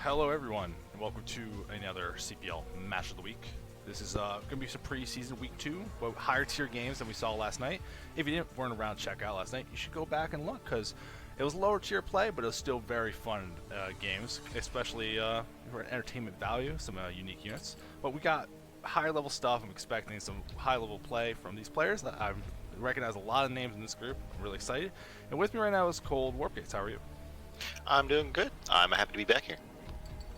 Hello everyone, and welcome to another CPL Match of the Week. This is going to be some preseason week 2, but higher tier games than we saw last night. If you weren't around to check out last night, you should go back and look, because it was lower tier play, but it was still very fun games, especially for entertainment value, some unique units. But we got higher level stuff. I'm expecting some high level play from these players. I recognize a lot of names in this group. I'm really excited. And with me right now is Cold Warpgates. How are you? I'm doing good. I'm happy to be back here.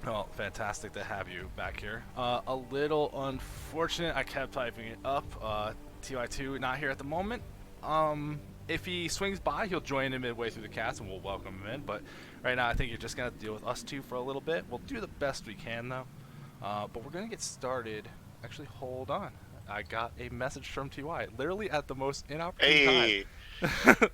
Well, fantastic to have you back here. A little unfortunate, I kept typing it up. Ty2 not here at the moment. If he swings by, he'll join in midway through the cast and we'll welcome him in. But right now, I think you're just going to deal with us two for a little bit. We'll do the best we can, though. But we're going to get started. Actually, hold on. I got a message from TY, literally at the most inopportune time.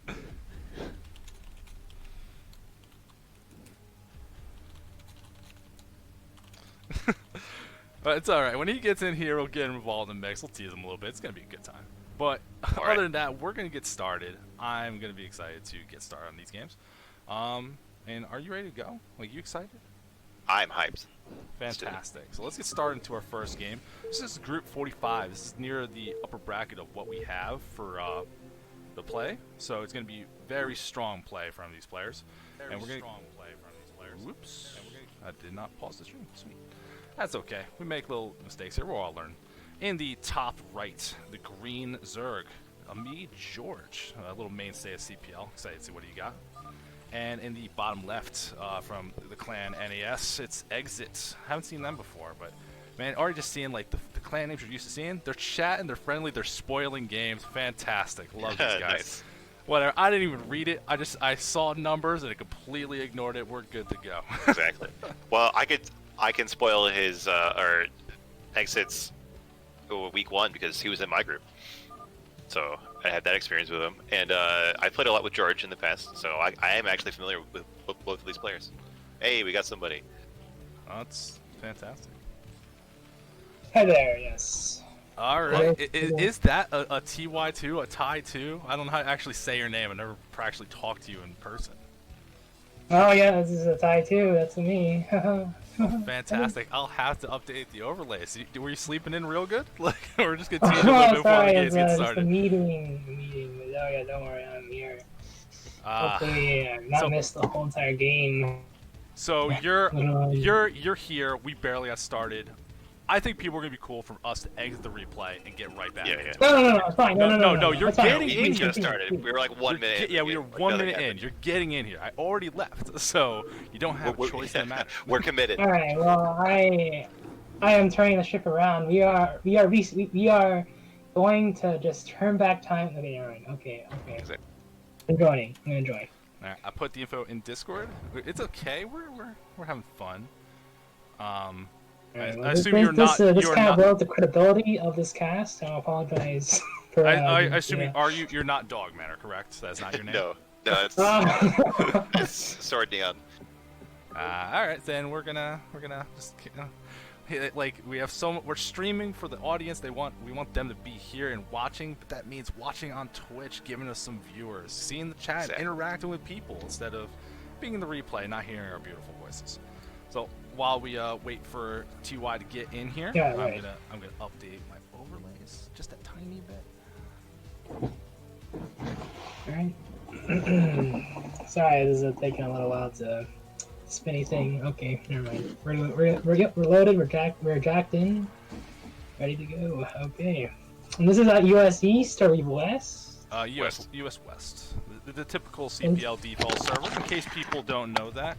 But it's alright. When he gets in here, we'll get him involved in the mix. We'll tease him a little bit. It's going to be a good time. But other than that, we're going to get started. I'm going to be excited to get started on these games. And are you ready to go? Like, you excited? I'm hyped. Fantastic. So let's get started into our first game. This is Group 45. This is near the upper bracket of what we have for the play. So it's going to be very strong play from these players. Whoops. I did not pause the stream. Sweet. That's okay. We make little mistakes here. We'll all learn. In the top right, the green Zerg, me George, a little mainstay of CPL. Excited to see what you got. And in the bottom left, from the clan NAS, it's Exit. Haven't seen them before, but man, already just seeing like the clan names you're used to seeing. They're chatting, they're friendly, they're spoiling games. Fantastic. Love these guys. Nice. Whatever. I didn't even read it. I saw numbers and I completely ignored it. We're good to go. Exactly. Well, I can spoil his or Exit's week 1 because he was in my group, so I had that experience with him, and I played a lot with George in the past, so I am actually familiar with both of these players. Hey, we got somebody. Oh, that's fantastic. Hi there, yes. Alright, is that a TY2, a Ty2? I don't know how to actually say your name. I never actually talked to you in person. Oh yeah, this is a Ty2, that's me. Fantastic. I'll have to update the overlays. Were you sleeping in real good? Like, we're just gonna tease a little bit before the games get started. It's a meeting. Oh yeah, don't worry, I'm here. Hopefully, not miss the whole entire game. So you're here. We barely got started. I think people are gonna be cool for us to exit the replay and get right back. Yeah. Into it. No, it's fine. No, you're getting We in just here. started. We were like 1 minute. Yeah, we were 1 minute in. You're getting in here. I already left, so you don't have a choice in the matter. We're committed. All right. Well, I am turning the ship around. We are going to just turn back time. Okay, all right. Okay. Exactly. I'm gonna join. All right, I put the info in Discord. It's okay. We're having fun. Right, well, I assume you're not. This kind of broke the credibility of this cast, so I apologize. For, I assume you're not Dog Manor, correct? That's not your name. No, it's Sword Neon. All right, then we're gonna just like we have we're streaming for the audience. We want them to be here and watching, but that means watching on Twitch, giving us some viewers, seeing the chat, exactly. Interacting with people instead of being in the replay, not hearing our beautiful voices. So while we wait for TY to get in here, yeah, I'm gonna update my overlays just a tiny bit. Alright. Sorry, this is taking a little while to spinny thing. Okay, never mind. We're loaded. We're jacked in, ready to go. Okay. And this is at US East or West? US West. The typical CPL default server. In case people don't know that,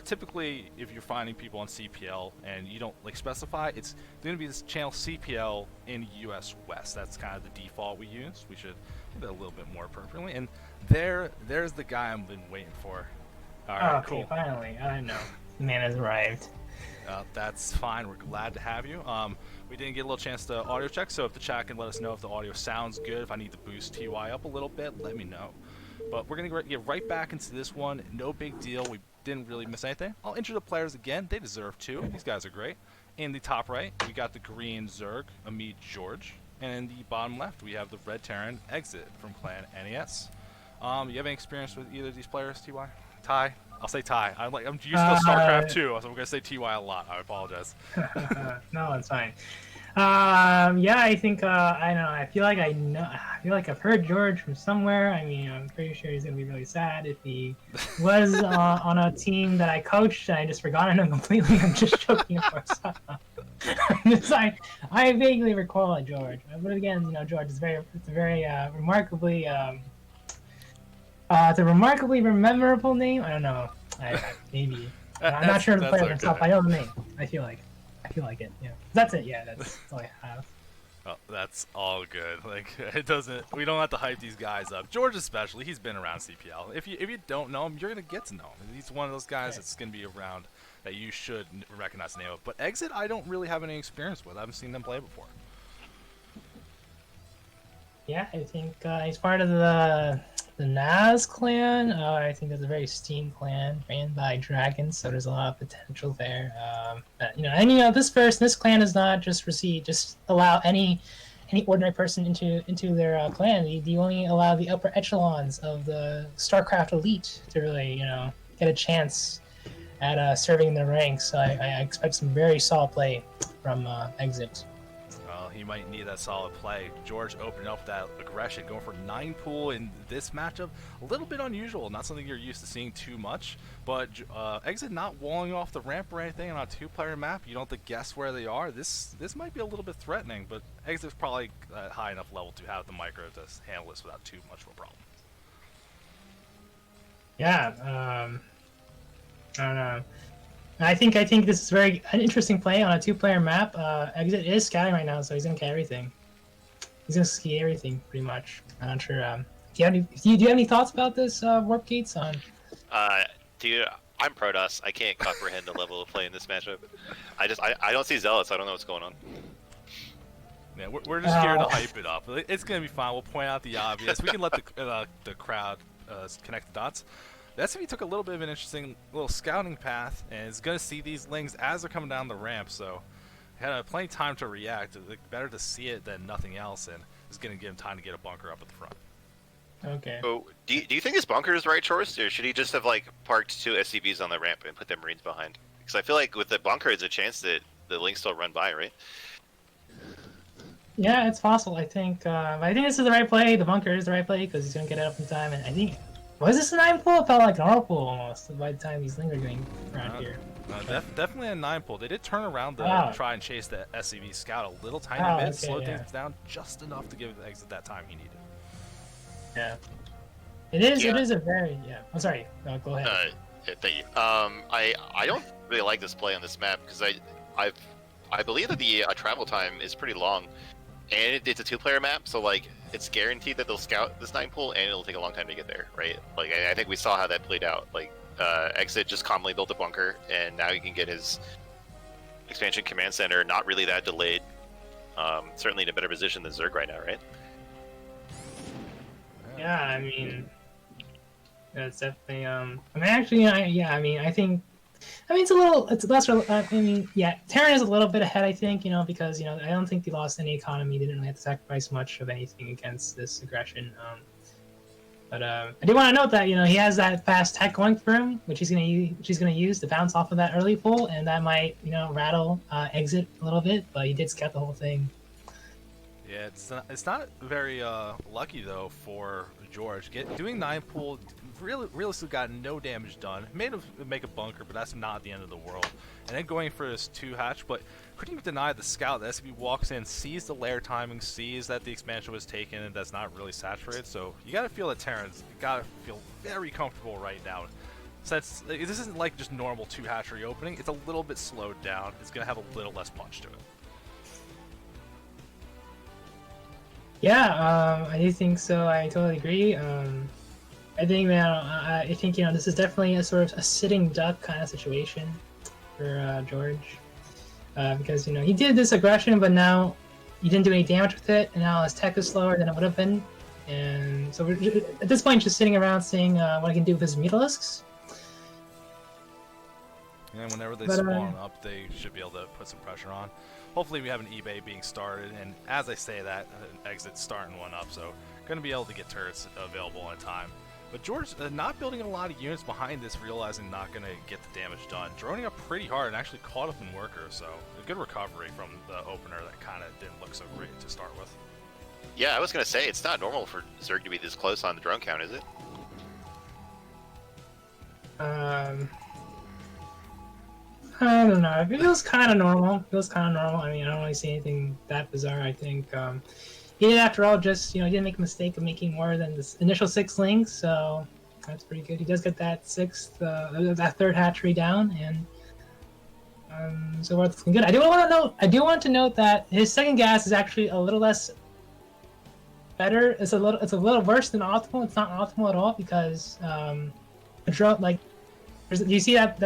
typically if you're finding people on CPL and you don't specify, it's going to be this channel CPL in US West. That's kind of the default we use. We should do that a little bit more appropriately. And there's the guy I've been waiting for. All right, okay, cool. Finally, I know. The man has arrived. That's fine. We're glad to have you. We didn't get a little chance to audio check, so if the chat can let us know if the audio sounds good, if I need to boost TY up a little bit, let me know. But we're going to get right back into this one. No big deal. We didn't really miss anything. I'll intro the players again. They deserve to. These guys are great. In the top right, we got the green Zerg, Amit George. And in the bottom left, we have the red Terran, Exit from clan NAS. You have any experience with either of these players, TY? Ty? I'll say Ty. I'm used to StarCraft 2, so I'm gonna say TY a lot. I apologize. No, it's fine. Yeah, I think I don't know. I feel like I know. I feel like I've heard George from somewhere. I mean, I'm pretty sure he's gonna be really sad if he was on a team that I coached and I just forgotten him completely. I'm just joking, of course. I vaguely recall it, George. But again, George is it's a very remarkably it's a remarkably memorable name. I don't know. Maybe. I'm not sure of the player himself. I know the name. I feel like it. Yeah. That's it. Yeah. That's all I have. Oh, that's all good. Like it doesn't. We don't have to hype these guys up. George especially. He's been around CPL. If you don't know him, you're gonna get to know him. He's one of those guys that's gonna be around that you should recognize the name of. But Exit, I don't really have any experience with. I haven't seen them play before. Yeah, I think he's part of the Naz clan. I think that's a very steamed clan ran by dragons, so there's a lot of potential there. This clan does not just allow any ordinary person into their clan. They only allow the upper echelons of the StarCraft elite to really get a chance at serving in the ranks. So I expect some very solid play from Exit. He might need that solid play. George opening up that aggression, going for 9 pool in this matchup. A little bit unusual, not something you're used to seeing too much. But Exit not walling off the ramp or anything on a 2-player map. You don't have to guess where they are. This might be a little bit threatening, but Exit's probably at high enough level to have the micro to handle this without too much of a problem. Yeah, I don't know. I think this is an interesting play on a 2-player map. Exit is scouting right now, so he's gonna get everything. He's gonna ski everything pretty much. I'm not sure. Do you have any thoughts about this Warpgates on? Dude, I'm Protoss. I can't comprehend the level of play in this matchup. I don't see Zealots. I don't know what's going on. Yeah, we're just here to hype it up. It's gonna be fine. We'll point out the obvious. We can let the crowd connect the dots. The SCV took a little bit of an interesting little scouting path and is going to see these lings as they're coming down the ramp, so he had plenty of time to react. Better to see it than nothing else, and it's going to give him time to get a bunker up at the front. Okay. So, do you think this bunker is the right choice, or should he just have parked 2 SCVs on the ramp and put their Marines behind? Because I feel like with the bunker, there's a chance that the lings still run by, right? Yeah, it's possible. I think this is the right play. The bunker is the right play because he's going to get it up in time, and I think. Was this a 9 pull? It felt like an R pull almost by the time these lings are getting around here. Definitely a 9 pull. They did turn around to try and chase the SCV scout a little tiny bit, slow things down just enough to give the Exit that time he needed. Yeah. It is a very I'm sorry. Go ahead. Yeah, thank you. I don't really like this play on this map because I believe that the travel time is pretty long, and it's a 2-player map, so it's guaranteed that they'll scout this 9 pool, and it'll take a long time to get there, right? I think we saw how that played out. Exit just calmly built a bunker, and now he can get his expansion command center not really that delayed. Certainly in a better position than Zerg right now, right? Yeah, I mean, that's definitely. I think. It's less. Terran is a little bit ahead, I think, because I don't think they lost any economy. They didn't really have to sacrifice much of anything against this aggression. But I do want to note that he has that fast tech going for him, which he's gonna use to bounce off of that early pull, and that might rattle Exit a little bit. But he did scout the whole thing. Yeah, it's not very lucky though for George. Doing 9 pull realistically got no damage done. Made him make a bunker, but that's not the end of the world. And then going for this 2 hatch, but couldn't even deny the scout. The SCP walks in, sees the lair timing, sees that the expansion was taken, and that's not really saturated. So you gotta feel that Terran's gotta feel very comfortable right now. Since this isn't like just normal 2 hatch reopening, it's a little bit slowed down. It's gonna have a little less punch to it. Yeah, I do think so. I totally agree. I think this is definitely a sort of a sitting duck kind of situation for George, because he did this aggression, but now he didn't do any damage with it, and now his tech is slower than it would have been, and so we're at this point just sitting around seeing what I can do with his Mutalisks. And whenever they spawn up, they should be able to put some pressure on. Hopefully we have an eBay being started, and as I say that, an Exit starting one up, so going to be able to get turrets available in time. But George not building a lot of units behind this, realizing not going to get the damage done. Droning up pretty hard and actually caught up in worker, so a good recovery from the opener that kind of didn't look so great to start with. Yeah, I was going to say, it's not normal for Zerg to be this close on the drone count, is it? I don't know. It feels kind of normal. I mean, I don't really see anything that bizarre. I think he did, after all, just, he didn't make a mistake of making more than this initial 6 links, so that's pretty good. He does get that that third hatchery down, and so far it's looking good. I do want to note that his second gas is actually a little less better. It's a little worse than optimal. It's not optimal at all because a drone you see that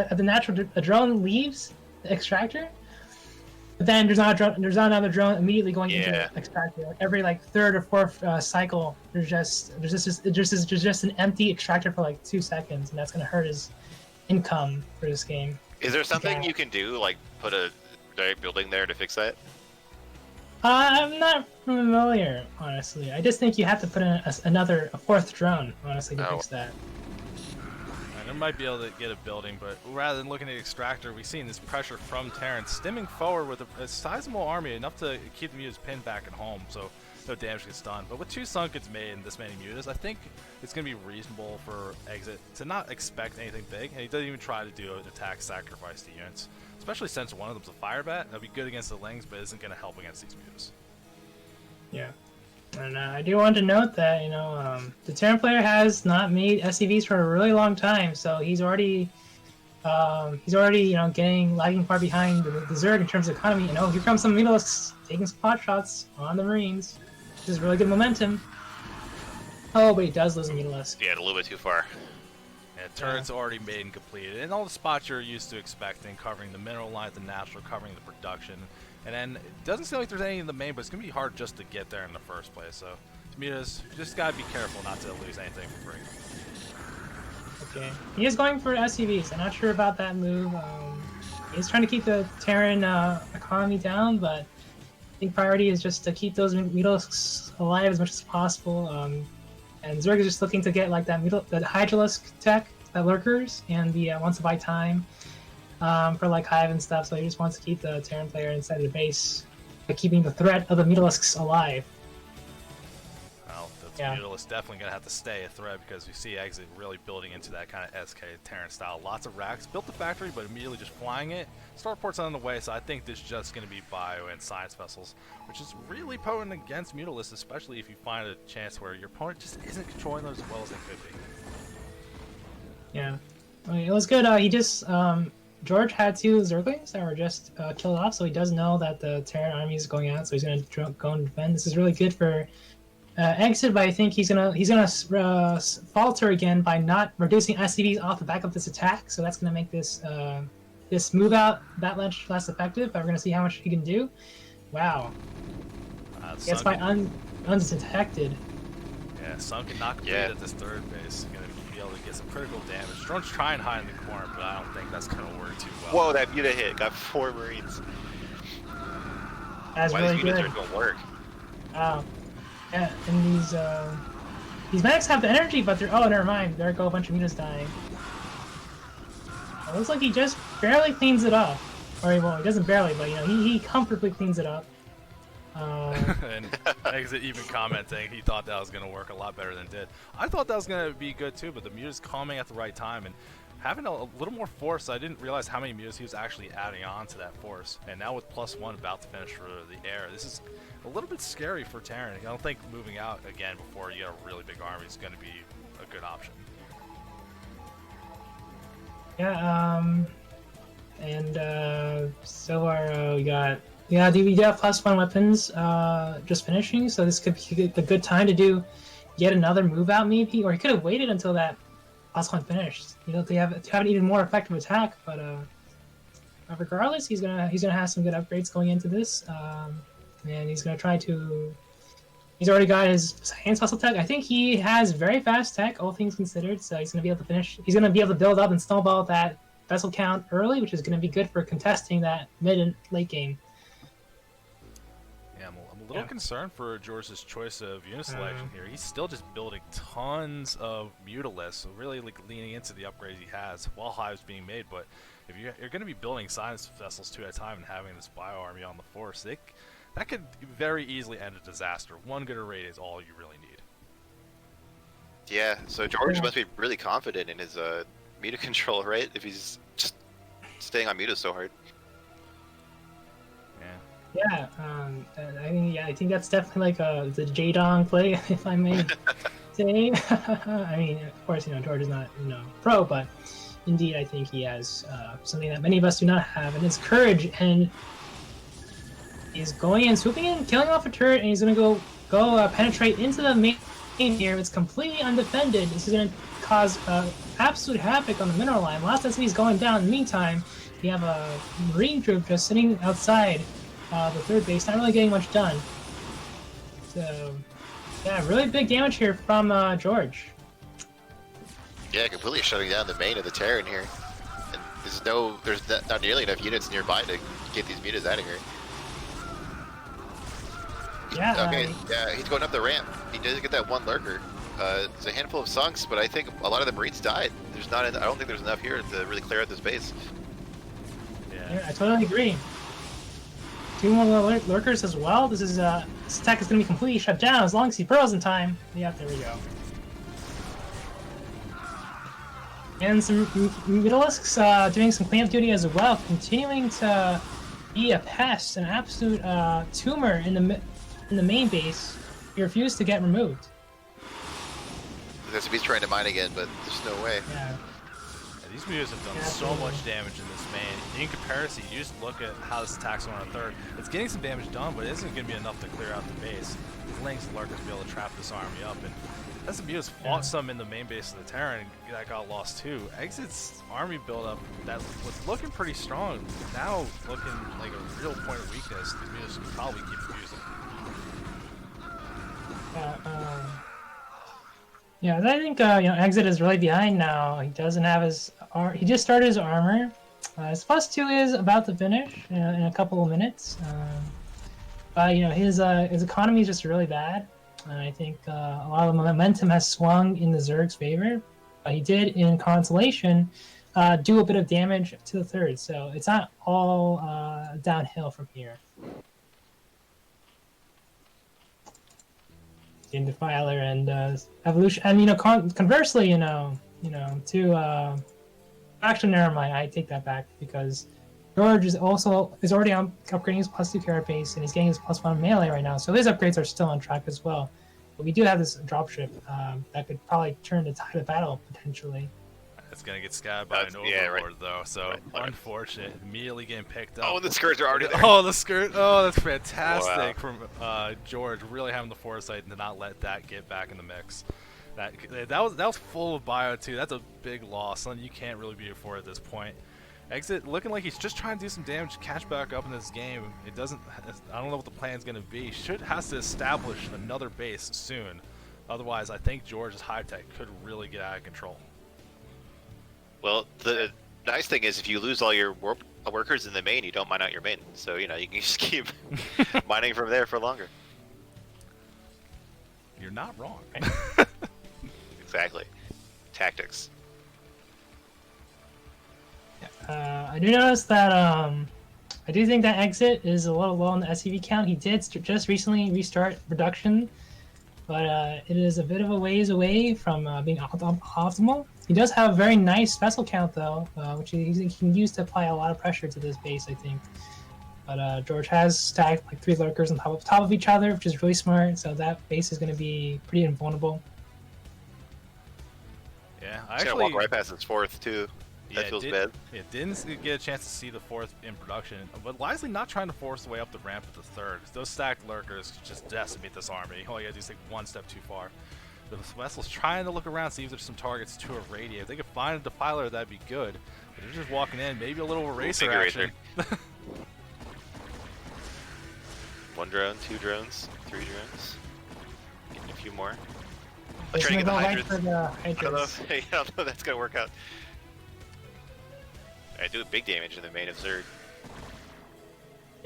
a drone leaves the extractor, but then there's not another drone immediately going into the extractor. Like every third or fourth cycle, there's just an empty extractor for 2 seconds, and that's gonna hurt his income for this game. Is there something you can do, like put a direct building there to fix that? I'm not familiar, honestly. I just think you have to put in a fourth drone, honestly, to fix that. They might be able to get a building, but rather than looking at Extractor, we've seen this pressure from Terran stimming forward with a sizable army, enough to keep the mutas pinned back at home, so no damage gets done. But with 2 Sunkets made and this many mutas, I think it's going to be reasonable for Exit to not expect anything big, and he doesn't even try to do an attack sacrifice to units, especially since one of them's a Fire Bat. That'll be good against the Lings, but isn't going to help against these mutas. Yeah. And I do want to note that, the Terran player has not made SCVs for a really long time, so he's already lagging far behind the Zerg in terms of economy. Here comes some Mutalisks taking some pot shots on the Marines. This is really good momentum. Oh, but he does lose a Mutalisk. Yeah, a little bit too far. Yeah, turret's already made and completed, and all the spots you're used to expecting, covering the mineral line, the natural, covering the production. And then it doesn't seem like there's any in the main, but it's going to be hard just to get there in the first place. So, Mutas, just got to be careful not to lose anything for free. Okay. He is going for SCVs. I'm not sure about that move. He's trying to keep the Terran economy down, but I think priority is just to keep those Mutalisks alive as much as possible. And Zerg is just looking to get that the Hydralisk tech, the Lurkers, and the wants to buy time. For Hive and stuff, so he just wants to keep the Terran player inside the base by keeping the threat of the Mutalisks alive. Well, the Mutalisk definitely going to have to stay a threat because we see Exit really building into that kind of SK Terran style. Lots of racks, built the factory, but immediately just flying it. Starport's on the way, so I think there's just going to be bio and science vessels, which is really potent against Mutalisks, especially if you find a chance where your opponent just isn't controlling those as well as they could be. Yeah, it was good. He just George had 2 Zerglings that were just killed off, so he does know that the Terran army is going out, so he's going to go and defend. This is really good for Exit, but I think he's gonna falter again by not reducing SCVs off the back of this attack. So that's going to make this this move out that much less effective. But we're going to see how much he can do. Wow. Gets by undetected. Yeah, Sunken not completed at this third base. Going to be able to get some critical damage. Drone's trying to hide in the corner, but I don't think that's going to work too well. Whoa, that muta hit. Got 4 Marines. That's Why really these good. mutas don't work? Wow. Yeah, and these medics have the energy, but they're... Oh, never mind. There go a bunch of mutas dying. It looks like he just barely cleans it up. Or, well, he doesn't barely, but, he comfortably cleans it up. And Exit even commenting he thought that was going to work a lot better than it did. I thought that was going to be good too, but the muta's calming at the right time and having a little more force. I didn't realize how many mutas he was actually adding on to that force. And now with +1 about to finish for the air, this is a little bit scary for Terran. I don't think moving out again before you get a really big army is going to be a good option. Yeah, and so far we got... Yeah, we do have +1 weapons just finishing, so this could be a good time to do yet another move out maybe, or he could have waited until that +1 finished. To have an even more effective attack, but regardless, he's gonna have some good upgrades going into this, and he's gonna try to. He's already got his science vessel tech. I think he has very fast tech, all things considered. So he's gonna be able to finish. He's gonna be able to build up and snowball that vessel count early, which is gonna be good for contesting that mid and late game. Yeah, I'm a little concerned for George's choice of unit selection here. He's still just building tons of Mutalisks, so really like leaning into the upgrades he has while Hive's being made. But if you're going to be building science vessels 2 at a time and having this bio army on the force, that could very easily end a disaster. One good array is all you really need. Yeah, so George must be really confident in his Muta control, right? If he's just staying on Muta so hard. Yeah, I mean, I think that's definitely like the J-Dong play, if I may say. I mean, of course, George is not, pro, but indeed, I think he has something that many of us do not have, and it's courage. And he's going in, swooping in, killing off a turret, and he's gonna go penetrate into the main here. It's completely undefended. This is gonna cause absolute havoc on the mineral line. Last time he's going down. In the meantime, you have a Marine troop just sitting outside the third base, not really getting much done. So, yeah, really big damage here from George. Yeah, completely shutting down the main of the Terran here. And there's not nearly enough units nearby to get these mutas out of here. Yeah. Okay, yeah, he's going up the ramp. He does get that one lurker. There's a handful of sunks, but I think a lot of the Marines died. I don't think there's enough here to really clear out this base. Yeah, I totally agree. 2 more lurkers as well. This attack is going to be completely shut down as long as he burrows in time. Yeah, there we go. And some Mutalisks doing some cleanup duty as well, continuing to be a pest, an absolute tumor in the main base. He refused to get removed. He's trying to mine again, but there's no way. Yeah. These mutas have done so much damage in this main. In comparison, you just look at how this attack's going on a third. It's getting some damage done, but it isn't going to be enough to clear out the base. Lynx lurkers be able to trap this army up, and as the mutas fought some in the main base of the Terran, that got lost too. Exit's army buildup that was looking pretty strong, now looking like a real point of weakness. These mutas can probably keep using. Yeah, I think Exit is really behind now. He doesn't have his he just started his armor. His +2 is about to finish in a couple of minutes. But his economy is just really bad, and I think a lot of the momentum has swung in the Zerg's favor. But he did, in consolation, do a bit of damage to the third, so it's not all downhill from here. In Defiler and Evolution, and conversely, actually, never mind. I take that back because George is already upgrading his +2 carapace, and he's getting his +1 melee right now. So his upgrades are still on track as well. But we do have this dropship that could probably turn the tide of battle potentially. It's gonna get scabbed by an Overlord though, so unfortunate. Immediately getting picked up. Oh, the skirts are already there. Oh, the skirt. Oh, that's fantastic from George. Really having the foresight to not let that get back in the mix. That was full of bio too. That's a big loss. Something you can't really be for at this point. Exit looking like he's just trying to do some damage, catch back up in this game. It doesn't. I don't know what the plan's gonna be. Has to establish another base soon. Otherwise, I think George's high tech could really get out of control. Well, the nice thing is if you lose all your workers in the main, you don't mine out your main. So, you can just keep mining from there for longer. You're not wrong. Exactly. Tactics. I do notice that I do think that Exit is a little low on the SCV count. He did just recently restart production, but it is a bit of a ways away from being optimal. He does have a very nice vessel count though, which he can use to apply a lot of pressure to this base, I think. But George has stacked like 3 lurkers on top of each other, which is really smart. So that base is going to be pretty invulnerable. Yeah, I actually walk right past his 4th too. That feels bad. It didn't get a chance to see the 4th in production, but wisely not trying to force the way up the ramp at the 3rd. Those stacked lurkers just decimate this army. All you gotta do is take one step too far. The vessel's trying to look around, see if there's some targets to irradiate. If they could find a defiler, that'd be good. But they're just walking in, maybe a little eraser action. 1 drone, 2 drones, 3 drones. Getting a few more. I'm trying to get the Hydras. I don't know if that's gonna work out. I do big damage in the main of Zerg.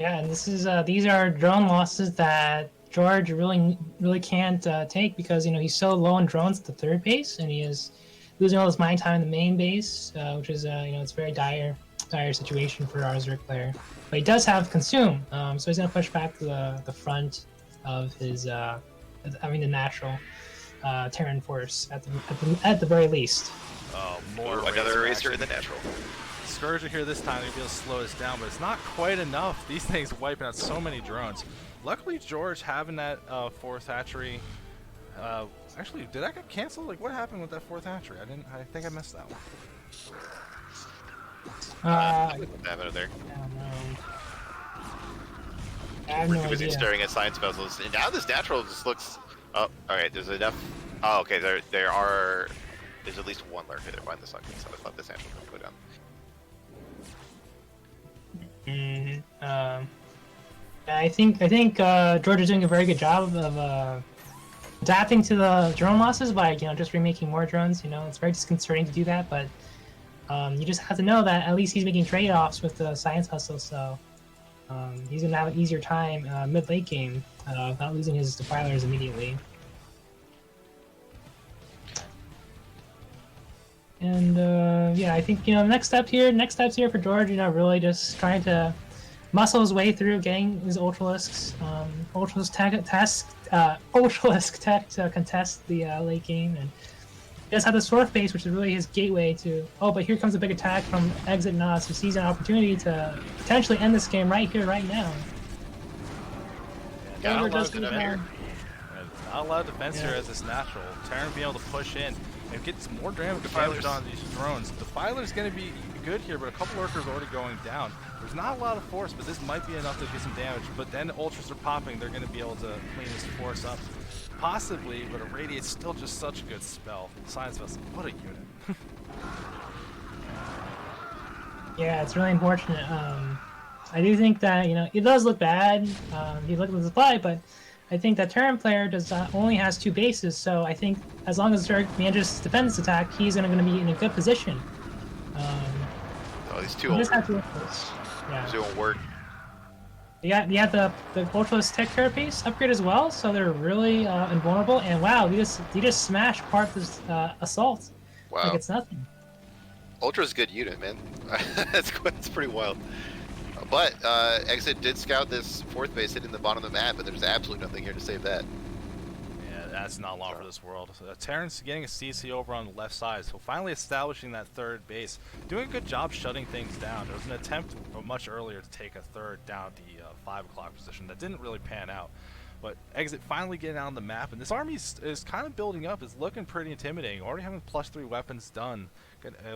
Yeah, and this is these are drone losses that George really can't take because he's so low on drones at the third base, and he is losing all his mine time in the main base, which is it's a very dire situation for our Zerg player. But he does have consume, so he's gonna push back to the front of his having the natural Terran force at the very least. Oh, more another eraser in the natural. Scourger here this time, they'll be able to slow us down, but it's not quite enough. These things wiping out so many drones. Luckily, George having that fourth hatchery. Actually, did that get canceled? Like, what happened with that fourth hatchery? I think I missed that one. What happened there? I don't know. I have no Busy idea. staring at science vessels, and now this natural just looks. Oh, alright. There's enough. Oh, okay. There are. There's at least one lurker there behind the sunken, so I thought this natural could go down. I think George is doing a very good job of adapting to the drone losses by just remaking more drones. It's very disconcerting to do that, but you just have to know that at least he's making trade-offs with the science hustle, so he's gonna have an easier time mid-late game, not losing his defilers immediately. And yeah, I think next steps here for George, really just trying to muscle his way through getting his Ultralisks, Ultralisk tech to contest the late game, and he does have the fourth base, which is really his gateway to. Oh, but here comes a big attack from Exit Nas, who sees an opportunity to potentially end this game right here, right now. Got a lot of Not Not a lot of defense here as this natural. Terran being able to push in and get some more damage on these drones. Defiler's going to be good here, but a couple lurkers already going down. There's not a lot of force, but this might be enough to get some damage. But then the ultras are popping, they're going to be able to clean this force up. Possibly, but Irradiate's still just such a good spell. Science Vessel, what a unit. Yeah, it's really unfortunate. I do think that it does look bad. You look at the supply, but I think that Terran player only has 2 bases, so I think as long as Zerg manages to defend this attack, he's going to be in a good position. Oh, these two You just have ultras. to work this. Yeah. Doing work. You got the Ultralisk Tech Carapace upgrade as well, so they're really invulnerable. And wow, you just smashed part of this assault. Wow. Like it's nothing. Ultra's a good unit, man. That's pretty wild. But Exit did scout this fourth base hitting the bottom of the map, but there's absolutely nothing here to save that. Yeah, that's not long for this world. Terran's getting a CC over on the left side, so finally establishing that third base. Doing a good job shutting things down. There was an attempt much earlier to take a third down at the 5 o'clock position that didn't really pan out. But Exit finally getting out on the map, and this army is kind of building up. It's looking pretty intimidating. Already having +3 weapons done,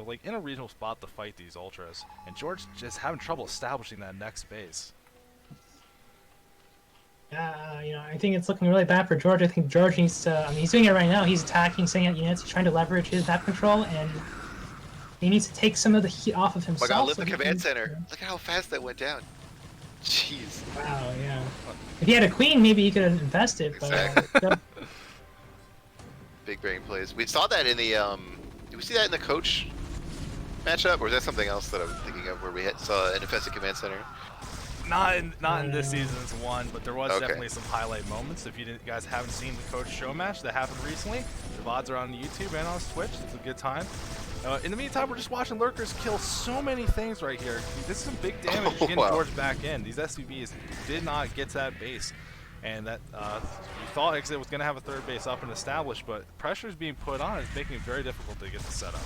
like in a reasonable spot to fight these ultras. And George just having trouble establishing that next base. Yeah, I think it's looking really bad for George. I think George needs to. He's doing it right now. He's attacking, setting out units, trying to leverage his map control, and he needs to take some of the heat off of himself. Oh my god, lift the command center. Look at how fast that went down. Jeez. Wow, yeah. If he had a queen, maybe he could have invested. But, Exactly. Big brain plays. We saw that in the did we see that in the coach matchup, or is that something else that I'm thinking of where we saw an infested command center? Not in this season's one, but there was Okay. definitely some highlight moments. If you guys haven't seen the coach show match that happened recently, the VODs are on YouTube and on Twitch. It's a good time. In the meantime, we're just watching lurkers kill so many things right here. This is some big damage getting wow. George back in. These SCVs did not get to that base, and that we thought Exit was going to have a third base up and established, but pressure is being put on. It's making it very difficult to get the setup.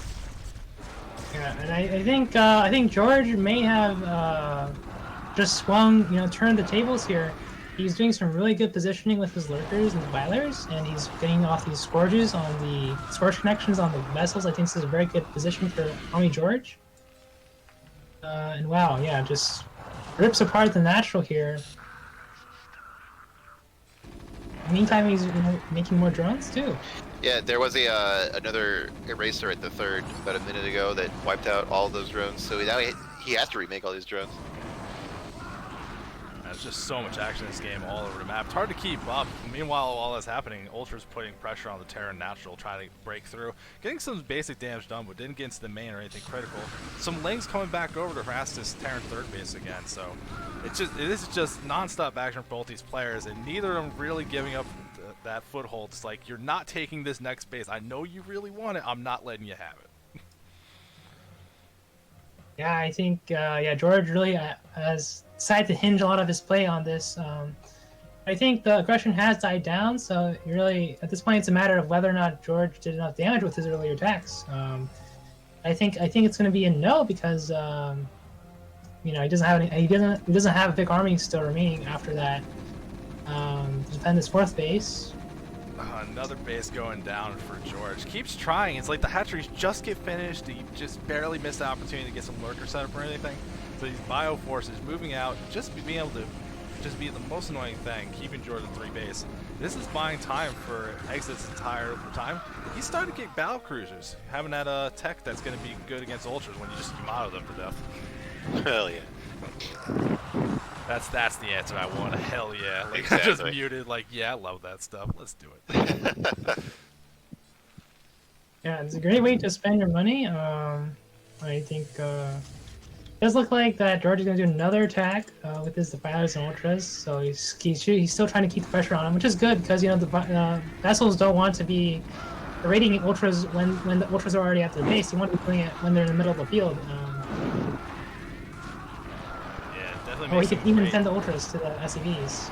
Yeah, and I think George may have just swung, turned the tables here. He's doing some really good positioning with his lurkers and defilers, and he's getting off these scourges on the scourge connections on the vessels. I think this is a very good position for Army George. And wow, yeah, just rips apart the natural here. Meantime, he's making more drones too. Yeah, there was another eraser at the third about a minute ago that wiped out all those drones. So now he has to remake all these drones. As there's just so much action in this game all over the map. It's hard to keep up. Meanwhile, while that's happening, Ultra's putting pressure on the Terran Natural, trying to break through. Getting some basic damage done, but didn't get into the main or anything critical. Some Lings coming back over to harass this Terran third base again, so this is just non-stop action for both these players, and neither of them really giving up that foothold. It's like, you're not taking this next base. I know you really want it. I'm not letting you have it. Yeah, I think George really has decided to hinge a lot of his play on this. I think the aggression has died down, so really at this point it's a matter of whether or not George did enough damage with his earlier attacks. I think it's going to be a no because he doesn't have a big army still remaining after that. To defend this fourth base. Another base going down for George. Keeps trying. It's like the hatcheries just get finished. He just barely missed the opportunity to get some lurker set up or anything. So these bio forces moving out, just being able to just be the most annoying thing, keeping George at 3 base. This is buying time for Exit's entire time. He's starting to get battle cruisers, having that tech that's going to be good against ultras when you just Yamato them to death. Hell yeah. That's the answer I want. Hell yeah. Like, Exactly. just muted, like, yeah, I love that stuff. Let's do it. Yeah, it's a great way to spend your money. I think it does look like that George is going to do another attack with his Defilers and Ultras. So he's still trying to keep the pressure on him, which is good because the vessels don't want to be irradiating Ultras when the Ultras are already at their base. You want to be doing it when they're in the middle of the field. Or he could even send the Ultras to the SCVs.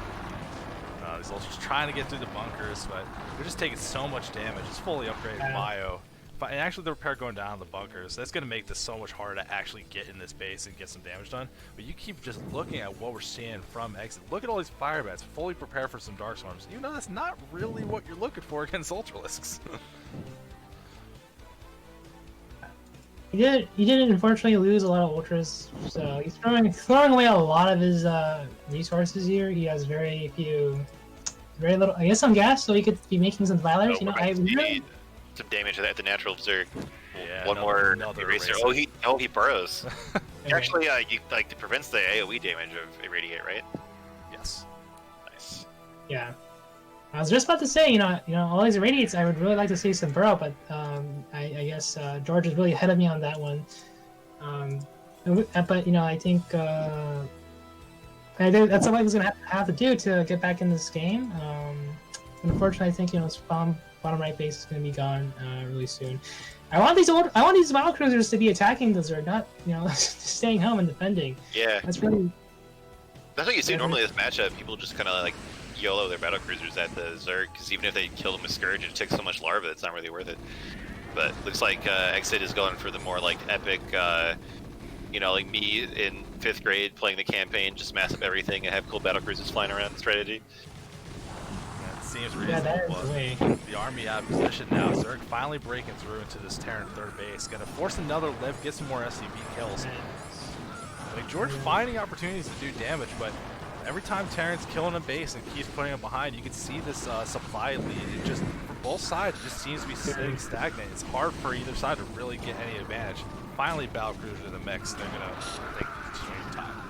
These Ultras trying to get through the bunkers, but they're just taking so much damage. It's fully upgraded bio. And actually, the repair going down in the bunkers, that's going to make this so much harder to actually get in this base and get some damage done. But you keep just looking at what we're seeing from Exit. Look at all these fire bats, fully prepared for some Dark Swarms. You know that's not really what you're looking for against Ultralisks. He did unfortunately lose a lot of Ultras, so he's throwing away a lot of his resources here. He has very little, I guess, some gas, so he could be making some Defilers. I really... some damage at the natural Zerg. Yeah, One more another eraser. eraser. He burrows. Actually, it prevents the AoE damage of Irradiate, right? Yes. Nice. Yeah. I was just about to say, all these Irradiates, I would really like to see some burrow, but I guess George is really ahead of me on that one. But I think that's something he's gonna have to do to get back in this game. Unfortunately, I think bottom right base is gonna be gone really soon. I want these battle cruisers to be attacking the Zerg, not staying home and defending. Yeah. That's what you see normally in this matchup. People just kind of like YOLO their battle cruisers at the Zerg, because even if they kill them with Scourge, it takes so much larva, it's not really worth it. But looks like Exit is going for the more like epic, like me in 5th grade playing the campaign, just mass up everything and have cool battle cruisers flying around strategy. Yeah, it seems reasonable. The army out of position now. Zerg finally breaking through into this Terran third base. Gonna force another lift, get some more SCV kills. Like George finding opportunities to do damage, but every time Terran's killing a base and keeps putting it behind, you can see this supply lead. It just, from both sides, it just seems to be sitting stagnant. It's hard for either side to really get any advantage. Finally, Battlecruiser in the mix. They're gonna take time.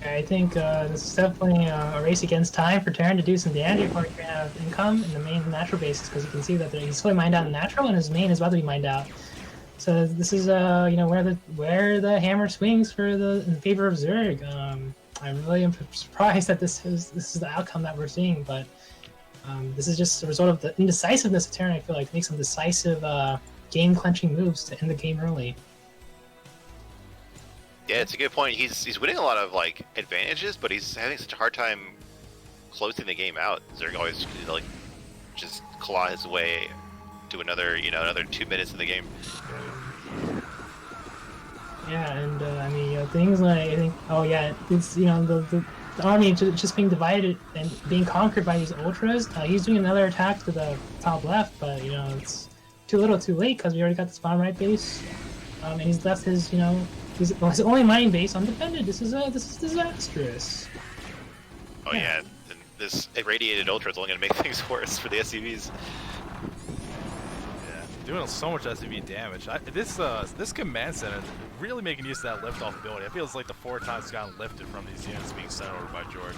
I think this is definitely a race against time for Terran to do some damage before he can have income in the main natural bases, because you can see that he's fully mined out in natural and his main is about to be mined out. So this is where the hammer swings in favor of Zerg. I'm really surprised that this is the outcome that we're seeing, but this is just a result of the indecisiveness of Terran. I feel like to make some decisive game-clenching moves to end the game early. Yeah, it's a good point. He's winning a lot of like advantages, but he's having such a hard time closing the game out. Zerg always just claw his way to another 2 minutes in the game. Yeah, and things like it's the army just being divided and being conquered by these ultras. He's doing another attack to the top left, but it's too little, too late, because we already got this bottom right base, and he's left his his only mining base undefended. This is disastrous. Oh yeah, and this irradiated ultra is only going to make things worse for the SCVs. doing so much SCV damage. This command center is really making use of that lift-off ability. I feel it's like the 4 times it's gotten lifted from these units being sent over by George.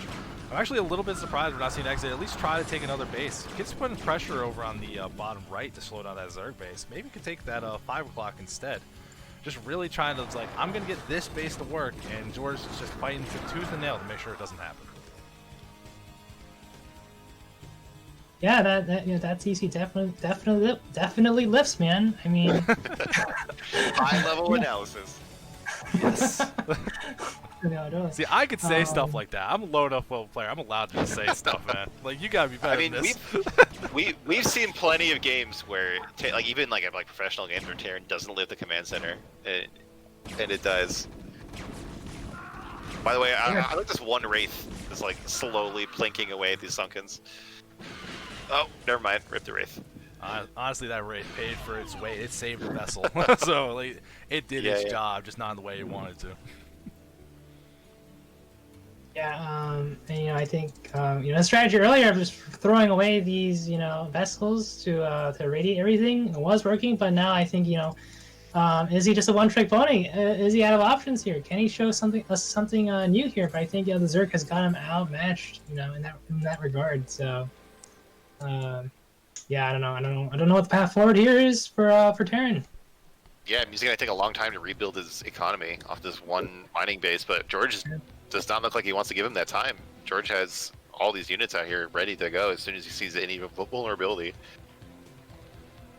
I'm actually a little bit surprised we're not seeing Exit at least try to take another base. Gets putting pressure over on the bottom right to slow down that Zerg base. Maybe we could take that 5 o'clock instead. Just really trying to, like, I'm going to get this base to work, and George is just fighting tooth and nail to make sure it doesn't happen. Yeah, that TC definitely lifts, man. I mean, high level analysis. Yes. no, don't. See, I could say stuff like that. I'm a low enough level player. I'm allowed to just say stuff, man. Like, you gotta be better than this. we've seen plenty of games where, like even like professional games where Terran doesn't live the command center, and it does. By the way, I like this one Wraith that's like slowly plinking away at these Sunkens. Oh, never mind. Rip the Wraith. Honestly, that Wraith paid for its weight. It saved the vessel. So, like, it did its job, just not in the way it wanted to. Yeah, and I think the strategy earlier of just throwing away these vessels to radiate everything, it was working, but now I think is he just a one-trick pony? Is he out of options here? Can he show something new here? But I think the Zerg has got him outmatched in that regard. So yeah, I don't know what the path forward here is for Terran. Yeah, he's gonna take a long time to rebuild his economy off this one mining base, but George does not look like he wants to give him that time. George has all these units out here ready to go as soon as he sees any vulnerability.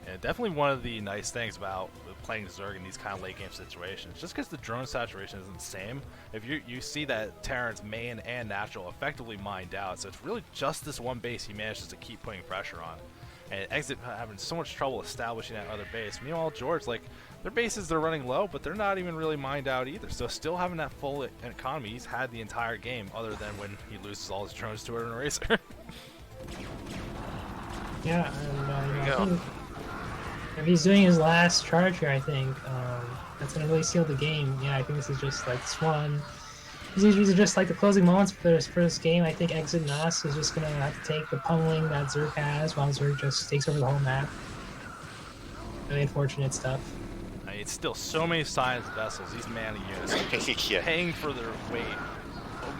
And definitely one of the nice things about playing Zerg in these kind of late game situations, just because the drone saturation isn't the same, if you see that Terran's main and natural effectively mined out, so it's really just this one base he manages to keep putting pressure on. And Exit having so much trouble establishing that other base. Meanwhile, George, like, their bases, they're running low, but they're not even really mined out either. So still having that full economy he's had the entire game, other than when he loses all his drones to an eraser. Yeah, and I think if he's doing his last charge here, I think that's gonna really seal the game. Yeah, I think this is just like this one. These are just like the closing moments for this game. I think Exit Nas is just gonna have to take the pummeling that Zerg has, while Zerg just takes over the whole map. Really unfortunate stuff. It's still so many science vessels. These mana units are just paying for their weight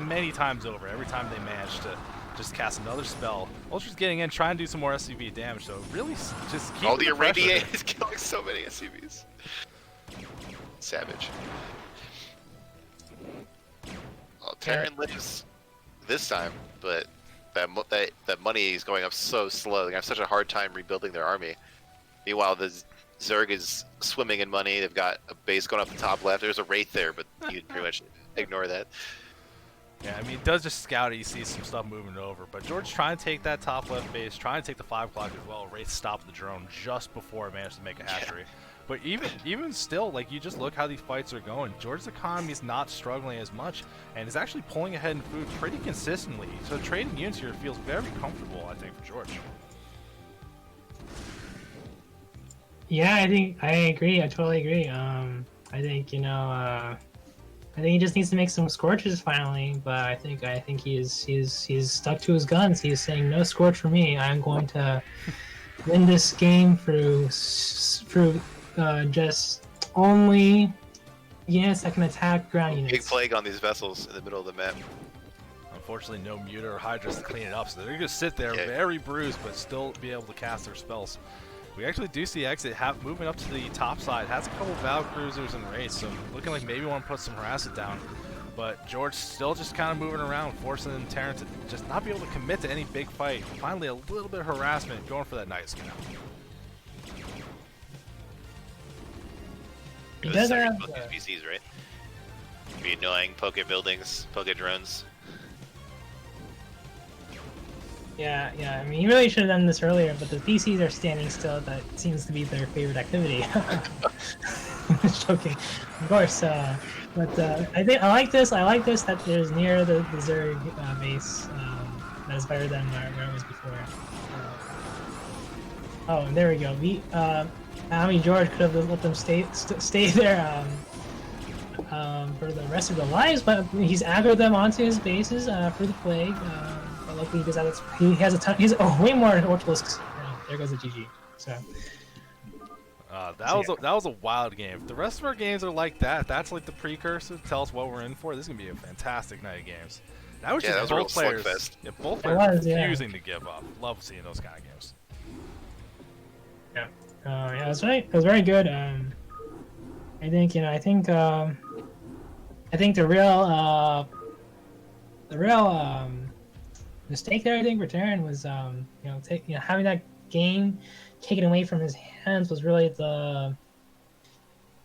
many times over. Every time they manage to just cast another spell, Ultra's getting in, trying to do some more SCV damage. So really, just keep the Irradiate is killing so many SCVs. Savage. Well, Terran lives this time, but that money is going up so slow. They have such a hard time rebuilding their army. Meanwhile, the Zerg is swimming in money. They've got a base going up the top left. There's a Wraith there, but you pretty much ignore that. Yeah, I mean, it does just scout it. You see some stuff moving over. But George trying to take that top left base, trying to take the 5 o'clock as well. Wraith stopped the drone just before it managed to make a hatchery. Yeah. But even still, like, you just look how these fights are going. George's economy is not struggling as much and is actually pulling ahead in food pretty consistently. So trading units here feels very comfortable, I think, for George. Yeah, I agree. I totally agree. I think I think he just needs to make some scorches finally. But I think he's stuck to his guns. He's saying no scorch for me. I'm going to win this game through just only units that can attack ground units. Big plague on these vessels in the middle of the map. Unfortunately, no Muta or Hydras to clean it up, so they're going to sit there very bruised, but still be able to cast their spells. We actually do see Exit moving up to the top side, has a couple Val Cruisers and Wraiths, so looking like maybe want to put some Harassment down. But George still just kind of moving around, forcing Terran to just not be able to commit to any big fight. Finally, a little bit of harassment, going for that night scout. He does have PCs, right? Be annoying, poke buildings, poke drones. Yeah. I mean, he really should have done this earlier, but the PCs are standing still. That seems to be their favorite activity. Joking, of course. But I like this. I like this that there's near the Zerg base. That is better than where it was before. Oh, there we go. I mean, George could have let them stay there for the rest of their lives, but he's aggroed them onto his bases for the plague. But luckily, he has a ton. He's way more Ortalisks. There goes the GG. So That was a wild game. If the rest of our games are like that, that's like the precursor to tell us what we're in for. This is gonna be a fantastic night of games. That was Yeah, just that was both a real players. slugfest. Yeah, both players was, yeah. refusing to give up. Love seeing those kind of games. Yeah. Yeah, it was very good. I think I think the real mistake there, I think, for Terran was having that game taken away from his hands was really the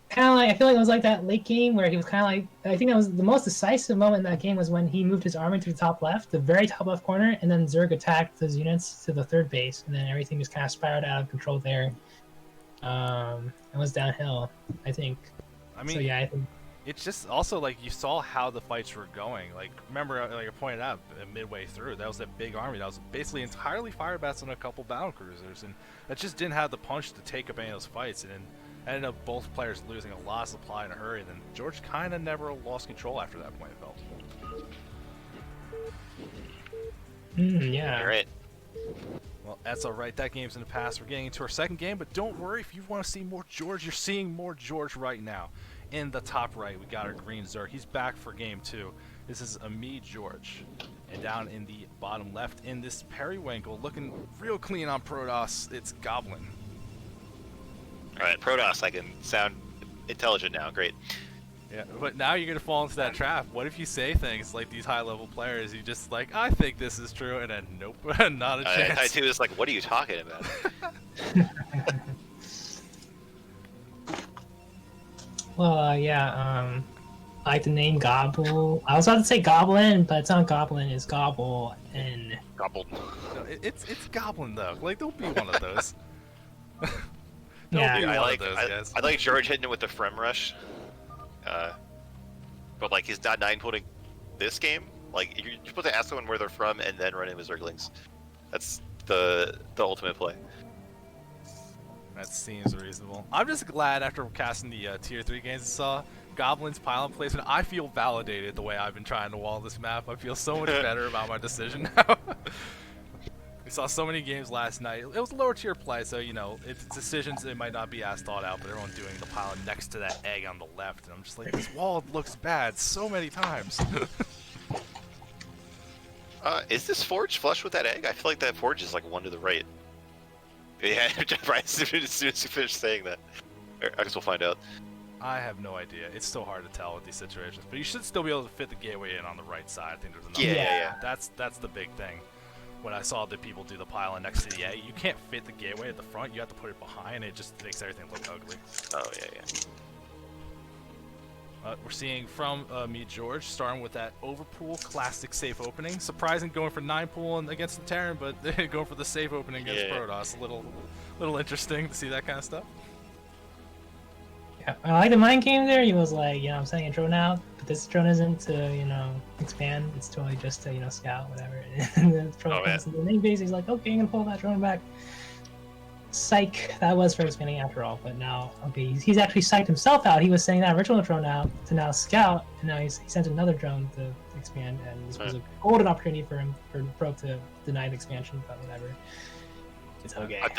kind of like, I feel like it was like that late game where he was kind of like, I think that was the most decisive moment in that game was when he moved his army to the top left, the very top left corner, and then Zerg attacked his units to the third base, and then everything just kind of spiraled out of control there. It was downhill, I think. I mean, so yeah, I think. It's just also like you saw how the fights were going. Like, remember, like I pointed out midway through, that was that big army that was basically entirely firebats and a couple battle cruisers, and that just didn't have the punch to take up any of those fights. And then ended up both players losing a lot of supply in a hurry. And then George kind of never lost control after that point, it felt. Yeah. All right. Well, that's all right. That game's in the past. We're getting into our second game, but don't worry. If you want to see more George, you're seeing more George right now. In the top right, we got our green Zerg. He's back for game 2. This is me, George. And down in the bottom left, in this Periwinkle, looking real clean on Protoss, it's Goblin. All right, Protoss, I can sound intelligent now. Great. Yeah, but now you're gonna fall into that trap. What if you say things like these high-level players? You just like, I think this is true, and then nope, not a chance. Ty2 is like, what are you talking about? Well, yeah, I like the name Gobble. I was about to say Goblin, but it's not Goblin, it's Gobble, and... Gobbled. No, it's Goblin, though. Like, don't be one of those. Yeah. Don't be I one like of those guys. I like George hitting it with the Frem Rush. But, like, he's not 9-putting this game. Like, you're supposed to ask someone where they're from and then run in with Zerglings. That's the ultimate play. That seems reasonable. I'm just glad after casting the tier 3 games I saw Goblin's pylon placement, I feel validated the way I've been trying to wall this map. I feel so much better about my decision now. We saw so many games last night. It was lower tier play, so you know, it's decisions that might not be as thought out, but everyone doing the pylon next to that egg on the left, and I'm just like, this wall looks bad so many times. Is this forge flush with that egg? I feel like that forge is like one to the right. Yeah, right as soon as you finish saying that. I guess we'll find out. I have no idea. It's so hard to tell with these situations, but you should still be able to fit the gateway in on the right side. I think there's enough. Yeah. That's the big thing. When I saw that people do the pylon next to the egg, you can't fit the gateway at the front. You have to put it behind. It just makes everything look ugly. Oh yeah. We're seeing from me, George, starting with that overpool classic safe opening. Surprising going for 9 pool against the Terran, but going for the safe opening against Protoss. A little interesting to see that kind of stuff. Yeah, I like the mind game there. He was like, I'm sending a drone out, but this drone isn't to, expand. It's totally just to, scout, whatever. And the drone comes to the main base. He's like, okay, I'm gonna pull that drone back. Psych, that was for expanding after all, but now, okay, he's actually psyched himself out. He was sending that original drone out to now scout, and now he sent another drone to expand, and this was a golden opportunity for him, for Pro to deny the expansion, but whatever. It's okay. I've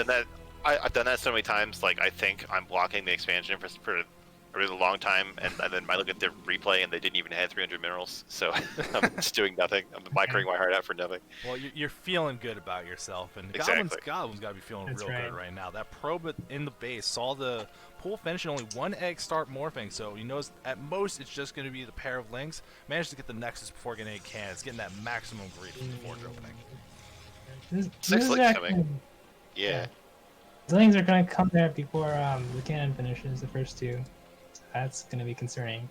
done that so many times. Like, I think I'm blocking the expansion for a really long time, and then I look at the replay and they didn't even have 300 minerals, so I'm just doing nothing. I'm microing my heart out for nothing. Well, you're feeling good about yourself, and Exactly. Goblin's got to be feeling That's real right. good right now. That probe in the base saw the pool finish and only 1 egg start morphing, so he knows at most it's just going to be the pair of links. Managed to get the Nexus before getting any cannons, getting that maximum grief from the forge opening. This 6 is links actually- coming. Yeah. The links are going to come there before the cannon finishes, the first 2. So that's going to be concerning.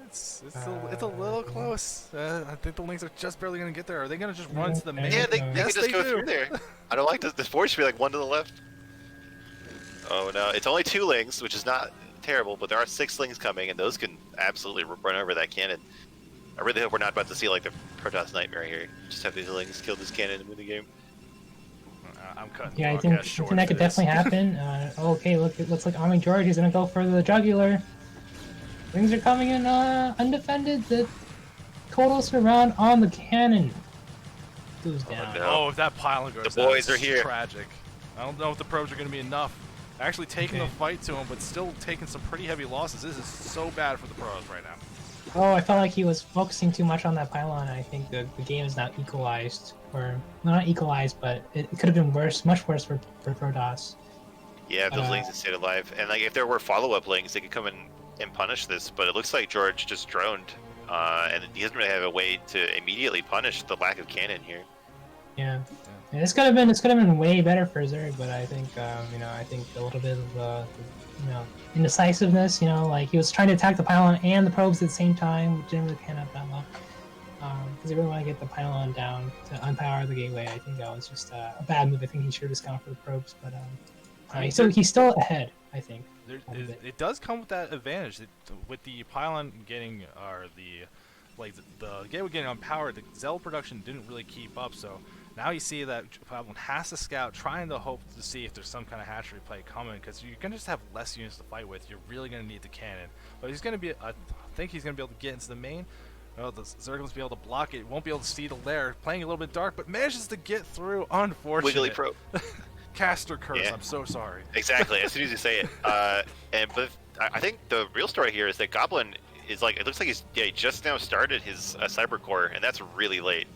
It's a little close. I think the links are just barely going to get there. Are they going to just run to the main? Yeah, they Yes, can just go do. through there. I don't like this. The forge should be like 1 to the left. Oh no, it's only 2 links, which is not terrible, but there are 6 links coming, and those can absolutely run over that cannon. I really hope we're not about to see like the Protoss nightmare here. Just have these links kill this cannon and win the game. I'm cutting Yeah, I the think broadcast short that for could this. definitely happen. Okay, look, it looks like Army George is going to go for the jugular. Things are coming in undefended. The total surround on the cannon goes down. no. Oh, if that pylon goes The down, boys it's are here. Tragic. I don't know if the probes are going to be enough. Actually taking the fight to him, but still taking some pretty heavy losses. This is so bad for the pros right now. Oh, I felt like he was focusing too much on that pylon. I think the game is not equalized, or well, not equalized, but it could have been worse, much worse for Protoss. Yeah, if those lings had stayed alive, and like if there were follow-up lings, they could come in and punish this. But it looks like George just droned, and he doesn't really have a way to immediately punish the lack of cannon here. Yeah. And this could have been way better for Zerg, but I think I think a little bit of indecisiveness. Like he was trying to attack the pylon and the probes at the same time, which didn't really pan out that well. Because he really want to get the pylon down to unpower the gateway. I think that was just a bad move. I think he should have just gone for the probes, but he's still ahead. I think. It does come with that advantage with the pylon getting the gateway getting unpowered. The Zell production didn't really keep up, so. Now you see that Pupil has to scout, trying to hope to see if there's some kind of hatchery play coming, because you're going to just have less units to fight with. You're really going to need the cannon. But he's going to be, I think he's going to be able to get into the main. Oh, the Zerg will be able to block it. Won't be able to see the lair. Playing a little bit dark, but manages to get through. Unfortunate. Wiggly probe. Caster curse. Yeah. I'm so sorry. Exactly. As soon as you say it. But I think the real story here is that Goblin is like, it looks like he just now started his cyber core, and that's really late.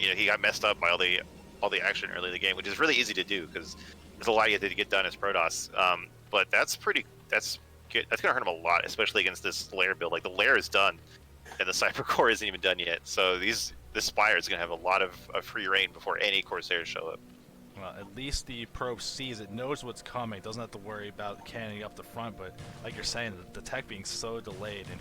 He got messed up by all the action early in the game, which is really easy to do because there's a lot you have to get done as Protoss. But that's gonna hurt him a lot, especially against this lair build. Like the lair is done, and the cyber core isn't even done yet. So this Spire is gonna have a lot of free reign before any Corsairs show up. Well, at least the probe sees it, knows what's coming, doesn't have to worry about cannoning up the front, but like you're saying, the tech being so delayed, and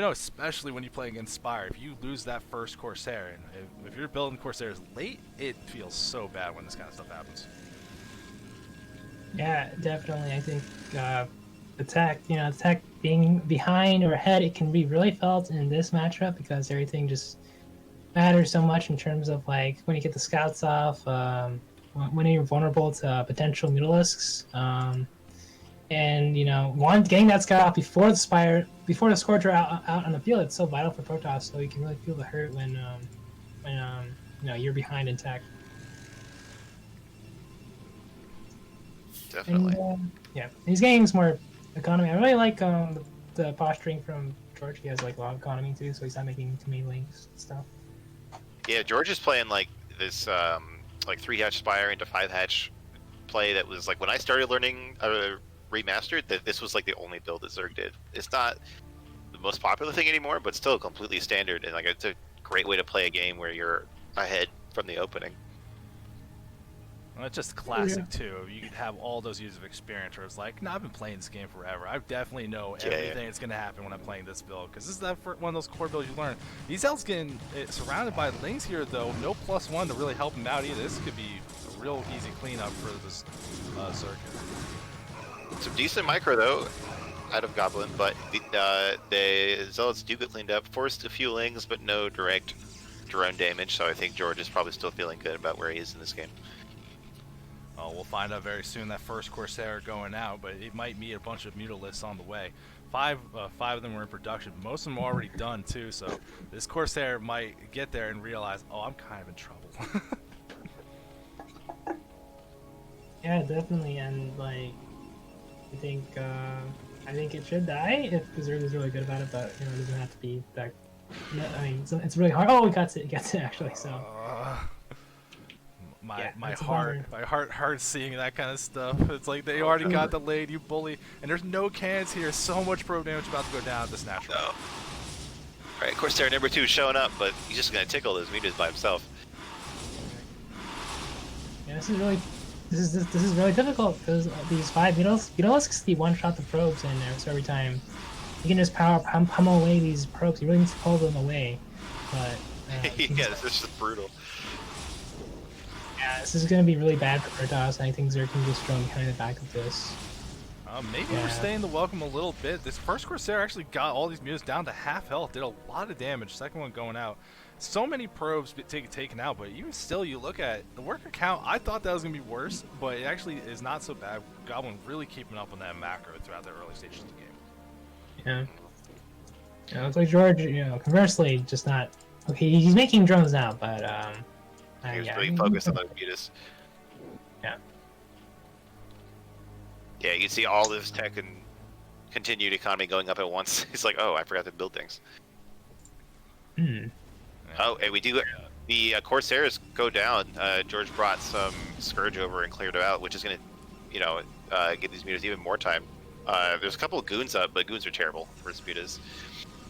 especially when you play against Spire, if you lose that first Corsair, and if you're building Corsairs late, it feels so bad when this kind of stuff happens. Yeah, definitely. I think the tech being behind or ahead, it can be really felt in this matchup because everything just matters so much in terms of like when you get the scouts off, when you're vulnerable to potential mutalisks, and getting that scout out before the Spire, before the Scourger out on the field, it's so vital for Protoss, so you can really feel the hurt when you're behind in tech. Definitely. And, he's getting some more economy. I really like the posturing from George. He has like a lot of economy too, so he's not making too many links and stuff. Yeah, George is playing like this. Like 3-hatch Spire into 5-hatch play that was like when I started learning Remastered, that this was like the only build that Zerg did. It's not the most popular thing anymore, but still completely standard, and like it's a great way to play a game where you're ahead from the opening. Well, it's just classic too. You could have all those years of experience where it's like, no, I've been playing this game forever. I definitely know everything that's going to happen when I'm playing this build. Because this is one of those core builds you learn. These elves getting surrounded by lings here, though. No +1 to really help him out either. This could be a real easy cleanup for this circuit. Some decent micro, though, out of Goblin. But the Zealots do get cleaned up. Forced a few lings, but no direct drone damage. So I think George is probably still feeling good about where he is in this game. We'll find out very soon that first Corsair going out, but it might meet a bunch of mutalisks on the way. Five of them were in production. Most of them are already done too, so this Corsair might get there and realize, oh, I'm kind of in trouble. Yeah, definitely, and like, I think it should die if Zerg is really good about it, but it doesn't have to be that. I mean, it's really hard. Oh, it gets it actually. So. My heart hurts seeing that kind of stuff. It's like they already got delayed, you bully, and there's no cannons here. So much probe damage about to go down at this natural. No. Alright, Corsair number 2 showing up, but he's just gonna tickle those meters by himself. Yeah, this is really difficult because these 5 mutalisks, they one-shot the probes in there, so every time you can just pummel away these probes. You really need to pull them away, but yeah, this is just brutal. Yeah, this is going to be really bad for Protoss, and I think Zerg can just throw behind the back of this. Maybe we're staying the welcome a little bit. This first Corsair actually got all these mutas down to half health, did a lot of damage. Second one going out. So many probes taken out, but even still, you look at the worker count, I thought that was going to be worse, but it actually is not so bad. Goblin really keeping up on that macro throughout the early stages of the game. Yeah. It's like George, conversely, just not... Okay, he's making drones now, but... He was really focused on those mutas. Yeah. Yeah, you see all this tech and continued economy going up at once. It's like, oh, I forgot to build things. Hmm. Oh, and we do the Corsairs go down. George brought some Scourge over and cleared it out, which is going to, give these mutas even more time. There's a couple of goons up, but goons are terrible versus mutas.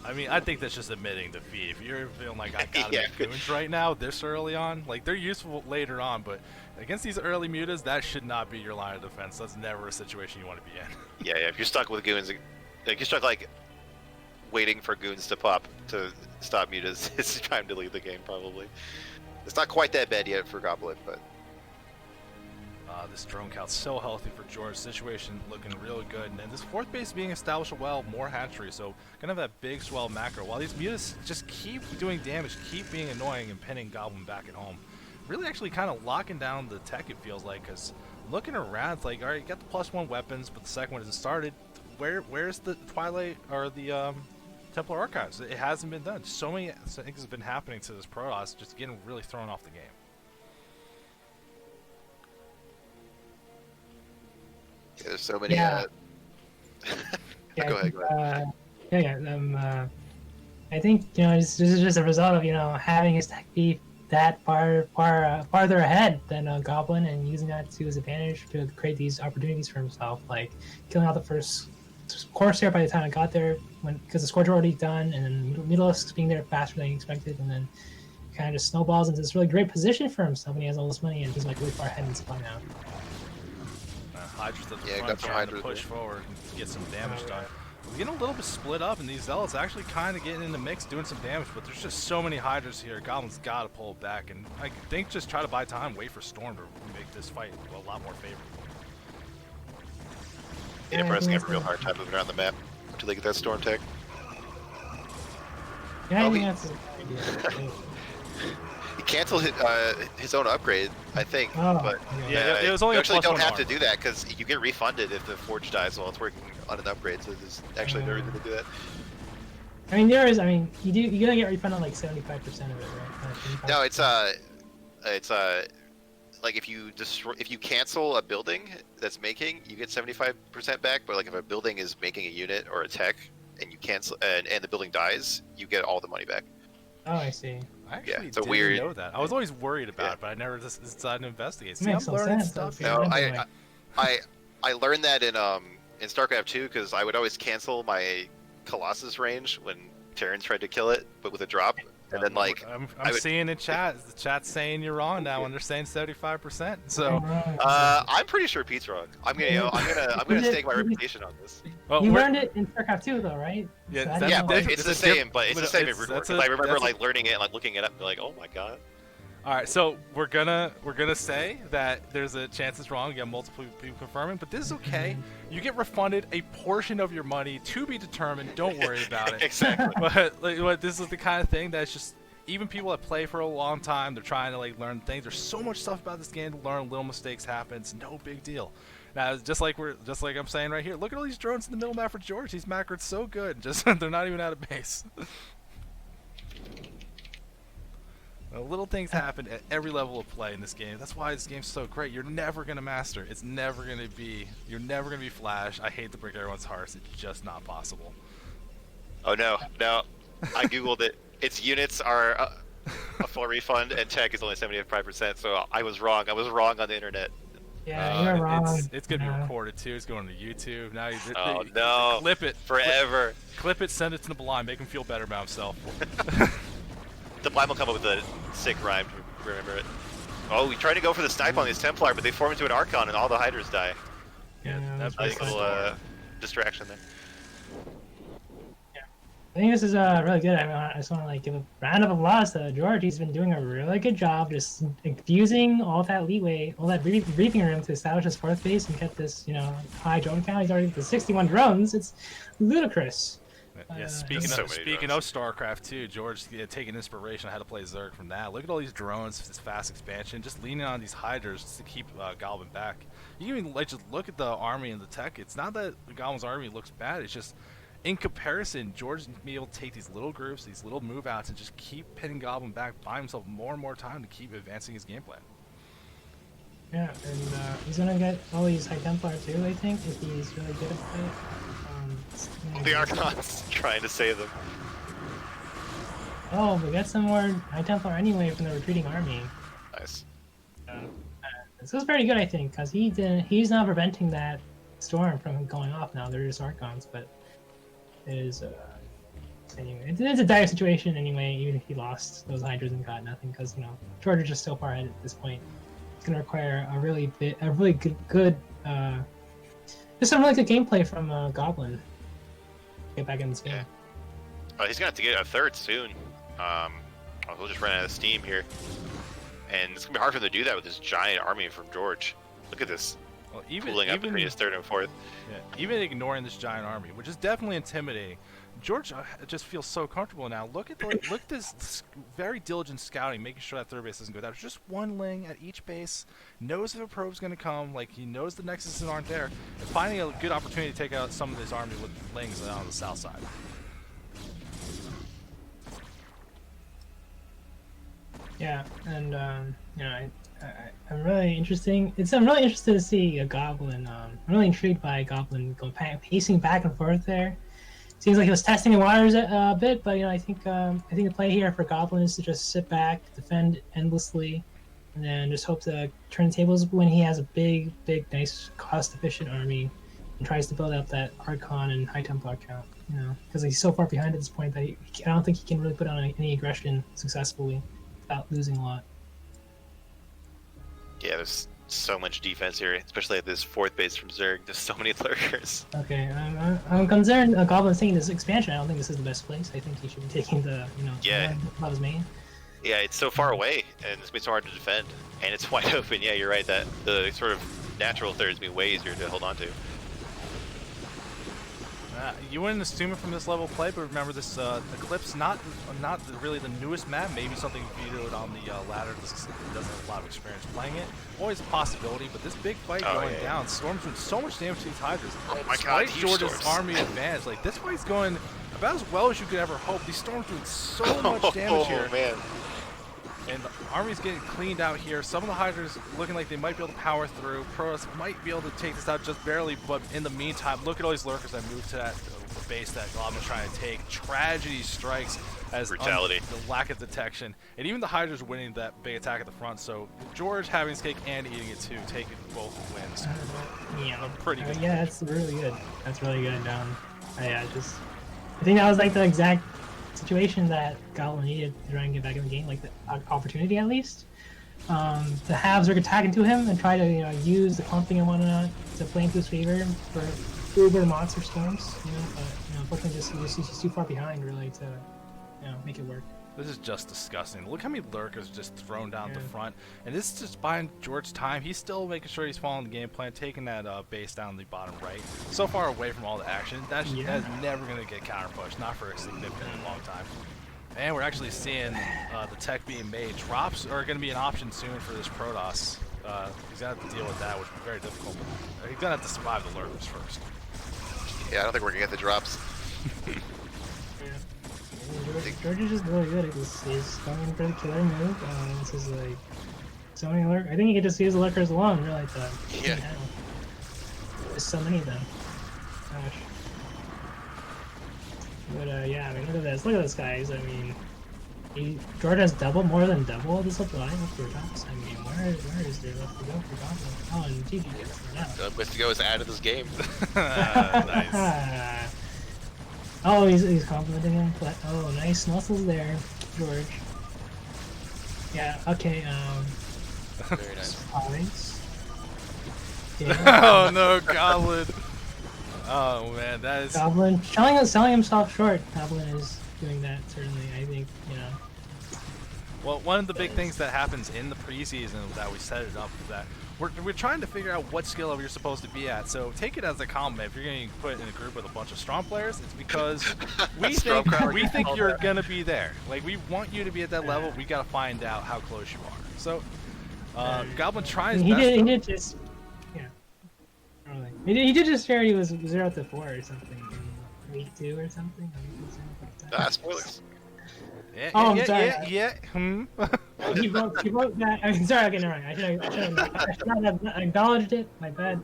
I mean, I think that's just admitting defeat. If you're feeling like I gotta Yeah. make goons right now, this early on, like they're useful later on, but against these early mutas, that should not be your line of defense. That's never a situation you want to be in. Yeah, if you're stuck with goons, like you're stuck waiting for goons to pop to stop mutas, it's time to leave the game probably. It's not quite that bad yet for Goblin, but This drone count's so healthy for George. Situation looking really good. And then this fourth base being established well, more hatchery. So gonna have that big swell macro. While these mutas just keep doing damage, keep being annoying and pinning Goblin back at home. Really actually kind of locking down the tech, it feels like, because looking around, it's like, all right, you got the +1 weapons, but the second one hasn't started. Where's the Twilight or the Templar Archives? It hasn't been done. So many things have been happening to this Protoss, just getting really thrown off the game. yeah, there's so many. Yeah. Go ahead. I think this is just a result of having his tech be that farther ahead than Goblin, and using that to his advantage to create these opportunities for himself, like killing out the first Corsair by the time I got there, because the Scourge were already done, and then Mutalisk being there faster than he expected, and then kind of just snowballs into this really great position for himself when he has all this money and he's like really far ahead in supply now. Hydra's at the Yeah, front got some trying to Hydras push there. forward and get some damage done. We're getting a little bit split up, and these Zealots actually kind of getting in the mix, doing some damage, but there's just so many Hydras here. Goblin's got to pull back, and I think just try to buy time, wait for Storm to make this fight a lot more favorable. Yeah, Nebraska have a real hard time moving around the map until they get that storm tech. Yeah, I Oh, think he- that's a good idea. He canceled his own upgrade, I think. Oh, but yeah, it was only you a actually don't +1 have to arm. do that because you get refunded if the forge dies while it's working on an upgrade. So there's actually no reason to do that. I mean, you're gonna get refunded like 75% of it, right? No, it's like if you cancel a building that's making, you get 75% back. But like if a building is making a unit or a tech and you cancel and the building dies, you get all the money back. Oh, I see. I actually it's a didn't weird- know that. I was always worried about Yeah. it, but I never just decided to investigate. See, Makes I'm no learning sense. stuff Yeah, here. No, anyway. I learned that in StarCraft 2 because I would always cancel my Colossus range when Terrans tried to kill it, but with a drop. And then like I'm I would- seeing in chat, the chat's saying you're wrong now, and they're saying 75%. So, I'm pretty sure Pete's wrong. I'm gonna stake my reputation on this. well, You we're- learned it in StarCraft 2, though, right? Yeah, So I that- didn't Yeah, know but that. it's the it's a same. But it's but the same. it's- that's Because I remember that's a- like learning it and like looking it up and be like, oh my god. all right, so we're gonna say that there's a chance it's wrong. You have multiple people confirming, but this is okay. You get refunded a portion of your money to be determined. Don't worry about it. Exactly. But this is the kind of thing that's just, even people that play for a long time, they're trying to like learn things. There's so much stuff about this game to learn. Little mistakes happen. It's no big deal. Now, just like I'm saying right here. Look at all these drones in the middle map for George. He's macroed so good. Just they're not even out of base. Little things happen at every level of play in this game. That's why this game's so great. You're never gonna master. It's never gonna be. You're never gonna be Flash. I hate to break everyone's hearts. It's just not possible. Oh no. I googled it. Its units are a full refund, and tech is only 75%. So I was wrong. I was wrong on the internet. Yeah, you're wrong. It's gonna be Yeah. recorded too. It's going to YouTube now. Oh no! Clip it Forever. Clip it. Send it to the blind. Make him feel better about himself. The blind will come up with a sick rhyme to remember it. Oh, we tried to go for the snipe on these Templar, but they form into an Archon, and all the Hydras die. Yeah, that's Nice basically little distraction there. I think this is really good. I just want to like give a round of applause to George. He's been doing a really good job just infusing all that leeway, all that briefing room to establish his fourth base and get this, high drone count. He's already at the 61 drones. It's ludicrous. Yeah, So speaking of StarCraft 2, George taking inspiration on how to play Zerg from that. Look at all these drones, this fast expansion, just leaning on these Hydras just to keep Goblin back. You can even just look at the army and the tech. It's not that the Goblin's army looks bad. It's just in comparison, George is be able to take these little groups, these little move outs, and just keep pinning Goblin back, buy himself more and more time to keep advancing his game plan. Yeah, and he's gonna get all these high Templar too, I think, if he's really good at it. The Archon's trying to save them. Oh, we got some more high Templar anyway from the retreating army. Nice. This was very good, I think, because he's not preventing that storm from going off now. They're just Archons, but it is anyway. It's a dire situation anyway. Even if he lost those Hydras and got nothing, because George is just so far ahead at this point. It's gonna require a really good just some really good gameplay from Goblin to get back in this game. Yeah. He's gonna have to get a third soon. We'll just run out of steam here, and it's gonna be hard for him to do that with this giant army from George. Look at this. Well, pulling up between his third and fourth. Yeah, even ignoring this giant army, which is definitely intimidating, George just feels so comfortable now. Look at this very diligent scouting, making sure that third base doesn't go down. There's just one ling at each base, knows if a probe's going to come, like he knows the nexuses aren't there, and finding a good opportunity to take out some of this army with lings on the south side. Yeah, and I'm really interesting. I'm really interested to see a Goblin. I'm really intrigued by a Goblin pacing back and forth there. Seems like he was testing the waters a bit, but I think the play here for Goblin is to just sit back, defend endlessly, and then just hope to turn the tables when he has a big, nice, cost-efficient army and tries to build up that Archon and High Templar count. Because he's so far behind at this point that I don't think he can really put on any aggression successfully without losing a lot. Yeah, there's so much defense here, especially at this fourth base from Zerg. There's so many lurkers. Okay, I'm concerned. Goblin's taking this expansion. I don't think this is the best place. I think he should be taking the above his main. Yeah, it's so far away, and it's gonna be so hard to defend, and it's wide open. Yeah, you're right. That the sort of natural third is gonna be way easier to hold on to. You wouldn't assume it from this level of play, but remember this Eclipse, not really the newest map. Maybe something vetoed on the ladder. This doesn't have a lot of experience playing it. Always a possibility, but this big fight going down, Storm's doing so much damage to these Hydras. Oh my god, George's Storms. army advantage. Like this fight's going about as well as you could ever hope. These Storms doing so much damage here. Oh man. And the army's getting cleaned out here. Some of the Hydras looking like they might be able to power through. Protoss might be able to take this out just barely, but in the meantime, look at all these lurkers that move to that base that Goblin's trying to take. Tragedy strikes as brutality. The lack of detection. And even the Hydra's winning that big attack at the front, so George having his cake and eating it too, taking both wins. Yeah, pretty good. Yeah, that's really good. That's really good. I think that was like the exact situation that Goblin needed to try and get back in the game, like the opportunity at least. To have Zerg attack into him and try to use the clumping and whatnot to play into his favor for uber monster storms. But unfortunately, he's too far behind really to make it work. This is just disgusting. Look how many lurkers just thrown down the front. And this is just buying George time. He's still making sure he's following the game plan, taking that base down the bottom right. So far away from all the action, that's never going to get counter pushed, not for a significantly long time. And we're actually seeing the tech being made. Drops are going to be an option soon for this Protoss. He's going to have to deal with that, which will be very difficult. He's going to have to survive the lurkers first. Yeah, I don't think we're going to get the drops. George is just really good at this. He's going for the killer move. This is like so many lurkers. I think you can just use the lurkers alone, really. Yeah. There's so many of them. Gosh. But yeah, I mean, look at this. Look at this, guys. I mean, George has more than double the supply of Protoss. I mean, where is there left to go for Goblin? Oh, and GG gets it now. Best to go is out of this game. Nice. Oh, he's complimenting him. Oh, nice muscles there, George. Yeah. Okay. Very nice. Yeah. Oh no, Goblin. Oh man, that is Goblin selling himself short. Goblin is doing that certainly. I think Well, one of the big things that happens in the preseason that we set it up that we're trying to figure out what skill level you're supposed to be at. So take it as a compliment. If you're getting put in a group with a bunch of strong players, it's because we think you're gonna be there. Like we want you to be at that level. We gotta find out how close you are. So Goblin tries. He did just he did just share he was 0-4 or something in week 2 or something. Spoilers. Yeah, Oh, I'm yeah, sorry. yeah. He wrote that. I mean, sorry, I got it wrong. I should not have acknowledged it. My bad.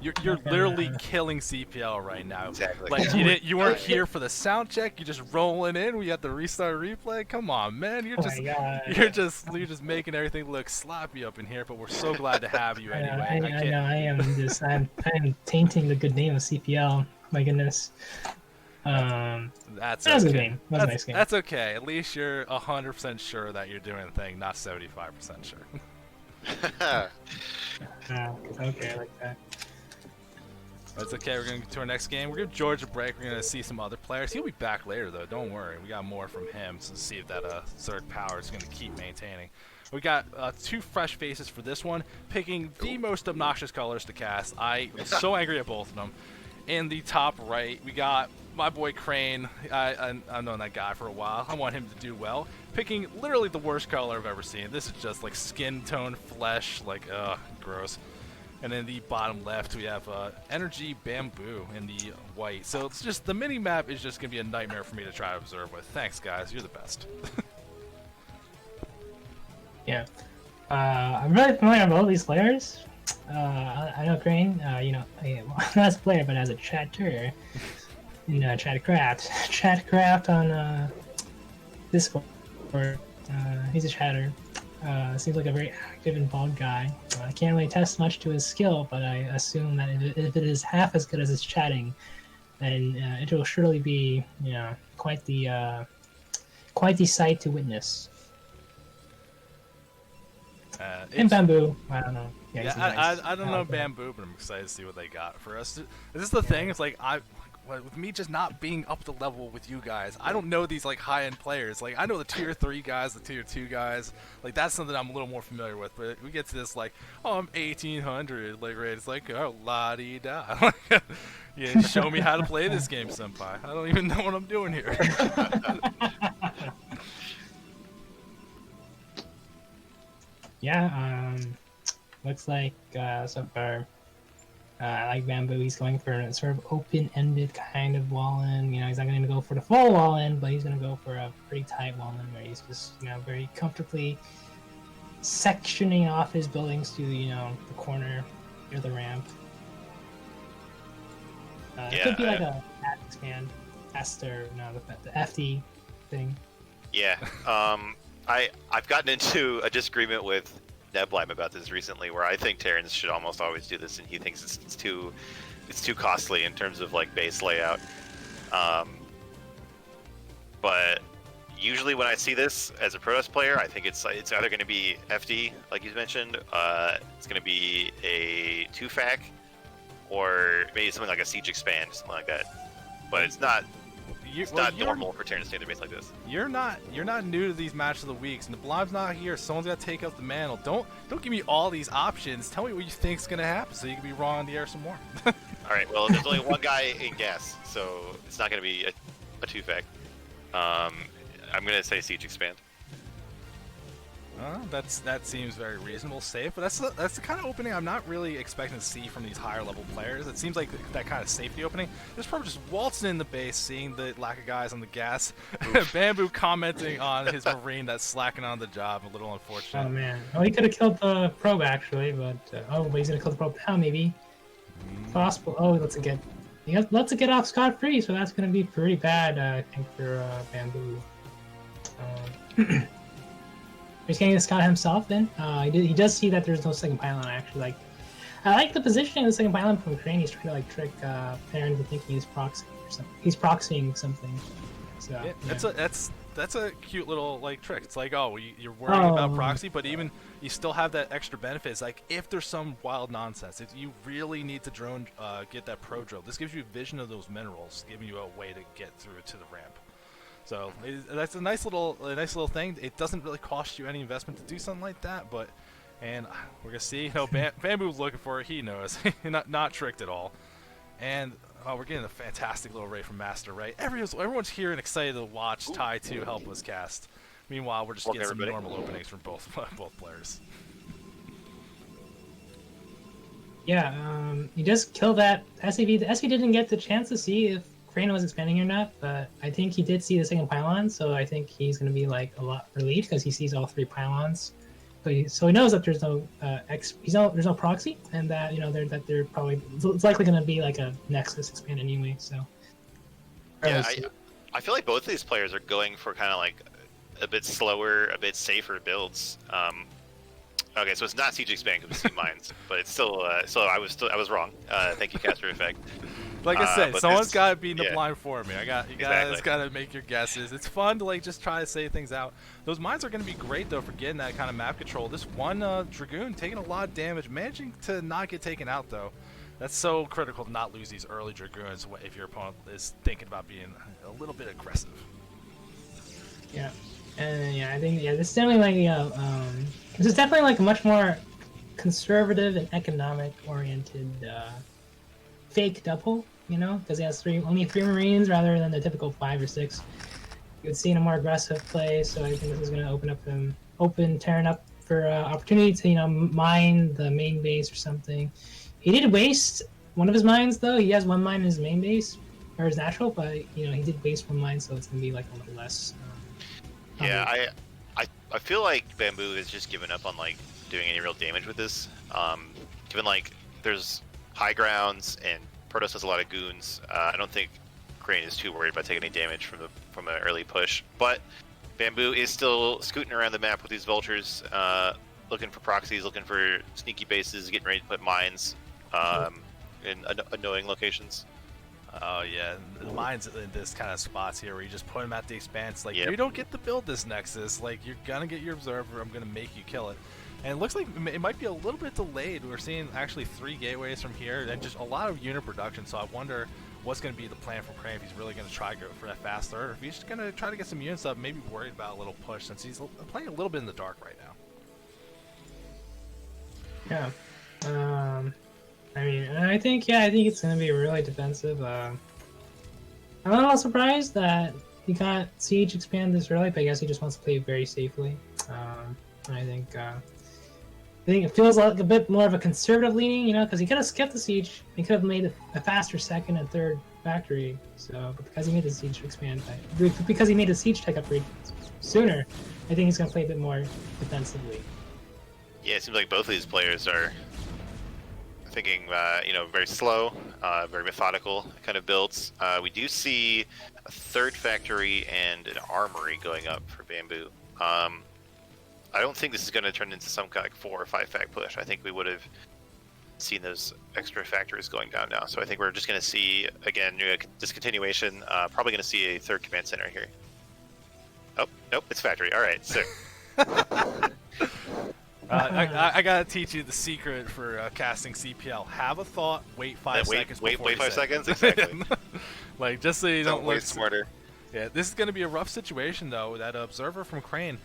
You're literally killing CPL right now. Exactly. Like you weren't here for the sound check. You're just rolling in. We got the restart replay. Come on, man. Oh my God. You're just making everything look sloppy up in here. But we're so glad to have you anyway. I know. I am tainting the good name of CPL. My goodness. That's that was a good okay. game. That was a nice game. That's okay. At least you're 100% sure that you're doing the thing, not 75% sure. Okay, I like that. That's okay. We're going to get to our next game. We're going to give George a break. We're going to see some other players. He'll be back later, though. Don't worry. We got more from him to see if that Zerg power is going to keep maintaining. We got 2 fresh faces for this one, picking the most obnoxious colors to cast. I was so angry at both of them. In the top right, we got my boy Crane. I've known that guy for a while. I want him to do well. Picking literally the worst color I've ever seen. This is just like skin tone, flesh, like, gross. And in the bottom left, we have Energy Bamboo in the white. So it's just, the mini-map is just going to be a nightmare for me to try to observe with. Thanks, guys. You're the best. Yeah. I'm really familiar with all these players. I know Crane, you know, not as a player, but as a chatter. In Chatcraft on Discord. He's a chatter. Seems like a very active, involved guy. I can't really attest much to his skill, but I assume that if it is half as good as his chatting, then it will surely be, you know, quite the sight to witness. And Bamboo, I don't know. Yeah, nice. I don't know Bamboo, but I'm excited to see what they got for us. This is the thing. It's like with me just not being up to level with you guys, I don't know these like high-end players. Like I know the tier 3 guys, the tier 2 guys. Like that's something I'm a little more familiar with. But we get to this like, oh, I'm 1800. Like right, it's like, oh, la-di-da. Yeah, show me how to play this game, senpai. I don't even know what I'm doing here. Yeah, looks like so far I like Bamboo. He's going for a sort of open-ended kind of wall-in. You know, he's not going to go for the full wall-in, but he's going to go for a pretty tight wall-in where he's just, you know, very comfortably sectioning off his buildings to, you know, the corner near the ramp. It could be like a expand Esther, no, the FD thing. Yeah. I've gotten into a disagreement with Neblime about this recently, where I think Terrans should almost always do this, and he thinks it's too costly in terms of like base layout. But usually when I see this as a Protoss player, I think it's either going to be FD, like you mentioned, it's going to be a 2-fac, or maybe something like a siege expand, something like that. But it's not. It's not normal for Terran to stay in their base like this. You're not new to these match of the weeks, and the Blob's not here. Someone's got to take up the mantle. Don't give me all these options. Tell me what you think's gonna happen, so you can be wrong on the air some more. All right. Well, there's only one guy in gas, so it's not gonna be a 2-fac. I'm gonna say siege expand. That seems very reasonable, safe, but that's the kind of opening I'm not really expecting to see from these higher level players. It seems like that kind of safety opening. This probably just waltzing in the base, seeing the lack of guys on the gas. Bamboo commenting on his Marine that's slacking on the job, a little unfortunate. Oh man, well he could have killed the probe actually, but but he's gonna kill the probe now maybe. Possible. Oh, he lets it get off scot free, so that's gonna be pretty bad, I think, for Bamboo. He's getting the Scott himself then. He does see that there's no second pylon. I like the positioning of the second pylon from Crane. He's trying to like trick Perrin to think he's proxying or something. He's proxying something. So, yeah. That's a cute little like trick. It's like, oh, you're worrying about proxy, but even you still have that extra benefit. It's like if there's some wild nonsense, if you really need to drone get that pro drill, this gives you vision of those minerals, giving you a way to get through to the ramp. So that's a nice little thing. It doesn't really cost you any investment to do something like that, and we're gonna see. You know, Bamboo's looking for it. He knows, not tricked at all. And we're getting a fantastic little raid from Master, right? Everyone's here and excited to watch Ty2 help us cast. Meanwhile, we're just getting some normal openings from both players. Yeah, he just killed that SCV. The SCV didn't get the chance to see if Crane was expanding or not, but I think he did see the second pylon, so I think he's going to be like a lot relieved because he sees all 3 pylons. So he knows that there's no there's no proxy, and that they're probably, it's likely going to be like a Nexus expand anyway. So yeah, I feel like both of these players are going for kind of like a bit slower, a bit safer builds. Okay, so it's not siege expand because we see mines, but it's still. So I was wrong. Thank you, Caster Effect. Like I said, someone's got to be in the yeah. blind for me. You guys got to make your guesses. It's fun to like just try to say things out. Those mines are going to be great though for getting that kind of map control. This one Dragoon taking a lot of damage, managing to not get taken out though. That's so critical to not lose these early Dragoons if your opponent is thinking about being a little bit aggressive. Yeah, and yeah, I think this is definitely like this is definitely like a much more conservative and economic oriented fake double, because he has only 3 Marines rather than the typical 5 or 6. You would see in a more aggressive play, so I think this is going to open Terran up for opportunity to mine the main base or something. He did waste one of his mines though. He has 1 mine in his main base or his natural, but he did waste 1 mine, so it's going to be like a little less. Yeah, I feel like Bamboo has just given up on like doing any real damage with this. Given like there's high grounds and Protoss has a lot of goons, I don't think Crane is too worried about taking any damage from an early push. But Bamboo is still scooting around the map with these vultures, looking for proxies, looking for sneaky bases, getting ready to put mines in annoying locations. Oh yeah, the mines in this kind of spots here where you just put them at the expanse. Like, Yep. You don't get to build this Nexus. Like, you're gonna get your Observer. I'm gonna make you kill it. And it looks like it might be a little bit delayed. We're seeing actually 3 gateways from here and just a lot of unit production. So I wonder what's going to be the plan for Crane, if he's really going to try to go for that fast third, or if he's just going to try to get some units up, maybe worried about a little push since he's playing a little bit in the dark right now. Yeah. I mean, I think it's going to be really defensive. I'm a little surprised that he got Siege expand this early, but I guess he just wants to play very safely. I think it feels like a bit more of a conservative leaning, because he could have skipped the Siege. He could have made a faster 2nd and 3rd factory. So, but because he made the Siege expand, because he made the Siege tech upgrade sooner, I think he's going to play a bit more defensively. Yeah, it seems like both of these players are thinking, very slow, very methodical kind of builds. We do see a 3rd factory and an armory going up for Bamboo. I don't think this is going to turn into some kind of 4 or 5 fact push. I think we would have seen those extra factories going down now. So I think we're just going to see, again, discontinuation. Probably going to see a 3rd command center here. Oh, nope, it's factory. All right, sick. I gotta teach you the secret for casting CPL. Have a thought, wait 5 seconds. Wait 5 seconds, exactly. Like, just so you don't way look smarter. Yeah, this is going to be a rough situation though. That Observer from Crane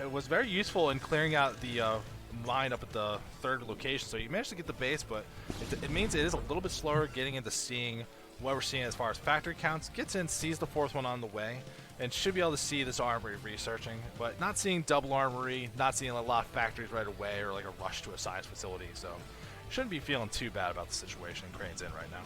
was very useful in clearing out the mine up at the 3rd location. So you managed to get the base, but it means it is a little bit slower getting into seeing what we're seeing as far as factory counts. Gets in, sees the 4th one on the way, and should be able to see this armory researching, but not seeing double armory, not seeing a lot of factories right away, or like a rush to a science facility. So shouldn't be feeling too bad about the situation Crane's in right now.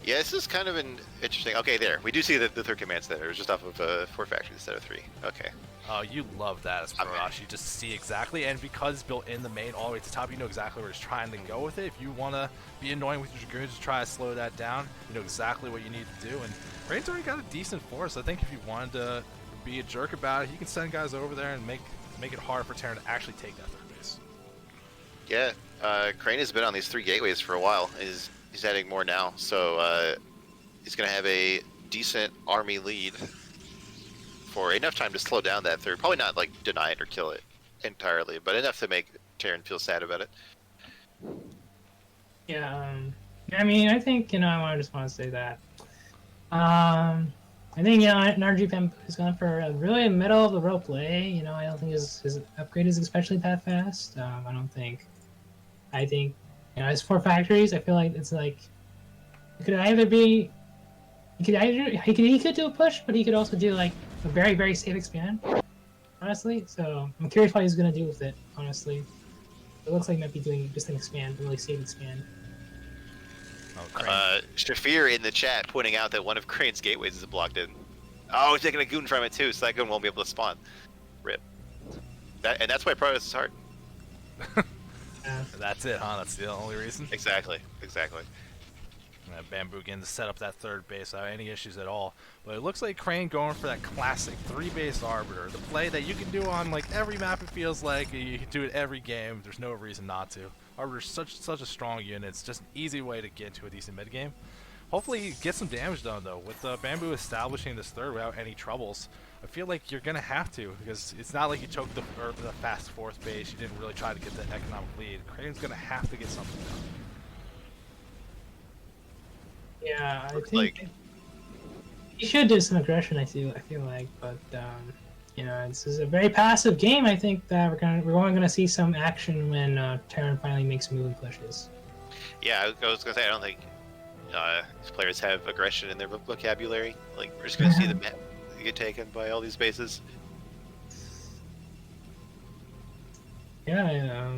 Yeah, this is kind of an interesting. Okay, there. We do see the 3rd command center. It was just off of 4 factories instead of 3. Okay. Oh, you love that as Protoss. You just see exactly, and because it's built in the main all the way to the top, you know exactly where it's trying to go with it. If you want to be annoying with your Dragoons to try to slow that down, you know exactly what you need to do. And Crane's already got a decent force. I think if you wanted to be a jerk about it, he can send guys over there and make it hard for Terran to actually take that 3rd base. Yeah, Crane has been on these 3 gateways for a while. He's adding more now, so he's going to have a decent army lead for enough time to slow down that 3rd. Probably not like deny it or kill it entirely, but enough to make Terran feel sad about it. Yeah, I mean, I think, I just want to say that. I think, NRG Bamboo is going for a really middle of the road play. I don't think his upgrade is especially that fast. I think, his 4 factories, I feel like it's like, it could either be, he could do a push, but he could also do like a very, very safe expand, honestly. So I'm curious what he's going to do with it, honestly. It looks like he might be doing just an expand, a really safe expand. Oh, Crane. Shafir in the chat pointing out that one of Crane's gateways is blocked in. Oh, he's taking a goon from it too, so that goon won't be able to spawn. Rip. And that's why Protoss is hard. That's it, huh? That's the only reason? Exactly. Bamboo again to set up that third base without any issues at all. But it looks like Crane going for that classic 3-base Arbiter. The play that you can do on like every map, it feels like. You can do it every game. There's no reason not to. Arbiter's such a strong unit. It's just an easy way to get into a decent mid game. Hopefully he gets some damage done though. With Bamboo establishing this third without any troubles, I feel like you're going to have to, because it's not like you took the fast fourth base. You didn't really try to get the economic lead. Crane's going to have to get something done. Yeah, I Looks think like- he should do some aggression. I feel like, but you know, this is a very passive game. I think that we're only gonna see some action when Terran finally makes a move and pushes. Yeah, I was gonna say I don't think these players have aggression in their vocabulary. Like we're just gonna see them get taken by all these bases. Yeah,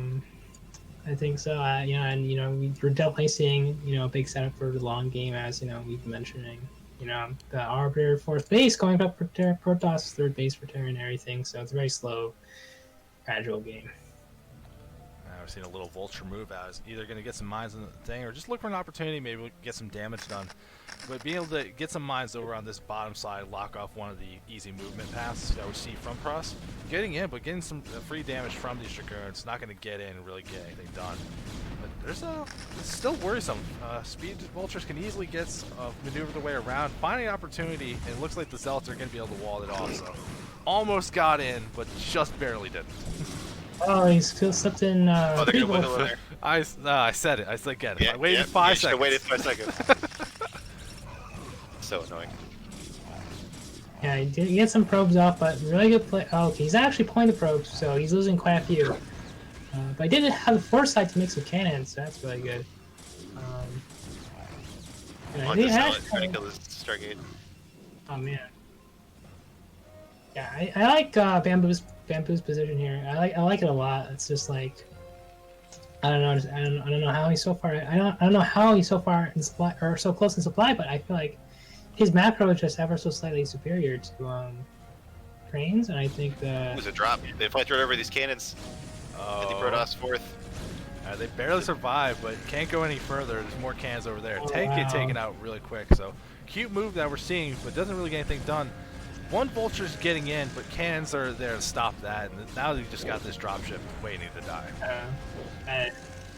I think so. You know, and you know, we're definitely seeing a big setup for the long game, as you know we've been mentioning. You know, the Arbiter fourth base going up for Protoss, third base for Terran and everything. So it's a very slow, gradual game. We're seeing a little vulture move out. It's either going to get some mines in the thing or just look for an opportunity, maybe we'll get some damage done. But being able to get some mines over on this bottom side, lock off one of the easy movement paths that we see from Pross. Getting in, but getting some free damage from these Dragoons, not going to get in and really get anything done. But it's still worrisome. Speed vultures can easily maneuver their way around, finding an opportunity, and it looks like the Zealots are going to be able to wall it off. So almost got in, but just barely didn't. Oh, he's still slipped in. They're gonna Pupil. win over there. I said it. I said again. Yeah, I waited yeah, 5 you seconds. should've waited 5 seconds. So annoying. Yeah, he did get some probes off, but really good play. Oh, okay, he's actually pulling the probes, so he's losing quite a few. But I did have the foresight to make some cannons, so that's really good. Yeah, On he to has- Zealot, trying to kill this Stargate. Oh man. Yeah, I like Bamboo's position here. I like it a lot. It's just like I don't know. I don't know how he's so far. I don't know how he's so far in supply or so close in supply. But I feel like his macro is just ever so slightly superior to Crane's, and I think It was a drop. They fly right over these cannons. Hit the Protoss fourth. They barely survive, but can't go any further. There's more cans over there. Oh, Tank get wow. taken out really quick. So cute move that we're seeing, but doesn't really get anything done. One vulture's getting in, but cannons are there to stop that. And now they just got this dropship waiting to die.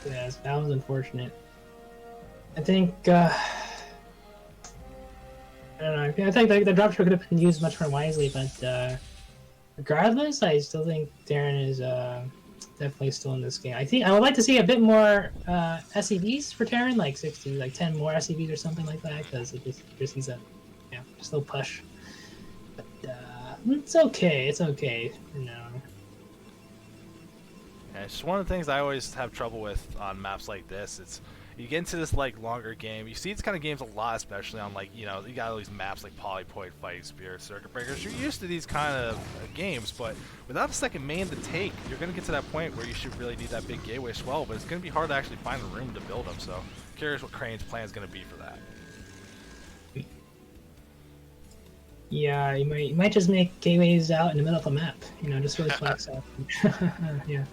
Yes, that was unfortunate. I think I don't know. I think the dropship could have been used much more wisely, but regardless, I still think Darren is definitely still in this game. I think I would like to see a bit more SCVs for Terran, like 60, like 10 more SCVs or something like that, because it just needs a just a little push. But it's okay. It's okay. You know. And it's just one of the things I always have trouble with on maps like this. It's you get into this like longer game. You see these kind of games a lot, especially on like you got all these maps like Polypoid, Fighting Spirit, Circuit Breakers. You're used to these kind of games, but without a second main to take, you're gonna get to that point where you should really need that big gateway swell. But it's gonna be hard to actually find a room to build them. So curious what Crane's plan is gonna be for that. Yeah, you might just make gateways out in the middle of the map. You know, just really flex out. Yeah.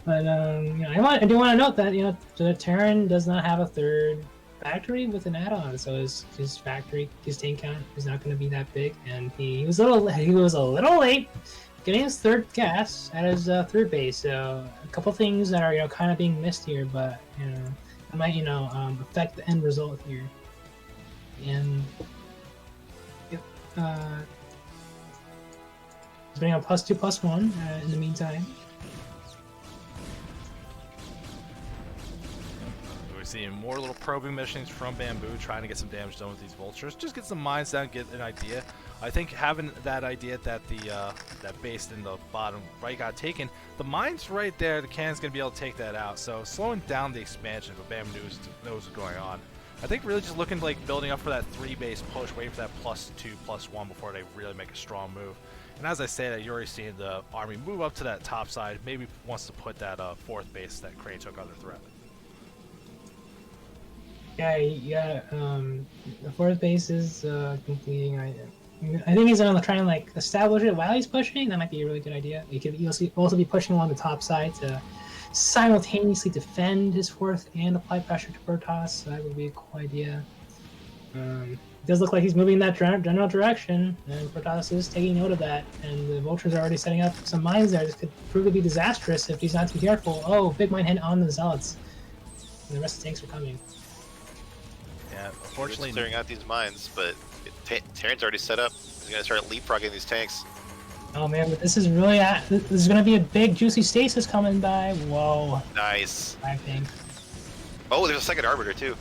But I do want to note that the Terran does not have a third factory with an add-on, so his factory, his tank count is not going to be that big, and he was a little late getting his third gas at his third base. So a couple things that are kind of being missed here, but it might affect the end result here. And bring on +2/+1 in the meantime. We're seeing more little probing missions from Bamboo, trying to get some damage done with these vultures. Just get some mines down, get an idea. I think having that idea that the that base in the bottom right got taken, the mines right there, the cannon's gonna be able to take that out. So slowing down the expansion, but Bamboo knows what's going on. I think really just looking like building up for that 3-base push, waiting for that +2/+1 before they really make a strong move. And as I say that, you're already seeing the army move up to that top side. Maybe wants to put that fourth base that Crane took under threat. Yeah. The fourth base is completing. I think he's gonna try and like establish it while he's pushing. That might be a really good idea. He could also be pushing along the top side to simultaneously defend his fourth and apply pressure to Protoss. So that would be a cool idea. It does look like he's moving in that general direction, and Protoss is taking note of that. And the Vultures are already setting up some mines there. This could prove to be disastrous if he's not too careful. Oh, big mine hit on the Zealots. And the rest of the tanks are coming. Yeah, unfortunately, clearing out these mines, but Terran's already set up. He's gonna start leapfrogging these tanks. Oh man, but this is really this is gonna be a big juicy stasis coming by. Whoa. Nice. I think. Oh, there's a second arbiter too.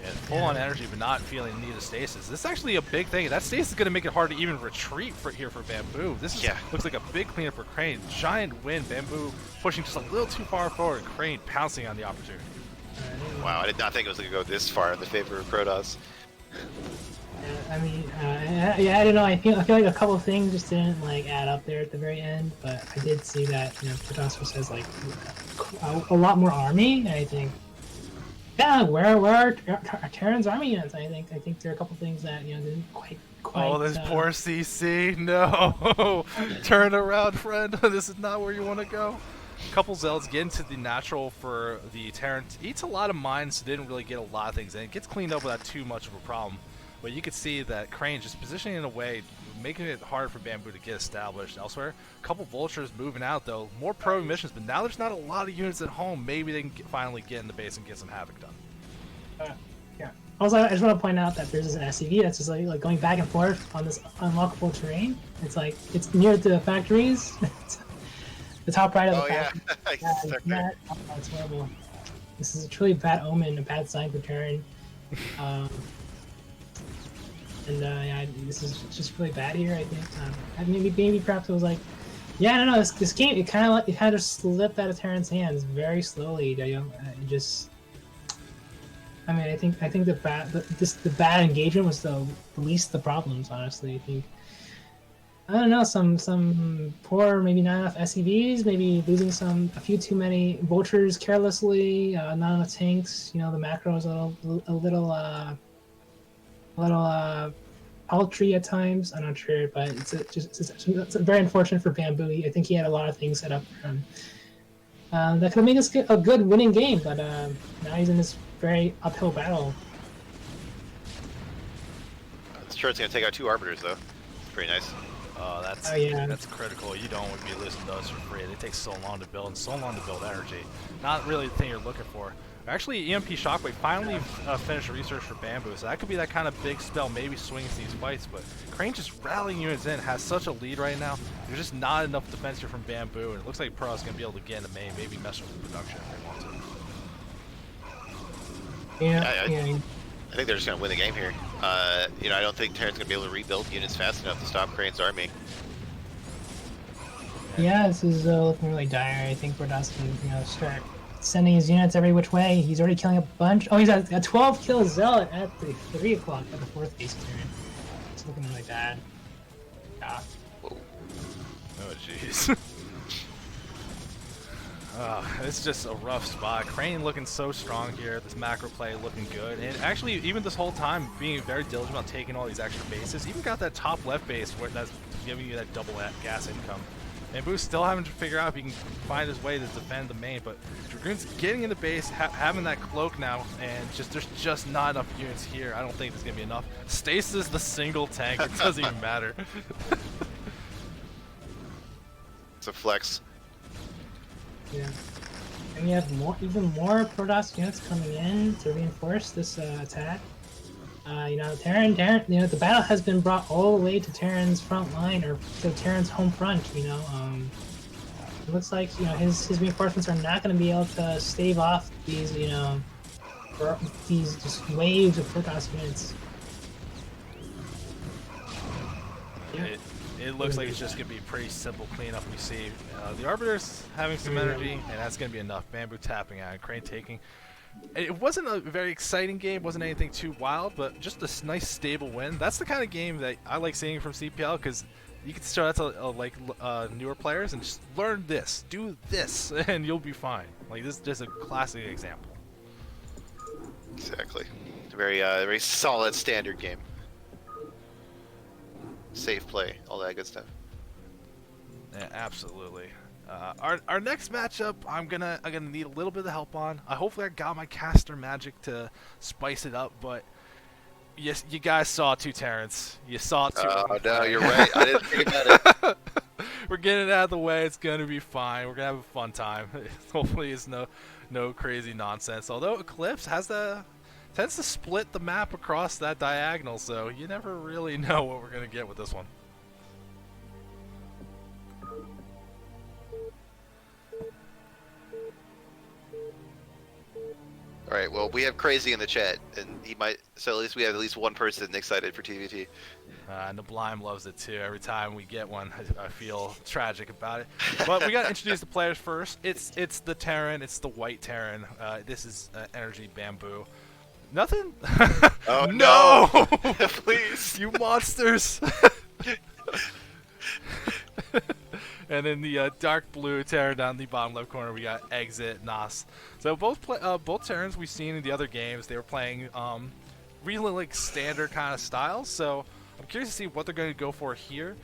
Yeah, full on energy, but not feeling the need of stasis. This is actually a big thing. That stasis is going to make it hard to even retreat here for Bamboo. This is, looks like a big cleanup for Crane. Giant win. Bamboo pushing just a little too far forward. Crane pouncing on the opportunity. Wow, I did not think it was going to go this far in the favor of Protoss. I mean, yeah, I don't know. I feel like a couple of things just didn't like add up there at the very end, but I did see that Protoss has like a lot more army. And I think, yeah, where are Terran's army units? I think there are a couple of things that didn't quite. Oh, this poor CC! No, turn around, friend. This is not where you want to go. Couple Zealots get into the natural for the Terran. Eats a lot of mines, so didn't really get a lot of things in. It gets cleaned up without too much of a problem. But you can see that Crane just positioning in a way, making it hard for Bamboo to get established elsewhere. A couple Vultures moving out, though. More probing missions, but now there's not a lot of units at home. Maybe they can finally get in the base and get some havoc done. Yeah. Also, I just want to point out that there's an SCV that's just like going back and forth on this unlockable terrain. It's like, it's near the factories. The top right of the factory. Yeah, it's horrible. This is a truly bad omen, a bad sign for Terran. Yeah, this is just really bad here. I think maybe perhaps it was like, yeah, I don't know. This game it kind of slipped out of Terran's hands very slowly. I mean, I think the bad engagement was the least of the problems. Honestly, I think. I don't know, some poor, maybe not enough SCVs, maybe losing a few too many Vultures carelessly, not enough tanks. The macro is a little paltry at times. I'm not sure, but it's very unfortunate for Bamboo. I think he had a lot of things set up for him that could have made this a good winning game, but now he's in this very uphill battle. This turret's gonna take out 2 arbiters though. It's pretty nice. That's critical. You don't want to be losing those for free. They take so long to build and so long to build energy. Not really the thing you're looking for. Actually, EMP Shockwave finally finished research for Bamboo, so that could be that kind of big spell, maybe swings these fights. But Crane just rallying units in, has such a lead right now. There's just not enough defense here from Bamboo, and it looks like Pro's going to be able to get into main, maybe mess with the production if they want to. Yeah. I think they're just going to win the game here. I don't think Terran's going to be able to rebuild units fast enough to stop Crane's army. Yeah, this is looking really dire. I think Protoss can start sending his units every which way. He's already killing a bunch. Oh, he's at a 12 kill Zealot at the 3 o'clock at the 4th base turn. It's looking really bad. Yeah. Whoa. Oh, jeez. It's just a rough spot. Crane looking so strong here. This macro play looking good. And actually, even this whole time, being very diligent about taking all these extra bases. Even got that top left base where that's giving you that double gas income. And Boo's still having to figure out if he can find his way to defend the main. But Dragoon's getting in the base, having that cloak now. And there's just not enough units here. I don't think there's going to be enough. Stasis the single tank. It doesn't even matter. It's a flex. Yeah. And we have even more Protoss units coming in to reinforce this attack. Terran, the battle has been brought all the way to Terran's front line, or to Terran's home front, It looks like, his reinforcements are not going to be able to stave off these, these just waves of Protoss units. It looks like it's just going to be pretty simple cleanup. We see the Arbiter's having some energy, and that's going to be enough. Bamboo tapping out, Crane taking. It wasn't a very exciting game, wasn't anything too wild, but just a nice stable win. That's the kind of game that I like seeing from CPL, because you can show that to newer players and just learn this, do this, and you'll be fine. Like, this is just a classic example. Exactly. Very solid standard game. Safe play, all that good stuff. Yeah, absolutely. Our next matchup, I'm gonna need a little bit of help on. Hopefully I got my caster magic to spice it up, but yes, you guys saw two Terrans. You saw two. Oh no, you're right. I didn't think about it. We're getting it out of the way. It's gonna be fine. We're gonna have a fun time. Hopefully, it's no crazy nonsense. Although Eclipse tends to split the map across that diagonal, so you never really know what we're gonna get with this one. All right. Well, we have Crazy in the chat, and he might. So at least we have at least one person excited for TVT. And the Blime loves it too. Every time we get one, I feel tragic about it. But we got to introduce the players first. It's the Terran. It's the white Terran. This is Energy Bamboo. Nothing. Oh no! Please, you monsters! And in the dark blue Terran down in the bottom left corner, we got Exit, Nas. So both Terrans we've seen in the other games, they were playing really like standard kind of styles. So I'm curious to see what they're going to go for here.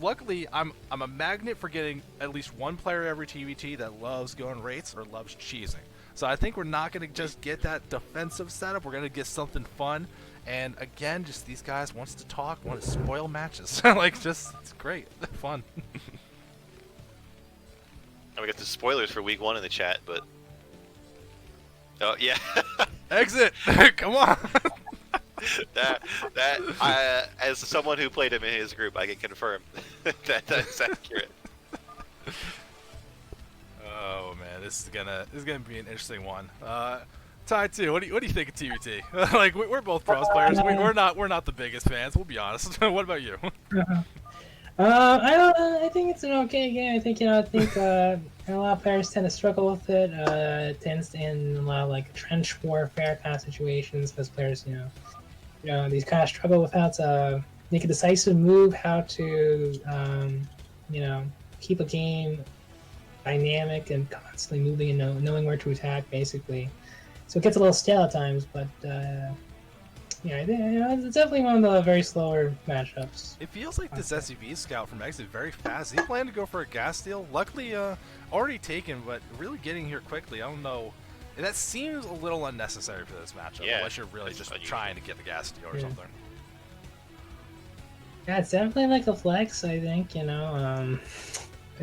Luckily, I'm a magnet for getting at least one player every TVT that loves going rates or loves cheesing. So I think we're not going to just get that defensive setup. We're going to get something fun. And again, just these guys wants to talk, want to spoil matches. Like, just, it's great. Fun. we got the spoilers for week 1 in the chat, but oh yeah. Exit. Come on. As someone who played him in his group, I can confirm that's accurate. Oh man, this is gonna be an interesting one. Ty2, what do you think of TVT? Like we're both pros players. We're not the biggest fans. We'll be honest. What about you? I think it's an okay game. I think a lot of players tend to struggle with it. It tends to end in a lot of like trench warfare kind of situations because players, these kind of struggle with how to make a decisive move, how to, keep a game dynamic and constantly moving and knowing where to attack, basically. So it gets a little stale at times, but it's definitely one of the very slower matchups. It feels like this SUV scout from Exit very fast. He planned to go for a gas steal. Luckily, already taken, but really getting here quickly. I don't know. That seems a little unnecessary for this matchup, unless you're really just trying to get the gas steal or something. Yeah, it's definitely like a flex, I think, I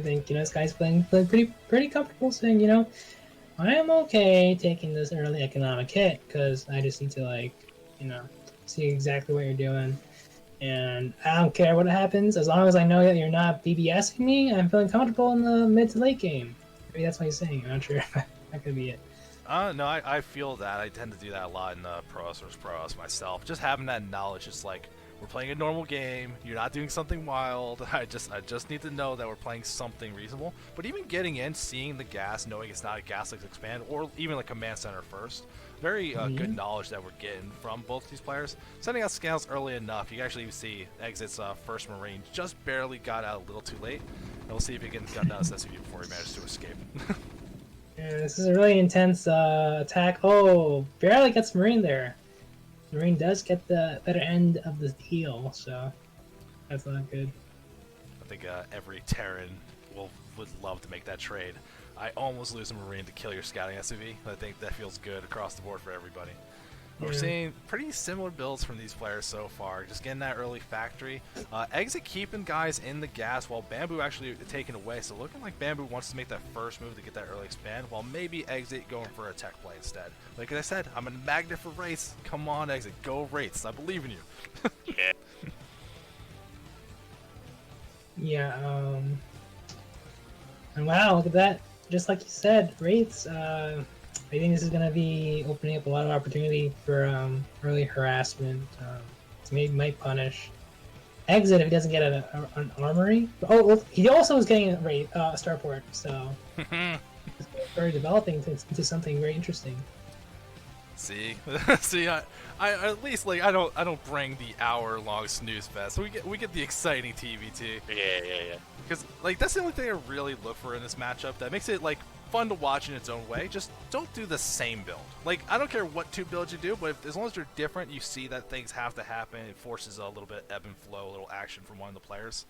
think, this guy's playing pretty comfortable, saying, I am okay taking this early economic hit, because I just need to, see exactly what you're doing. And I don't care what happens, as long as I know that you're not BBSing me, I'm feeling comfortable in the mid to late game. Maybe that's what he's saying, I'm not sure if that could be it. No, I feel that. I tend to do that a lot in Pros versus Pros myself. Just having that knowledge, just like, we're playing a normal game, you're not doing something wild, I just need to know that we're playing something reasonable. But even getting in, seeing the gas, knowing it's not a gas like expand, or even like command center first, very good knowledge that we're getting from both these players. Sending out scouts early enough, you can actually see Exit's first Marine just barely got out a little too late. And we'll see if he can gun down his SUV before he manages to escape. Yeah, this is a really intense attack. Oh, barely gets Marine there. Marine does get the better end of the deal, so that's not good. I think every Terran would love to make that trade. I almost lose a Marine to kill your scouting SUV. I think that feels good across the board for everybody. We're seeing pretty similar builds from these players so far. Just getting that early factory. Exit keeping guys in the gas while Bamboo actually taken away. So looking like Bamboo wants to make that first move to get that early expand, while maybe Exit going for a tech play instead. Like I said, I'm a magnet for rates. Come on, Exit. Go rates. I believe in you. Yeah. Yeah, and wow, look at that. Just like you said, rates, I think this is going to be opening up a lot of opportunity for early harassment. So maybe might punish Exit if he doesn't get an armory. Oh, well, he also is getting a starport, so it's very developing into something very interesting. See, see, I at least like I don't bring the hour-long snooze fest. We get the exciting TVT. Yeah. Because like that's the only thing I really look for in this matchup that makes it like fun to watch in its own way. Just don't do the same build. Like I don't care what two builds you do, but as long as they're different, you see that things have to happen. It forces a little bit ebb and flow, a little action from one of the players.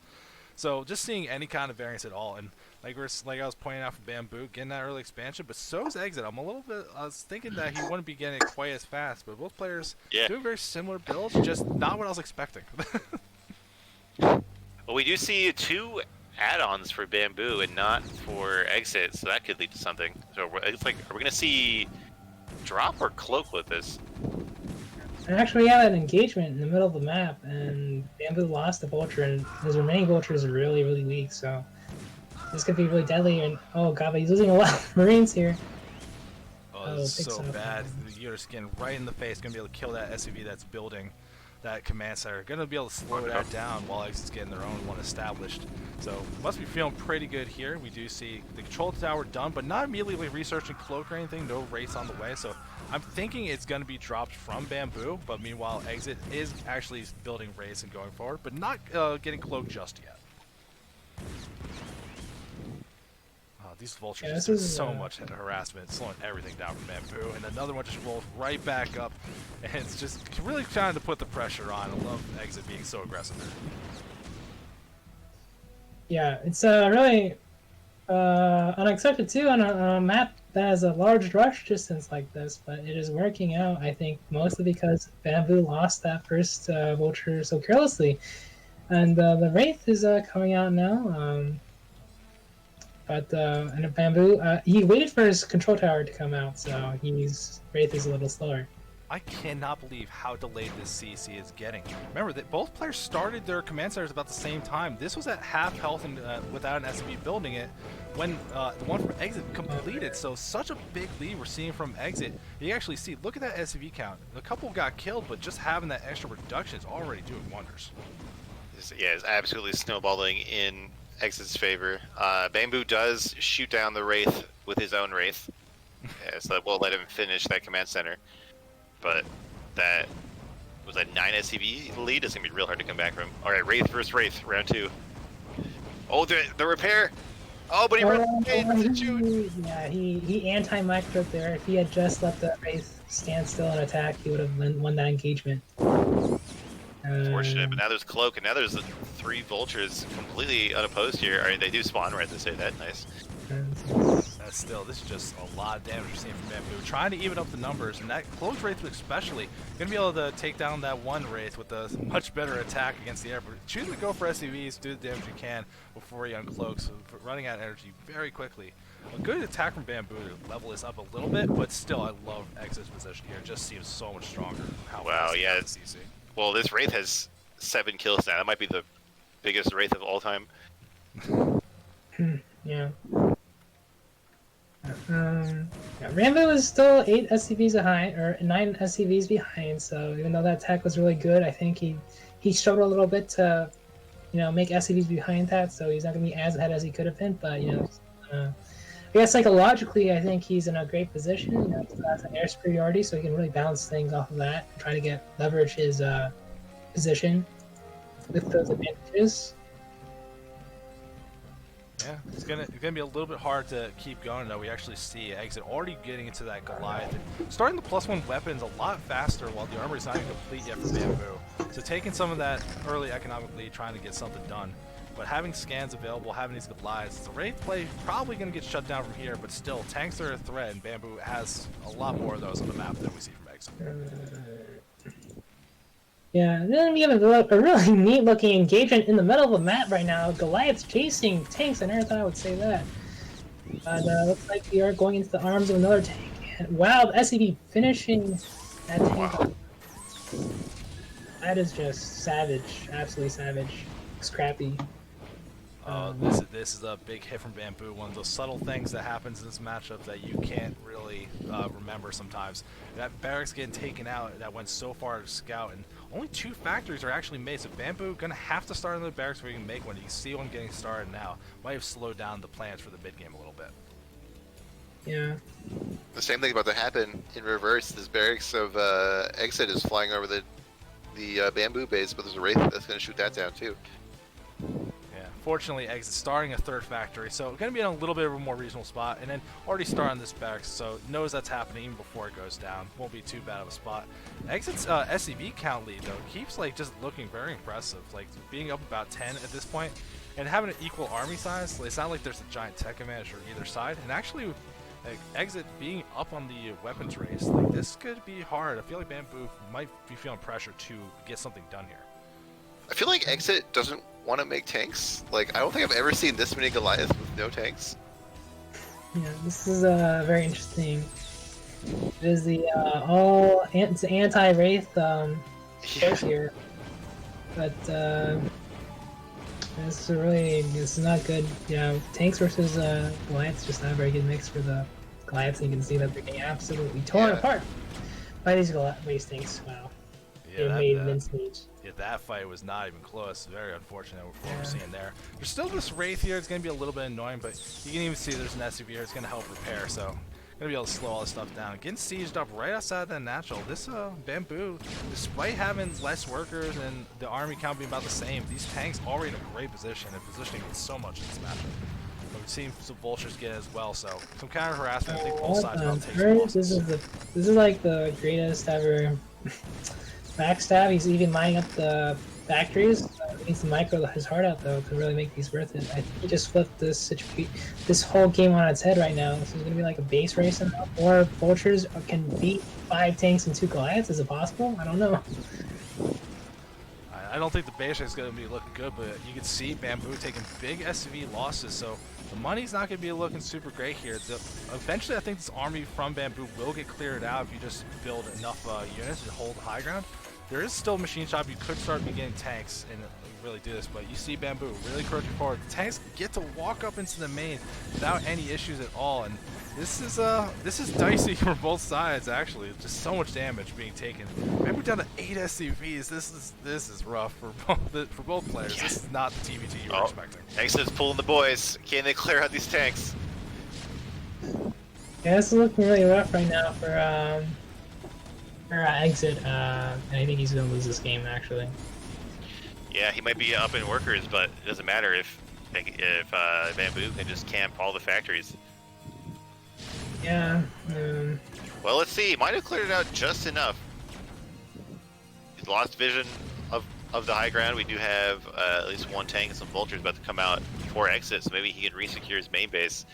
So just seeing any kind of variance at all, and like I was pointing out for Bamboo, getting that early expansion, but so's Exit. I was thinking that he wouldn't be getting it quite as fast, but both players doing very similar builds, just not what I was expecting. Well, we do see 2 add-ons for Bamboo and not for Exit, so that could lead to something. So it's like, are we gonna see drop or cloak with this? And actually, we have an engagement in the middle of the map, and Bamboo lost the vulture, and his remaining vultures are really, really weak, so this could be really deadly. And oh god, but he's losing a lot of Marines here. Oh, this is so bad. The unit's getting right in the face, gonna be able to kill that SUV that's building that command center. Gonna be able to slow that down while Exit's getting their own one established. So must be feeling pretty good here. We do see the control tower done, but not immediately researching cloak or anything. No race on the way, so I'm thinking it's going to be dropped from Bamboo, but meanwhile Exit is actually building race and going forward, but not getting cloak just yet. These vultures do so much harassment, slowing everything down from Bamboo, and another one just rolls right back up, and it's just really trying to put the pressure on. I love Exit being so aggressive. Yeah, it's really unexpected too on a map that has a large rush distance like this, but it is working out, I think, mostly because Bamboo lost that first vulture so carelessly. And the Wraith is coming out now, and Bamboo, he waited for his control tower to come out, so Wraith is a little slower. I cannot believe how delayed this CC is getting. Remember that both players started their command centers about the same time. This was at half health and without an SCV building it when the one from Exit completed. So such a big lead we're seeing from Exit. You actually see, look at that SCV count. A couple got killed, but just having that extra reduction is already doing wonders. Yeah, it's absolutely snowballing in Exit's favor. Bamboo does shoot down the Wraith with his own Wraith, so that will let him finish that command center. But that was a 9 SCV lead. It's gonna be real hard to come back from. All right, Wraith versus Wraith, round 2. Oh, the repair. Oh, but he yeah, he anti-microed there. If he had just let the Wraith stand still and attack, he would have won that engagement. Unfortunate, but now there's Cloak, and now there's 3 Vultures completely unopposed here. All right, they do spawn right to say that. Nice. Still, this is just a lot of damage we're seeing from Bamboo. Trying to even up the numbers, and that close Wraith especially going to be able to take down that one Wraith with a much better attack against the air. But choosing to go for SCVs, do the damage you can before he uncloaks, so running out of energy very quickly. A good attack from Bamboo to level this up a little bit, but still, I love Exit's position here. It just seems so much stronger. Wow, yeah. CC. Well, this Wraith has 7 kills now. That might be the biggest Wraith of all time. Yeah. Rambo is still 8 SCVs behind, or 9 SCVs behind. So even though that attack was really good, I think he struggled a little bit to, make SCVs behind that. So he's not going to be as ahead as he could have been. But I guess psychologically, I think he's in a great position. He's got an air superiority, so he can really balance things off of that, and try to leverage his position with those advantages. Yeah, it's gonna be a little bit hard to keep going though. We actually see Exit already getting into that Goliath, and starting the +1 weapons a lot faster while the armor is not even complete yet for Bamboo. So taking some of that early economic lead, trying to get something done. But having scans available, having these Goliaths, the Wraith play probably going to get shut down from here, but still, tanks are a threat, and Bamboo has a lot more of those on the map than we see from Exit. Yeah, and then we have a really neat-looking engagement in the middle of the map right now. Goliath's chasing tanks. I never thought I would say that. But looks like we are going into the arms of another tank. Wow, the SCV finishing that tank. Wow. That is just savage. Absolutely savage. Scrappy. This is a big hit from Bamboo. One of those subtle things that happens in this matchup that you can't really remember sometimes. That barracks getting taken out that went so far to scout, and only 2 factories are actually made. So Bamboo gonna have to start another barracks where you can make one. You can see one getting started now. Might have slowed down the plans for the mid game a little bit. Yeah. The same thing about to happen in reverse. This barracks of exit is flying over the bamboo base, but there's a wraith that's going to shoot that down too. Yeah, fortunately, Exit starting a third factory, so going to be in a little bit of a more reasonable spot, and then already starting this barracks, so knows that's happening even before it goes down. Won't be too bad of a spot. Exit's SCV count lead, though, keeps like just looking very impressive, like being up about 10 at this point, and having an equal army size. It's not like there's a giant tech advantage on either side, and actually, like, Exit being up on the weapons race, like this could be hard. I feel like Bamboo might be feeling pressure to get something done here. I feel like Exit doesn't want to make tanks. Like, I don't think I've ever seen this many Goliaths with no tanks. Yeah, this is very interesting. It is the it's anti-wraith choice here, but this is not good. You know, tanks versus Goliaths just not a very good mix for the Goliaths. And you can see that they're getting absolutely torn apart by these Goliath tanks. Wow, they made mincemeat. Yeah, that fight was not even close. Very unfortunate what we're seeing there. There's still this Wraith here. It's going to be a little bit annoying, but you can even see there's an SUV here. It's going to help repair, so going to be able to slow all this stuff down. Getting sieged up right outside that natural. This Bamboo, despite having less workers and the army count being about the same, these tanks already in a great position, and positioning it so much in this matchup. We've seen some vultures get it as well, so some counter harassment. I think both sides will take some losses. This is like the greatest ever backstab. He's even lining up the factories. He needs to micro his heart out though to really make these worth it. I think he just flipped this whole game on its head right now. This is gonna be like a base race, and or vultures can beat 5 tanks and 2 Goliaths. Is it possible? I don't know. I don't think the base race is going to be looking good, but you can see Bamboo taking big SUV losses, so the money's not going to be looking super great here. Eventually, I think this army from Bamboo will get cleared out if you just build enough units to hold high ground. There is still machine shop. You could start getting tanks and really do this, but you see Bamboo really crushing forward. The tanks get to walk up into the main without any issues at all, and this is dicey for both sides. Actually, just so much damage being taken. Maybe down to 8 SCVs. This is rough for both players. Yeah. This is not the TVT you were expecting. Exit's pulling the boys. Can they clear out these tanks? Yeah, it's looking really rough right now for Exit, and I think he's gonna lose this game actually. Yeah, he might be up in workers, but it doesn't matter if Bamboo can just camp all the factories. Yeah. Well, let's see. Might have cleared it out just enough. He's lost vision of the high ground. We do have at least 1 tank and some vultures about to come out before Exit, so maybe he can resecure his main base.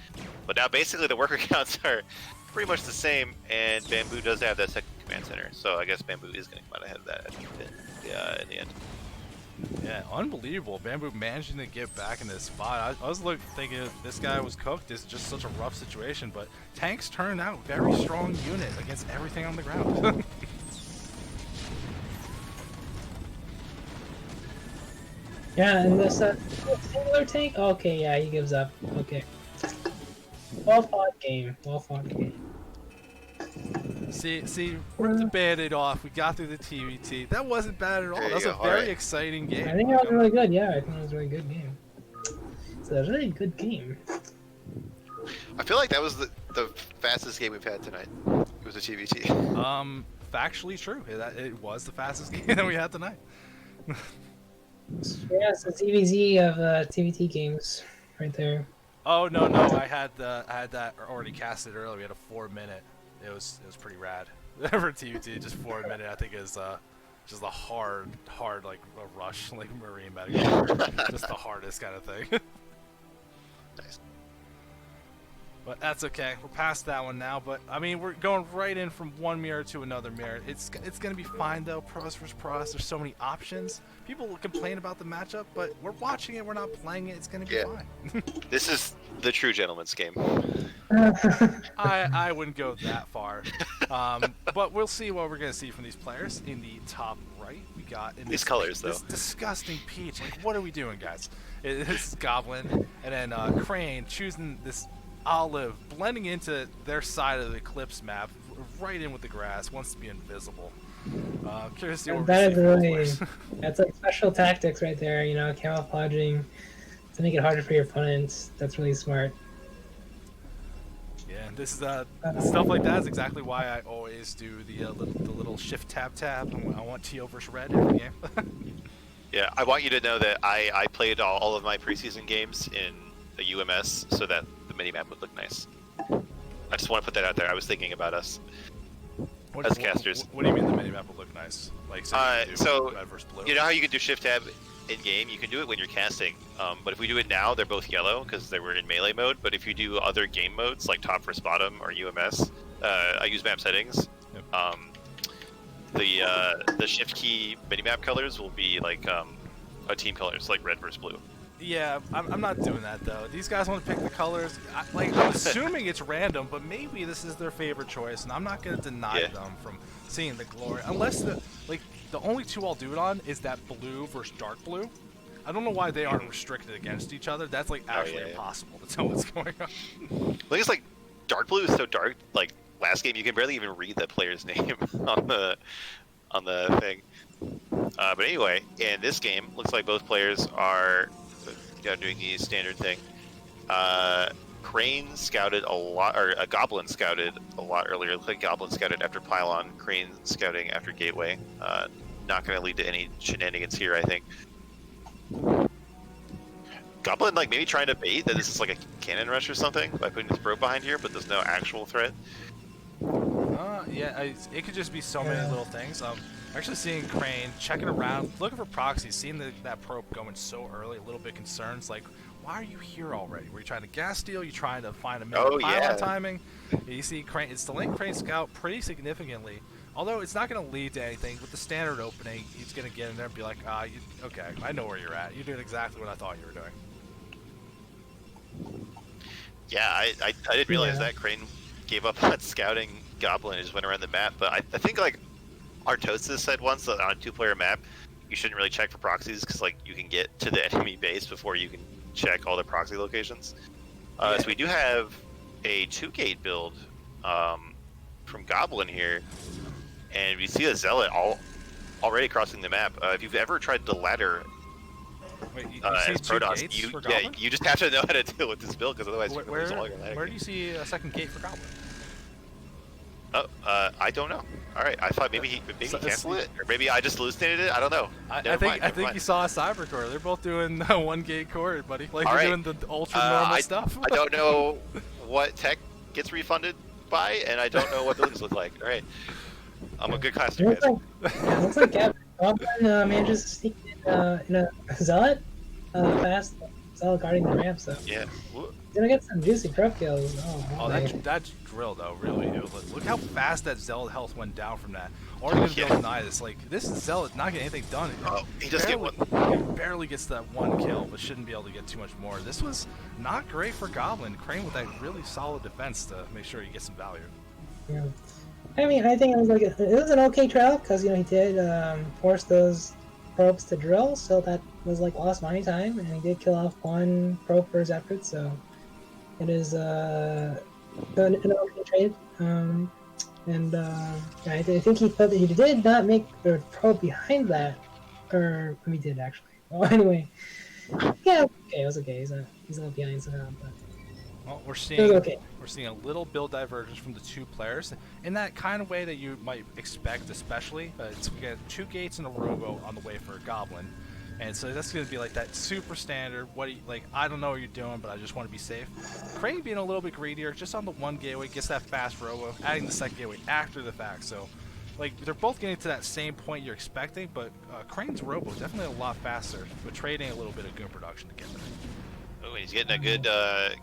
But now basically the worker counts are pretty much the same, and Bamboo does have that second command center, so I guess Bamboo is going to come out ahead of that in the end. Yeah, unbelievable. Bamboo managing to get back in this spot. I was thinking this guy was cooked. This is just such a rough situation, but tanks turned out very strong unit against everything on the ground. Yeah, and this singular tank. Okay, yeah, he gives up. Okay. Well fought game. Well fought game. See, ripped the band-aid off. We got through the TVT. That wasn't bad at all. That was a very exciting game. I think it was really good. Yeah, I think it was a really good game. It's a really good game. I feel like that was the fastest game we've had tonight. It was a TVT. Factually true. It was the fastest game that we had tonight. Yeah, it's the TVZ of TVT games right there. Oh no, I had that already casted earlier. We had a 4-minute. It was pretty rad for TVT. Just 4-minute. I think is just a hard like a rush like Marine medical. Just the hardest kind of thing. Nice. But that's okay. We're past that one now. But I mean, we're going right in from one mirror to another mirror. It's gonna be fine though. Pros versus pros. There's so many options. People will complain about the matchup, but we're watching it. We're not playing it. It's gonna be fine. This is the true gentleman's game. I wouldn't go that far. But we'll see what we're gonna see from these players. In the top right, we got in These colors though. This disgusting peach. Like, what are we doing, guys? This is Goblin, and then Crane choosing this olive, blending into their side of the Eclipse map, right in with the grass, wants to be invisible. Curious to see what that is really, players. that's like special tactics right there, you know, camouflaging to make it harder for your opponents. That's really smart. Yeah, this is stuff like that is exactly why I always do the little shift tab. I want teal versus red every game. Yeah, I want you to know that I played all of my preseason games in a UMS so that the minimap would look nice. I just want to put that out there. I was thinking about us as casters. What do you mean the minimap will look nice? Like so red versus blue? you know how you can do shift tab in game? You can do it when you're casting, but if we do it now, they're both yellow because they were in melee mode. But if you do other game modes like top versus bottom or UMS, I use map settings. Yep. The shift key minimap colors will be like a team colors, like red versus blue. Yeah, I'm not doing that though. These guys want to pick the colors. I'm assuming it's random, but maybe this is their favorite choice, and I'm not going to deny them from seeing the glory. Unless the only two I'll do it on is that blue versus dark blue. I don't know why they aren't restricted against each other. That's like actually impossible to tell what's going on. Like it's like dark blue is so dark. Like last game, you can barely even read the player's name on the thing. But anyway, in this game, looks like both players are doing the standard thing. Crane scouted a lot, or a Goblin scouted a lot earlier. It looked like Goblin scouted after Pylon, Crane scouting after Gateway. Not going to lead to any shenanigans here, I think. Goblin, like, maybe trying to bait that this is like a cannon rush or something by putting his probe behind here, but there's no actual threat. Yeah, it could just be so many little things. Actually seeing Crane checking around, looking for proxies, seeing that probe going so early, a little bit concerned. It's like, why are you here already? Were you trying to gas steal? You trying to find a minute pylon timing? You see Crane, it's delaying Crane scout pretty significantly. Although it's not going to lead to anything, with the standard opening, he's going to get in there and be like, okay, I know where you're at. You're doing exactly what I thought you were doing. Yeah, I didn't realize that Crane gave up on scouting Goblin and just went around the map. But I think like Artosis said once that on a two-player map, you shouldn't really check for proxies because like you can get to the enemy base before you can check all the proxy locations. So we do have a 2-gate build from Goblin here, and we see a Zealot already crossing the map. If you've ever tried to ladder Wait, you as see two Protoss, gates you for Goblin? you just have to know how to deal with this build because otherwise you're Where, lose all your lag. where do you see a second gate for Goblin? Oh, I don't know. All right, I thought maybe he canceled it, or maybe I just hallucinated it. I don't know. I think you saw a cyber core. They're both doing 1-gate core, buddy. Like all they're right. doing the ultra normal stuff. I don't know what tech gets refunded by, and I don't know what buildings look like. All right, I'm a good caster. Looks like Goblin manages to sneak in a Zealot fast. Zealot guarding the ramp, so Yeah. he's gonna get some juicy prep kills. Oh, that's drill though, really. Look how fast that Zealot health went down from that. Or you don't deny this. Like this Zealot not getting anything done. Oh, he just get one. He barely gets that one kill, but shouldn't be able to get too much more. This was not great for Goblin. Crane with that really solid defense to make sure he gets some value. Yeah. I mean, I think it was an okay trial because he did force those probes to drill, so that was like lost money time, and he did kill off one probe for his effort, so it is an okay trade. I think he thought that he did not make the probe behind that, or he did actually. Well, anyway, yeah, okay, it was okay. He's a little behind somehow, but well, we're it was okay. We're seeing a little build divergence from the two players in that kind of way that you might expect, especially. We got 2 gates and a robo on the way for a Goblin, and so that's going to be like that super standard. I don't know what you're doing, but I just want to be safe. Crane being a little bit greedier, just on the 1 gateway, gets that fast robo, adding the 2nd gateway after the fact. So, like, they're both getting to that same point you're expecting, but Crane's robo definitely a lot faster, but trading a little bit of goon production to get there. Oh, he's getting a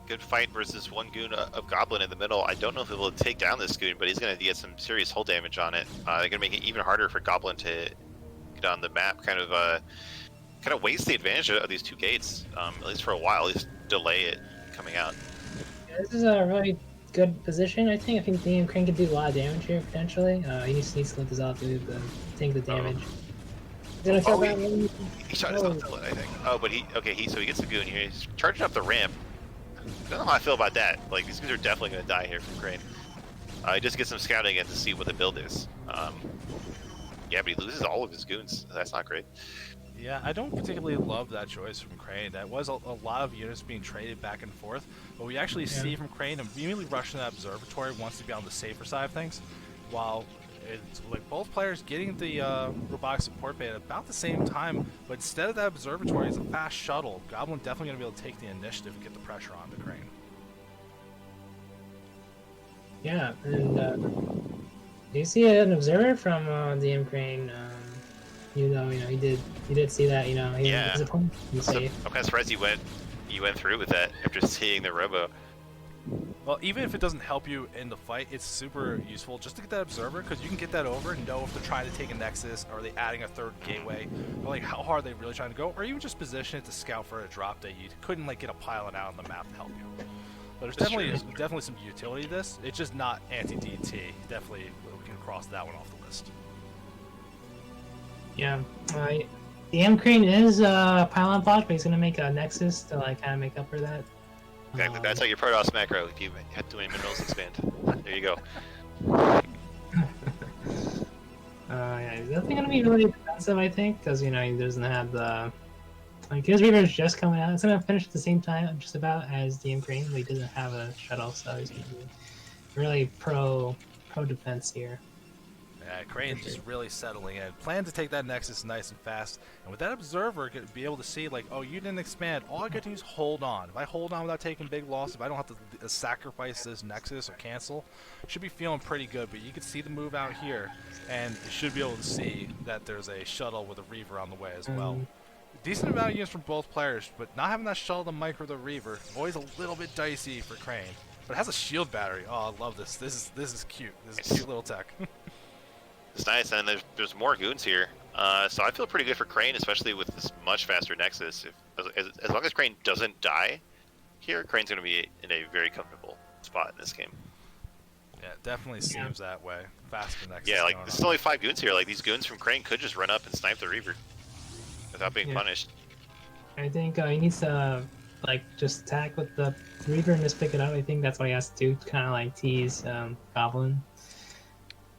good fight versus one goon of Goblin in the middle. I don't know if he will take down this goon, but he's going to get some serious hull damage on it. They're going to make it even harder for Goblin to get on the map. Kind of waste the advantage of these 2 gates, at least for a while. At least delay it coming out. Yeah, this is a really good position. I think Crane can do a lot of damage here potentially. He needs to let this off to take the damage. He shot his own Zealot, I think. Oh, but so he gets the goon here. He's charging up the ramp. I don't know how I feel about that. Like, these goons are definitely going to die here from Crane. He just gets some scouting in to see what the build is. Yeah, but he loses all of his goons. That's not great. Yeah, I don't particularly love that choice from Crane. That was a lot of units being traded back and forth, but we actually see from Crane immediately rushing that observatory wants to be on the safer side of things, while it's like both players getting the robotic support bay at about the same time, but instead of that observatory, it's a fast shuttle. Goblin definitely going to be able to take the initiative and get the pressure on the Crane. Yeah, and do you see an observer from DM Crane? You know, he did see that. You know, his opponent was safe. I'm kind of surprised you went through with that after seeing the robo. Well, even if it doesn't help you in the fight, it's super useful just to get that observer, because you can get that over and know if they're trying to take a nexus, or are they adding a third gateway, or like how hard are they really trying to go, or even just position it to scout for a drop that you couldn't like get a pilot out on the map to help you. But there's definitely some utility to this. It's just not anti-DT. Definitely we can cross that one off the list. Yeah, the M Crane is pylon block, but he's gonna make a nexus to like kind of make up for that. Exactly. That's how your Protoss macro. If you have too many minerals expand, there you go. Yeah, he's definitely gonna be really defensive, I think, because you know he doesn't have the his Reaver is just coming out. It's gonna finish at the same time, just about as DM Crane, but he doesn't have a shuttle, so he's gonna be really pro defense here. Yeah, Crane's just really settling in. Plan to take that Nexus nice and fast, and with that Observer, be able to see, like, oh, you didn't expand. All I got to do is hold on. If I hold on without taking big loss, if I don't have to sacrifice this Nexus or cancel, should be feeling pretty good. But you can see the move out here, and you should be able to see that there's a shuttle with a Reaver on the way as well. Decent amount of units from both players, but not having that shuttle to micro the Reaver, always a little bit dicey for Crane. But it has a shield battery. Oh, I love this. This is cute. This is a cute little tech. It's nice, and there's more goons here. So I feel pretty good for Crane, especially with this much faster Nexus. As long as Crane doesn't die here, Crane's going to be in a very comfortable spot in this game. Yeah, it definitely seems that way. Faster Nexus. Yeah, like, there's only 5 goons here. Like, these goons from Crane could just run up and snipe the Reaver without being punished. I think he needs to, like, just attack with the Reaver and just pick it up. I think that's what he has to do, kind of like tease Goblin.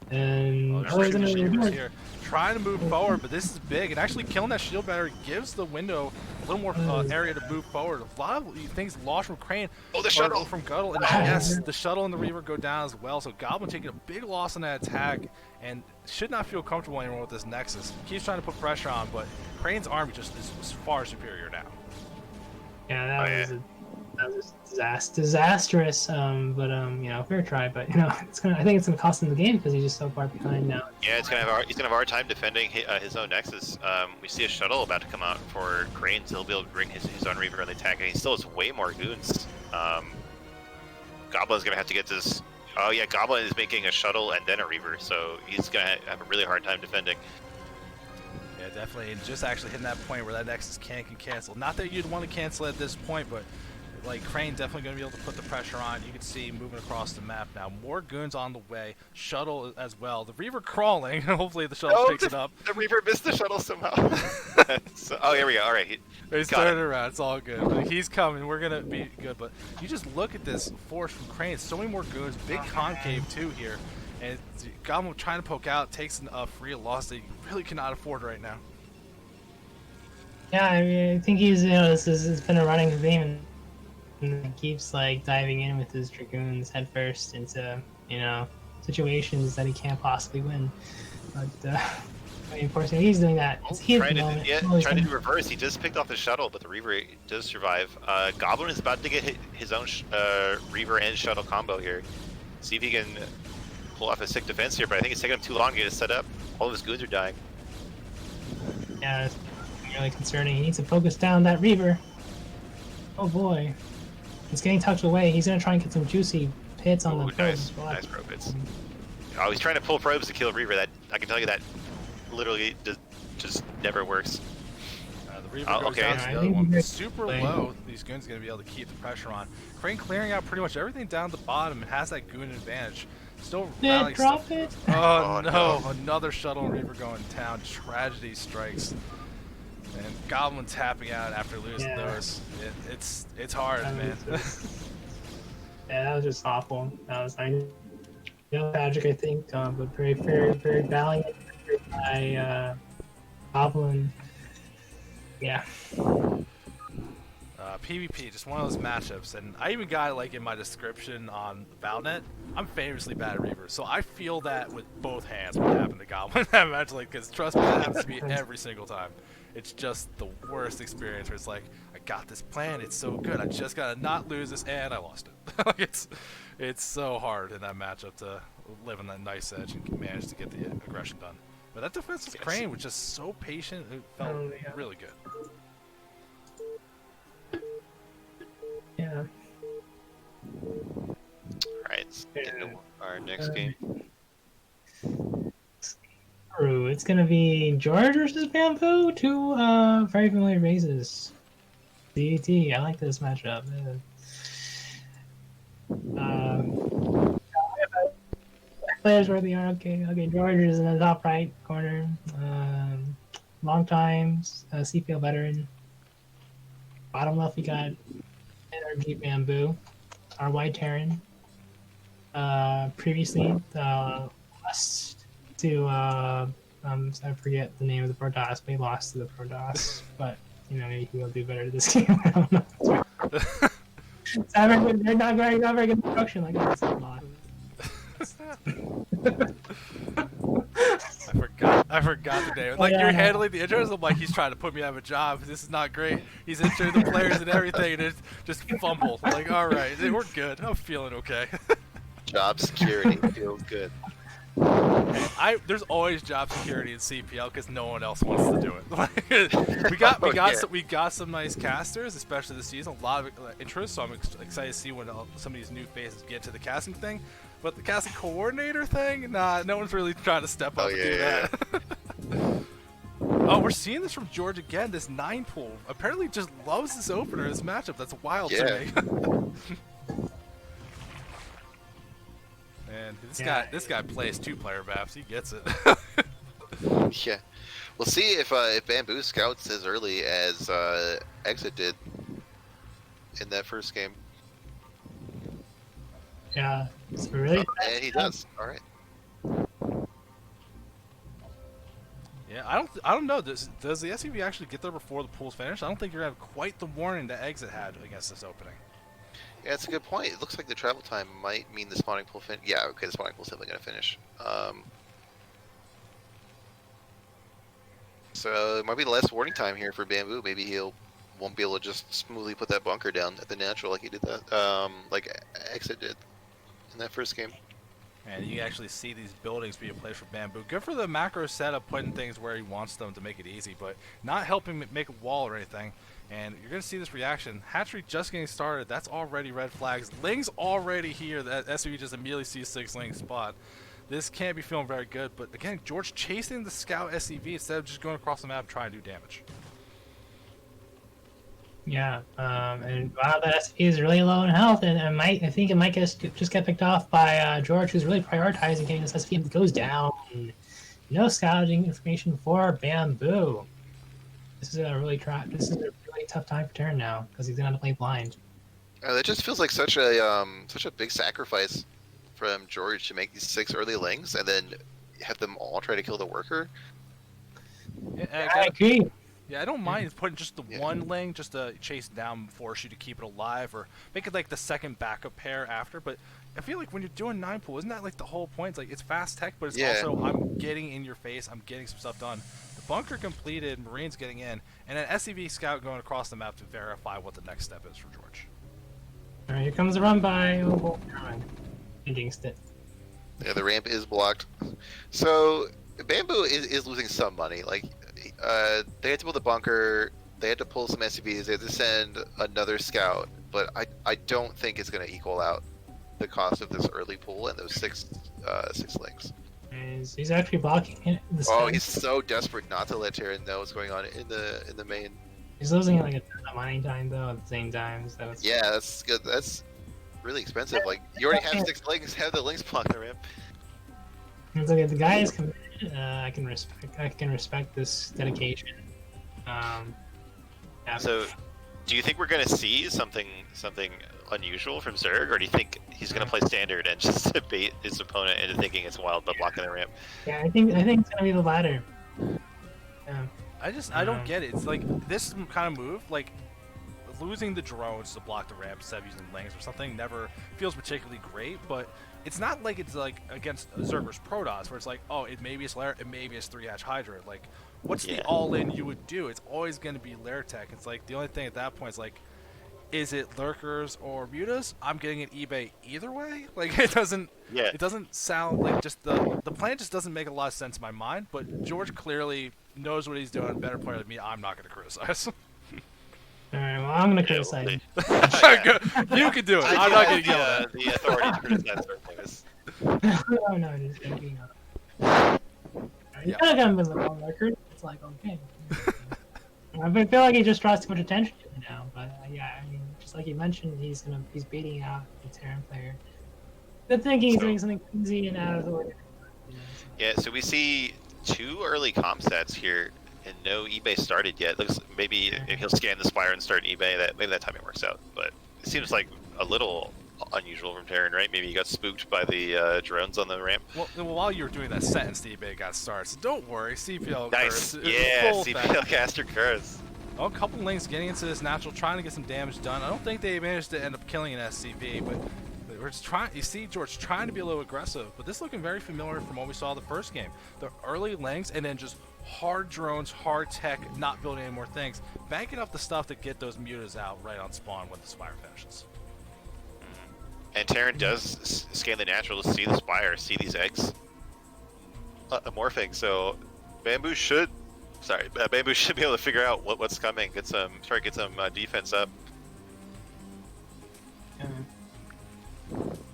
And here, trying to move forward, but this is big, and actually killing that shield battery gives the window a little more area to move forward. A lot of things lost from Crane. Oh, the shuttle from Guttle, and yes, the shuttle and the Reaver go down as well. So Goblin taking a big loss on that attack, and should not feel comfortable anymore with this Nexus. Keeps trying to put pressure on, but Crane's army just is far superior now. Yeah, that was disastrous. But you know, fair try. But you know, I think it's gonna cost him the game because he's just so far behind now. Yeah, he's gonna have a hard time defending his own Nexus. We see a shuttle about to come out for Crane, so he'll be able to bring his own Reaver on the attack, and he still has way more goons. Goblin's gonna have to get this. Oh yeah, Goblin is making a shuttle and then a Reaver, so he's gonna have a really hard time defending. Yeah, definitely, and just actually hitting that point where that Nexus can cancel. Not that you'd want to cancel at this point, but like Crane definitely going to be able to put the pressure on. You can see moving across the map now. More goons on the way. Shuttle as well. The Reaver crawling. Hopefully the shuttle picks it up. The Reaver missed the shuttle somehow. Oh, here we go. All right. He's turning around. It's all good. Like, he's coming. We're going to be good. But you just look at this force from Crane. So many more goons. Big concave too here. And Goblin trying to poke out. Takes a free loss that he really cannot afford right now. Yeah, I mean, I think he's, you know, this has been a running theme. And he keeps like diving in with his Dragoons headfirst into, you know, situations that he can't possibly win. But unfortunately, he's doing that. Trying to do reverse. He just picked off the shuttle, but the Reaver does survive. Goblin is about to get his own Reaver and shuttle combo here. See if he can pull off a sick defense here, but I think it's taking him too long to get it set up. All of his goons are dying. Yeah, it's really concerning. He needs to focus down that Reaver. Oh boy. He's getting tucked away. He's going to try and get some juicy hits on the probes. Nice probe hits. Oh, he's trying to pull probes to kill Reaver. That I can tell you that literally just never works. The Reaver goes down to the other one. Super low. These goons are going to be able to keep the pressure on. Crane clearing out pretty much everything down the bottom and has that goon advantage. Still rallying drop it. Oh no, another shuttle and Reaver going down. Tragedy strikes. And Goblin tapping out after losing those. It's hard, man. Yeah, that was just awful. That was tragic, I think, but very valiant by Goblin. Yeah. PvP, just one of those matchups, and I even got it like in my description on Valnet. I'm famously bad at Reaver, so I feel that with both hands when it happened to Goblin that match. Like, because trust me, that happens to me every single time. It's just the worst experience where it's like, I got this plan, it's so good, I just gotta not lose this, and I lost it. Like, it's so hard in that matchup to live on that nice edge and manage to get the aggression done. But that defensive Crane was just so patient, it felt really good. Yeah. Alright, into our next game. It's gonna be George versus Bamboo, two very familiar races. DT, I like this matchup. Players where they are. Okay, George is in the top right corner. Long time CPL veteran. Bottom left, we got NRG Bamboo, our white Terran. Previously, lost to I forget the name of the Protoss, but he lost to the Protoss. But you know, maybe he'll do better this game. I don't know. They're not very good instruction like this. I forgot the name. Like, you're handling the intros, I'm like, he's trying to put me out of a job. This is not great. He's introing the players and everything, and it's just fumble. I'm like, all right, we're good. I'm feeling okay. Job security feels good. There's always job security in CPL because no one else wants to do it. Like, we got some nice casters, especially this season. A lot of interest, so I'm excited to see when some of these new faces get to the casting thing. But the casting coordinator thing, nah, no one's really trying to step up and do that. Oh, we're seeing this from George again. This 9 pool apparently just loves this opener, this matchup. That's wild to me. Man, this guy plays 2-player maps. He gets it. Yeah, we'll see if Bamboo scouts as early as Exit did in that first game. Yeah, it's really. Yeah, he does. All right. Yeah, I don't know. Does the SUV actually get there before the pool's finished? I don't think you're gonna have quite the warning that Exit had against this opening. Yeah, that's a good point. It looks like the travel time might mean the spawning pool Yeah, okay, the spawning pool's definitely gonna finish. So it might be the last warning time here for Bamboo. Maybe won't be able to just smoothly put that bunker down at the natural like he did that, like Exit did in that first game. And you actually see these buildings being placed for Bamboo. Good for the macro setup, putting things where he wants them to make it easy, but not helping make a wall or anything. And you're going to see this reaction. Hatchery just getting started. That's already red flags. Ling's already here. That SUV just immediately sees 6 Ling spot. This can't be feeling very good. But again, George chasing the scout SUV instead of just going across the map trying to do damage. Yeah, and wow, that SUV is really low in health, and I think it might just get picked off by George, who's really prioritizing getting this SUV. It goes down. No scouting information for Bamboo. This is a really tough time for Terran now because he's gonna have to play blind. That just feels like such a big sacrifice from George to make these 6 early Lings and then have them all try to kill the worker. Yeah, I agree. Yeah, I don't mind putting just the one Ling just to chase down, force you to keep it alive, or make it like the second backup pair after. But I feel like when you're doing 9 pool, isn't that like the whole point? It's like it's fast tech, but it's also I'm getting in your face, I'm getting some stuff done. The bunker completed, Marines getting in, and an SCV scout going across the map to verify what the next step is for George. All right, here comes the run by. Oh, jinxed it. Yeah, the ramp is blocked. So Bamboo is losing some money. Like they had to build a bunker, they had to pull some SCVs, they had to send another scout, but I don't think it's going to equal out the cost of this early pool and those 6 Lings. He's actually blocking the Oh, he's so desperate not to let Terran know what's going on in the main. He's losing like a ton of mining time though at the same time. So yeah, that's good. That's really expensive. Like you already have 6 Lings, have the Lings block the ramp. It's like the guy is committed. I can respect this dedication. Yeah. So, do you think we're gonna see something unusual from Zerg, or do you think he's gonna play standard and just bait his opponent into thinking it's wild but blocking the ramp? Yeah, I think it's gonna be the latter. Yeah. I don't get it. It's like this kind of move, like losing the drones to block the ramp instead of using lanes or something never feels particularly great, but it's not like it's like against Zerber's Protoss where it's like, oh, maybe it's Lair, it maybe it's 3-hatch Hydra. Like, what's the all-in you would do? It's always going to be Lair tech. It's like the only thing at that point is like, is it lurkers or mutas? I'm getting an eBay either way. Like it doesn't sound like just the plan just doesn't make a lot of sense in my mind. But George clearly knows what he's doing. Better player than me. I'm not going to criticize. All right, well, I'm gonna criticize him. You can do it. I'm not going to yell at the authority to criticize certain things. No, just joking. He's kind of got him as a long record. It's like, okay. I feel like he just draws too much attention to it now. But yeah, I mean, just like you mentioned, he's beating out the Terran player. Good thinking he's doing something crazy and out of the ordinary. Yeah, so we see 2 early comp sets here, and no eBay started yet. Looks maybe he'll scan the Spire and start an eBay. Maybe that timing works out, but it seems like a little unusual from Terran, right? Maybe he got spooked by the drones on the ramp. Well, while you were doing that sentence, the eBay got started. So don't worry, CPL nice. curse. Yeah, CPL caster curse. Oh, a couple links getting into this natural, trying to get some damage done. I don't think they managed to end up killing an SCV, but we're just trying. You see, George trying to be a little aggressive, but this looking very familiar from what we saw the first game. The early links and then just hard drones, hard tech, not building any more things, banking up the stuff to get those mutas out right on spawn when the Spire finishes. And Terran does scan the natural to see the Spire, see these eggs morphing. So Bamboo should be able to figure out what's coming. Get some defense up.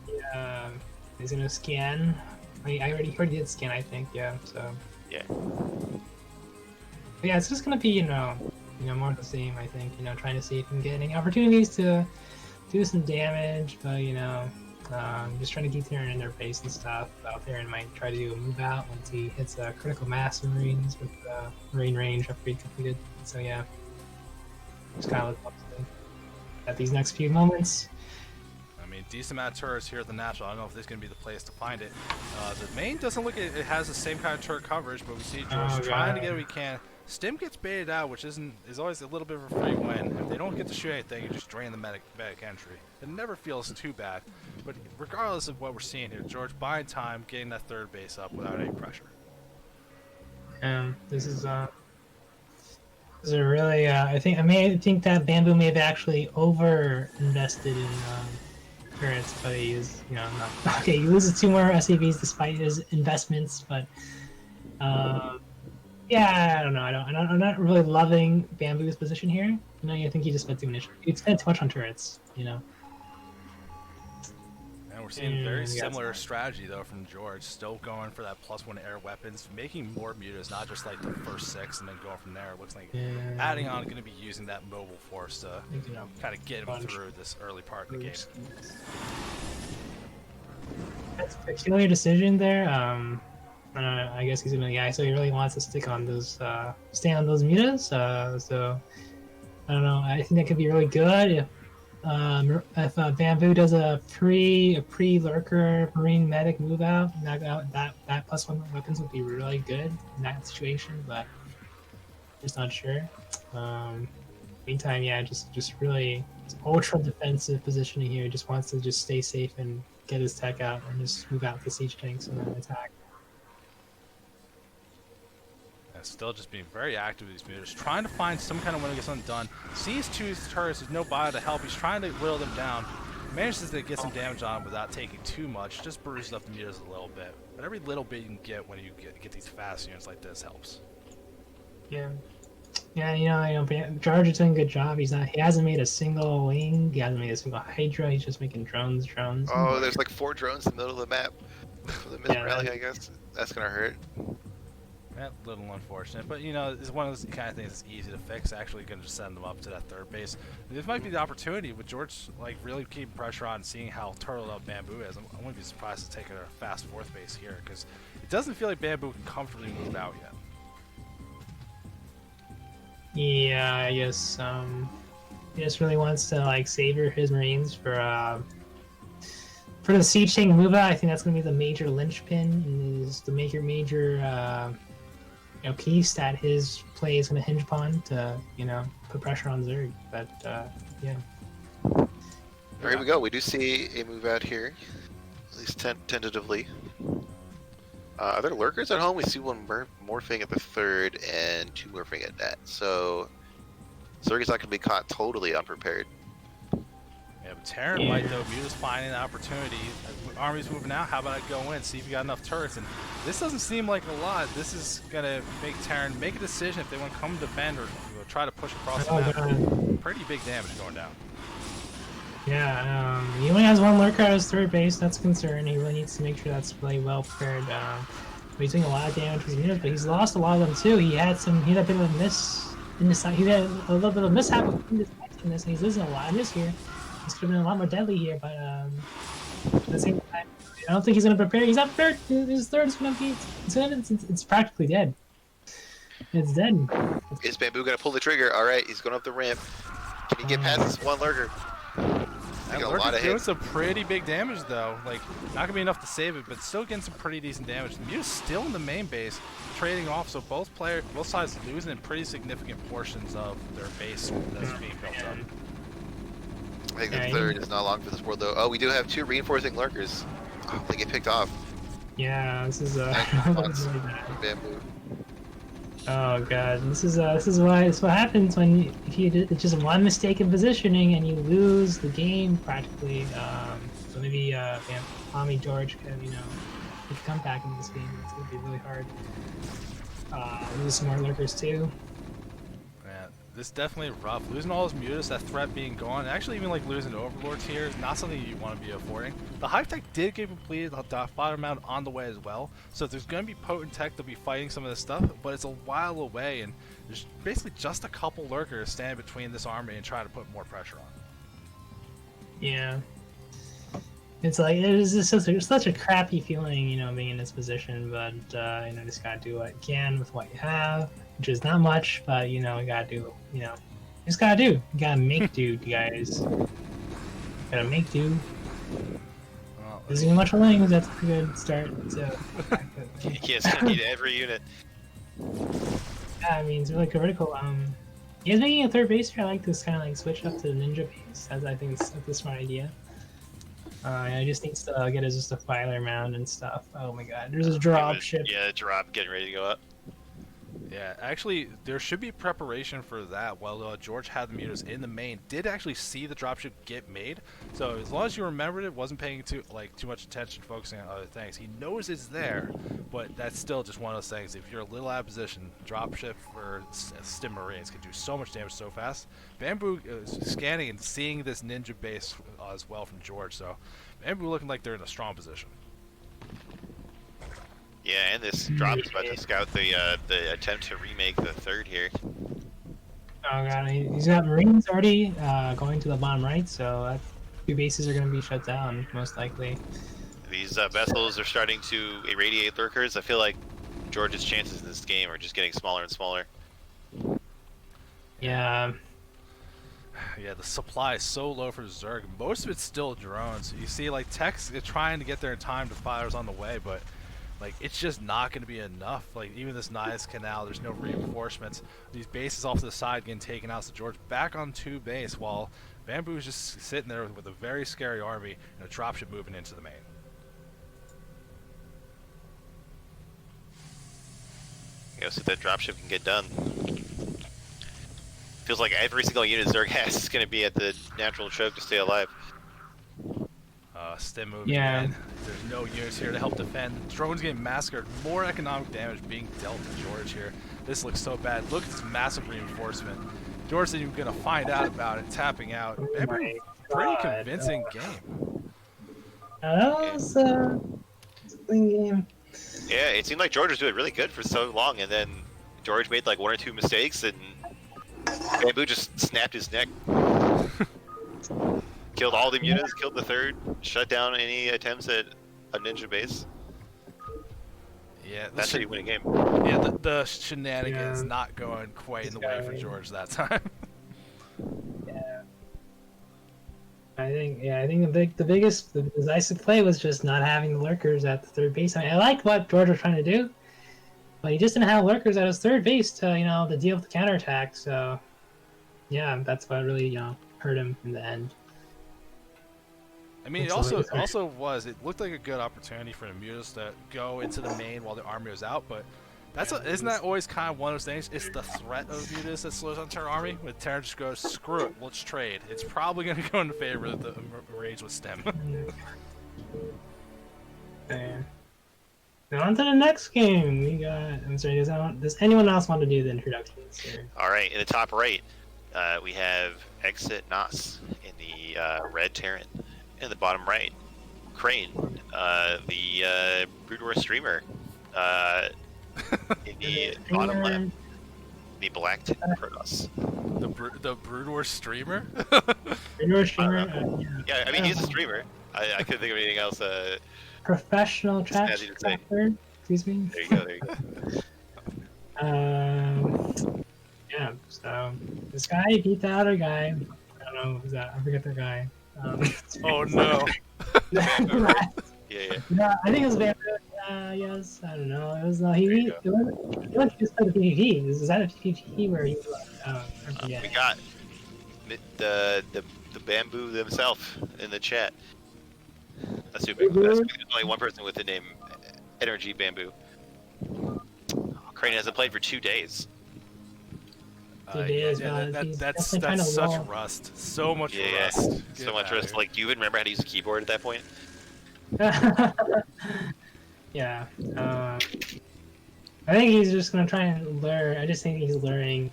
Yeah, he's gonna scan. I already heard he did scan, I think. Yeah, so. Yeah. But yeah, it's just gonna be more of the same. I think trying to see if he can get any opportunities to do some damage, but just trying to keep Terran in their base and stuff. Terran might try to do a move out once he hits a critical mass in Marines with Marine range upgrade completed. So yeah, just kind of look at these next few moments. I mean, decent amount of turrets here at the natural. I don't know if this is going to be the place to find it. The main doesn't look it has the same kind of turret coverage, but we see George trying to get what he can. Stim gets baited out, which is always a little bit of a free win. If they don't get to shoot anything, you just drain the medic entry. It never feels too bad. But regardless of what we're seeing here, George buying time, getting that third base up without any pressure. This is a really I think that Bamboo may have actually over invested in turrets, but he is not okay. He loses 2 more SCVs despite his investments, but yeah, I don't know. I'm not really loving Bamboo's position here. I think he just spent too much on turrets. And we're seeing very similar strategy though from George. Still going for that +1 air weapons, making more mutas, not just like the first 6 and then going from there. It looks like adding on, going to be using that mobile force to kind of get him through this early part of the game. That's a peculiar decision there. I guess he's gonna so he really wants to stick on those, stay on those mutas. So I don't know. I think that could be really good if Bamboo does a pre lurker Marine medic move out. That +1 weapons would be really good in that situation, but just not sure. Meantime, yeah, just really ultra defensive positioning here. He just wants to just stay safe and get his tech out and just move out the siege tanks and then attack. Still just being very active with these mutas, trying to find some kind of way to get something done. Sees 2 turrets, there's nobody to help. He's trying to whittle them down. Manages to get some damage on them without taking too much. Just bruises up the mutas a little bit. But every little bit you can get when you get these fast units like this helps. Yeah. Yeah, George is doing a good job. He hasn't made a single wing. He hasn't made a single Hydra. He's just making drones. Oh, there's like 4 drones in the middle of the map. For the mid-rally, I guess. That's gonna hurt. That little unfortunate, but it's one of those kind of things that's easy to fix. Actually, going to just send them up to that third base. This might be the opportunity with George, really keeping pressure on, seeing how turtled up Bamboo is. I wouldn't be surprised to take a fast 4th base here because it doesn't feel like Bamboo can comfortably move out yet. Yeah, I guess he just really wants to savor his Marines for the siege tank move out. I think that's going to be the major linchpin, is the major piece that his play is going to hinge upon to put pressure on Zerg. But yeah. Here we go. We do see a move out here, at least tentatively. Are there lurkers at home? We see one morphing at the third and 2 morphing at net. So Zerg is not going to be caught totally unprepared. Yeah, but Terran might though. Muta's finding an opportunity. Army's moving out. How about I go in, see if you got enough turrets? And this doesn't seem like a lot. This is gonna make Terran make a decision if they want to come defend or try to push across the map. God. Pretty big damage going down. Yeah, he only has 1 lurker at his third base. That's a concern. He really needs to make sure that's really well prepared. But he's doing a lot of damage with his units, but he's lost a lot of them too. He had a bit of a miss in this. He had a little bit of a mishap in this, and he's losing a lot in this here. This could have been a lot more deadly here, but at the same time, I don't think he's going to prepare. He's not prepared. His third is going to be. It's practically dead. It's dead. Is Bamboo going to pull the trigger? All right, he's going up the ramp. Can he get past this 1 lurker? That lurker's doing some pretty big damage though. Like, not gonna be enough to save it, but still getting some pretty decent damage. The Muta's still in the main base, trading off. So both sides losing in pretty significant portions of their base that's being built up. I think the third is not long for this world though. Oh, we do have 2 reinforcing lurkers. Oh, they get picked off. Yeah, this is really bad. Bamboo. Oh god, this is what happens when it's just one mistake in positioning and you lose the game practically. So maybe Tommy George can he can come back into this game. It's gonna be really hard. Lose some more lurkers too. Yeah, this is definitely rough. Losing all those mutas, that threat being gone, actually even like losing overlords here is not something you want to be affording. The hive tech did get completed, the fire mount on the way as well. So there's going to be potent tech to be fighting some of this stuff, but it's a while away, and there's basically just a couple lurkers standing between this army and trying to put more pressure on. Yeah. It's like it's just such a crappy feeling, being in this position. But just gotta do what you can with what you have, which is not much. But you gotta do, just gotta do. You gotta make do, you guys. Gotta make do. Well, There's even much language. That's a pretty good start. So. Yes, you need every unit. Yeah, I mean it's really critical. He's making a third base here. I like this kind of like switch up to the ninja base. I think it's a smart idea. He just needs to get just a filer mound and stuff. Oh my god, there's a drop ship. Yeah, drop getting ready to go up. Yeah, actually, there should be preparation for that. While George had the mutas in the main, did actually see the dropship get made. So as long as you remembered it, wasn't paying too much attention, focusing on other things. He knows it's there, but that's still just one of those things. If you're a little out of position, dropship or stim marines can do so much damage so fast. Bamboo is scanning and seeing this ninja base as well from George. So Bamboo looking like they're in a strong position. Yeah, and this drop is about to scout the attempt to remake the third here. Oh god, he's got marines already going to the bottom right, so 2 bases are going to be shut down most likely. These vessels are starting to irradiate lurkers. I feel like George's chances in this game are just getting smaller and smaller. Yeah. Yeah, the supply is so low for Zerg. Most of it's still drones. You see, like, techs trying to get there in time to fires on the way, but like, it's just not going to be enough. Like, even this Nias Canal, there's no reinforcements. These bases off to the side getting taken out. So George back on 2 base while Bamboo's just sitting there with a very scary army and a dropship moving into the main. Yeah, so that dropship can get done. Feels like every single unit Zerg has is going to be at the natural choke to stay alive. Stim moving in. There's no units here to help defend. Drones getting massacred. More economic damage being dealt to George here. This looks so bad. Look at this massive reinforcement. George isn't even going to find out about it, tapping out. Pretty convincing game. That was a clean game. Yeah, it seemed like George was doing really good for so long, and then George made like 1 or 2 mistakes, and Bamboo just snapped his neck. Killed all the units, killed the third, shut down any attempts at a ninja base. Yeah, that's how you win a game. Yeah, the shenanigans not going quite in the way for George that time. Yeah. I think the biggest decisive play was just not having the lurkers at the third base. I like what George was trying to do. But he just didn't have lurkers at his third base to, to deal with the counterattack. So, yeah, that's what really, hurt him in the end. I mean, it Looks like also it looked like a good opportunity for the Mutas to go into the main while the army was out, but isn't that always kind of one of those things? It's the threat of Mutas that slows down Terran army. When Terran just goes, screw it, let's trade. It's probably going to go in favor of the rage with stem. Okay. Now on to the next game. We got. I'm sorry. Does anyone else want to do the introductions? All right, in the top right, we have Exit Nas in the red Terran. In the bottom right, Crane, the Brood War streamer. In the bottom left, the black Protoss. The Brood War streamer? Brood War streamer? Yeah, I mean, he's a streamer. I couldn't think of anything else. Professional trash talker. Excuse me. There you go, there you go. Yeah, so this guy beat the other guy. I don't know who's that. I forget the guy. Oh no. Yeah. No, I think it was Bamboo. Yes, I don't know. It was he went just for the PvP. Was that a PvP where he was I forget. We got the Bamboo himself in the chat. Assuming there's only one person with the name Energy Bamboo. Crane hasn't played for 2 days. That's such rust. So much rust. So much rust. Like, do you even remember how to use a keyboard at that point? Yeah. I think he's just gonna try and lure. I just think he's luring.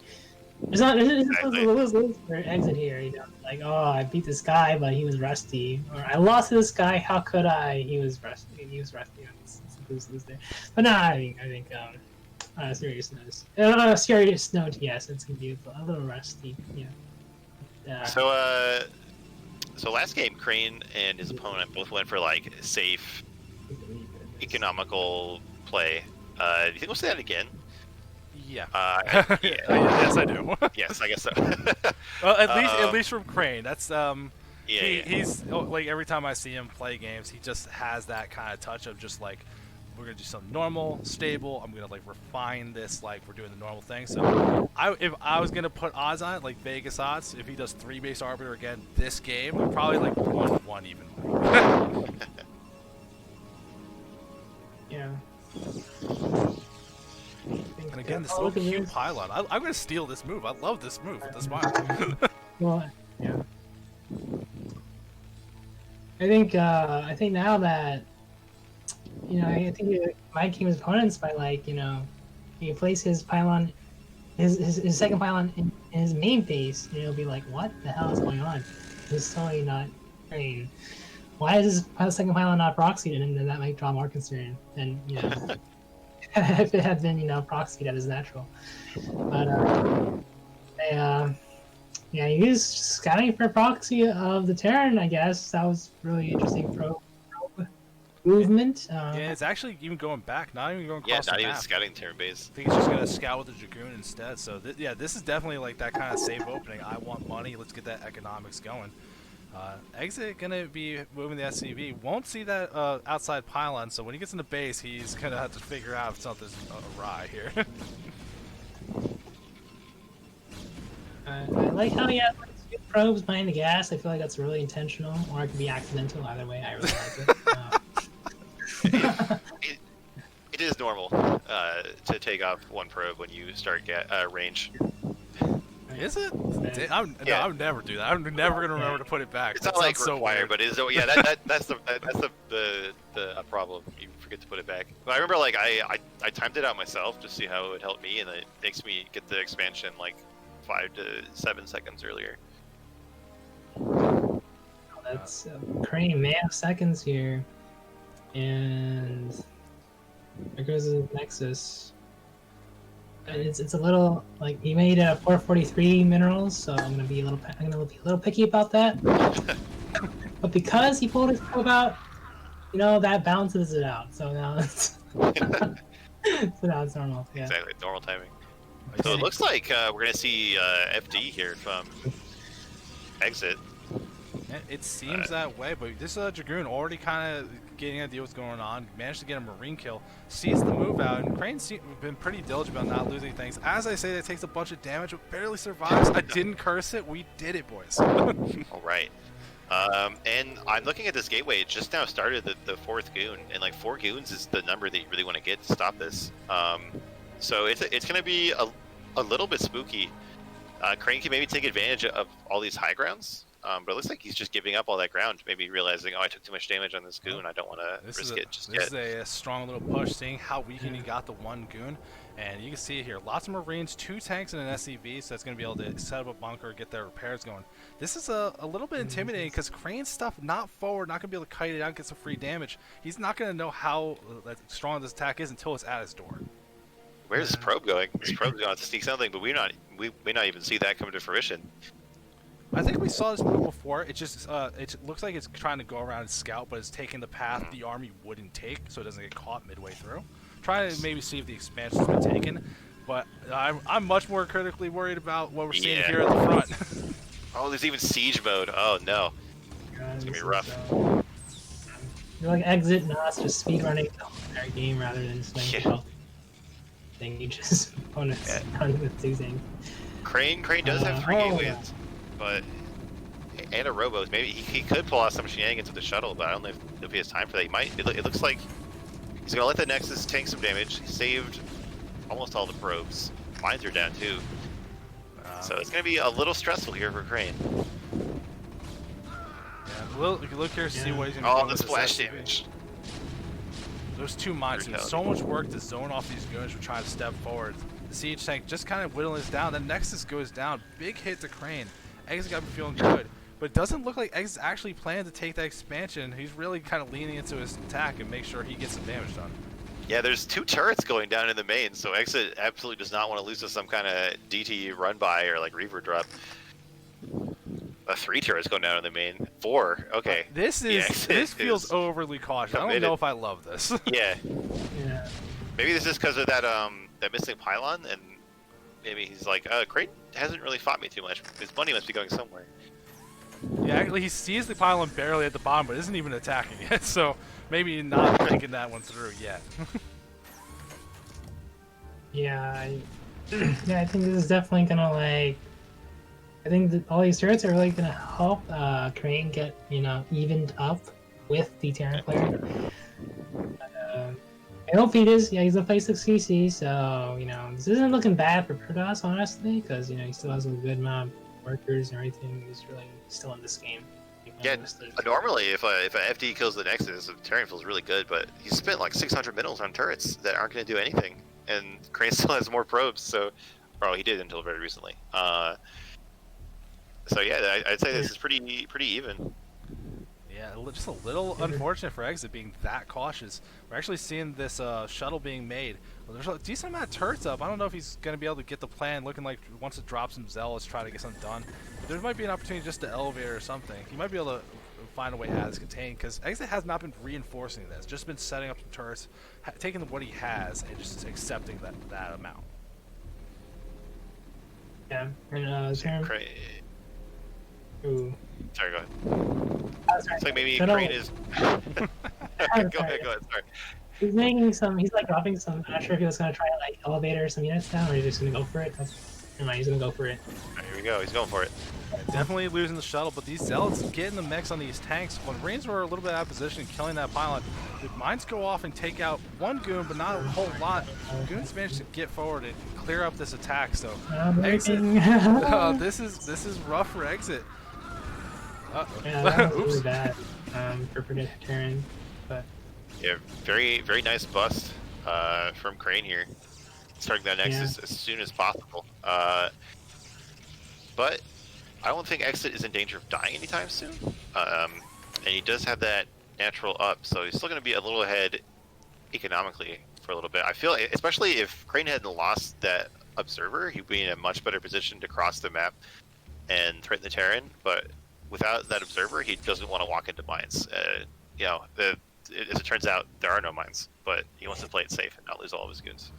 There's a little exit here. Like, oh, I beat this guy, but he was rusty. Or I lost to this guy. How could I? He was rusty. It's there. But no, I think on a serious note, yes, it's gonna be a little rusty. Yeah. So last game, Crane and his opponent both went for like safe, economical play. Do you think we'll say that again? Yeah. Yeah. Yes, I do. Yes, I guess so. Well, at least from Crane, that's he's like every time I see him play games, he just has that kind of touch of just like, we're gonna do something normal, stable. I'm gonna like refine this like we're doing the normal thing. So if I was gonna put odds on it, like Vegas odds, if he does 3 base arbiter again this game, probably like 1-1 even. Yeah. And again, this little cute pylon. I'm gonna steal this move. I love this move with the smile. Well, yeah. I think now that I think he might keep his opponents by like he place his pylon, his second pylon in his main base. He'll be like, what the hell is going on? This is totally not Crane. Why is his second pylon not proxied? And then that might draw more concern than if it had been proxied at his natural. But he was scouting for proxy of the Terran. I guess that was really interesting probe movement. Yeah, it's actually even going back, not even going across the map. Yeah, not even scouting Terran base. I think he's just gonna scout with the Dragoon instead. So this is definitely like that kind of safe opening. I want money. Let's get that economics going. Exit gonna be moving the SCV. Won't see that outside pylon. So when he gets in the base, he's gonna have to figure out if something's awry here. I like how he has like 2 probes behind the gas. I feel like that's really intentional, or it could be accidental. Either way, I really like it. It is normal to take off 1 probe when you start range. Is it? I would never do that. I'm never gonna remember to put it back. It's not like required, but it is. Yeah, that's the problem. You forget to put it back. But I remember like I timed it out myself to see how it would help me, and it makes me get the expansion like 5 to 7 seconds earlier. That's Crane may have seconds here, and there goes the Nexus. It's a little like he made 443 minerals, so I'm gonna be a little picky about that. But because he pulled his probe out, that balances it out. So now it's normal. Yeah. Exactly, normal timing. So it looks like we're gonna see FD here from Exit. It seems that way, but this Dragoon already kind of getting an idea what's going on. Managed to get a Marine kill, sees the move out, and Crane's been pretty diligent about not losing things. As I say, that takes a bunch of damage, but barely survives. I didn't curse it. We did it, boys. All right. And I'm looking at this gateway. It just now started the 4th goon, and like 4 goons is the number that you really want to get to stop this. So it's going to be a little bit spooky. Crane can maybe take advantage of all these high grounds. But it looks like he's just giving up all that ground, maybe realizing, oh, I took too much damage on this goon. I don't want to risk it just yet. This is a strong little push, seeing how weakened he got the 1 goon. And you can see it here. Lots of Marines, 2 tanks, and an SCV, so that's going to be able to set up a bunker, get their repairs going. This is a little bit intimidating because Crane's stuff not forward, not going to be able to kite it out, get some free damage. He's not going to know how strong this attack is until it's at his door. Where's this probe going? This probe's going to sneak something, but we may not even see that come to fruition. I think we saw this move before. It just it looks like it's trying to go around and scout, but it's taking the path the army wouldn't take, so it doesn't get caught midway through. Trying to maybe see if the expansion's been taken, but I'm much more critically worried about what we're seeing here at the front. Oh, there's even siege mode. Oh no, it's gonna be rough. You're like exit NOS, just speedrunning the entire game rather than just like thing. You just opponents run with 2 things. Crane does have 3 gateways. But and a robo, maybe he could pull out some shenanigans with the shuttle, but I don't know if he has time for that. He might. It looks like he's gonna let the Nexus tank some damage. He saved almost all the probes. Mines are down too, so it's gonna be a little stressful here for Crane. Yeah, if you look here, see what he's gonna do. Oh, the splash damage. Those 2 mines doing so much work to zone off these goons for trying to step forward. The siege tank just kind of whittling us down. The Nexus goes down. Big hit to Crane. Eggs got me feeling good, but it doesn't look like Eggs is actually planning to take that expansion. He's really kind of leaning into his attack and make sure he gets some damage done. Yeah, there's 2 turrets going down in the main, so Exit absolutely does not want to lose to some kind of DT run by or like Reaver drop. 3 turrets going down in the main. 4, okay. This feels overly cautious. I don't know if I love this. Yeah. Maybe this is because of that missing pylon, and maybe he's like, Crane hasn't really fought me too much. His money must be going somewhere. Yeah, actually, he sees the pylon barely at the bottom, but isn't even attacking it. So maybe not thinking that one through yet. I think this is definitely gonna like. I think that all these turrets are really gonna help Crane get evened up with the Terran player. I hope he is. Yeah, he's a 5/6 CC, so this isn't looking bad for Protoss, honestly, because he still has a good amount of workers and everything. He's really still in this game. Yeah, normally if a FD kills the Nexus, the Terran feels really good, but he spent like 600 minerals on turrets that aren't going to do anything, and Crane still has more probes. So, he did until very recently. So yeah, I'd say this is pretty even. Yeah, just a little unfortunate for Exit being that cautious. We're actually seeing this shuttle being made. Well, there's a decent amount of turrets up. I don't know if he's going to be able to get the plan looking like he wants to drop some zealots, try to get something done. But there might be an opportunity just to elevate or something. He might be able to find a way to have this contained, because Exit has not been reinforcing this. Just been setting up some turrets, taking what he has, and just accepting that amount. Yeah, and Ooh. Sorry, go ahead. Sorry. It's like maybe Crane is. Go ahead. Sorry. He's making some. He's like dropping some. I'm not sure if he was gonna try like elevator some units down, or he's just gonna go for it. Never mind. He's gonna go for it. Right, here we go. He's going for it. Definitely losing the shuttle, but these zealots get in the mix on these tanks. When Marines were a little bit out of position, killing that pylon, the mines go off and take out 1 goon, but not a whole lot. Goons managed to get forward and clear up this attack. So Exit. This is rough for Exit. Yeah, that was really bad for Terran, but yeah, very very nice bust from Crane here, starting that Nexus as soon as possible. But I don't think Exit is in danger of dying anytime soon, and he does have that natural up, so he's still going to be a little ahead economically for a little bit. I feel, especially if Crane hadn't lost that observer, he'd be in a much better position to cross the map and threaten the Terran, but without that observer, he doesn't want to walk into mines. as it turns out, there are no mines, but he wants to play it safe and not lose all of his goons.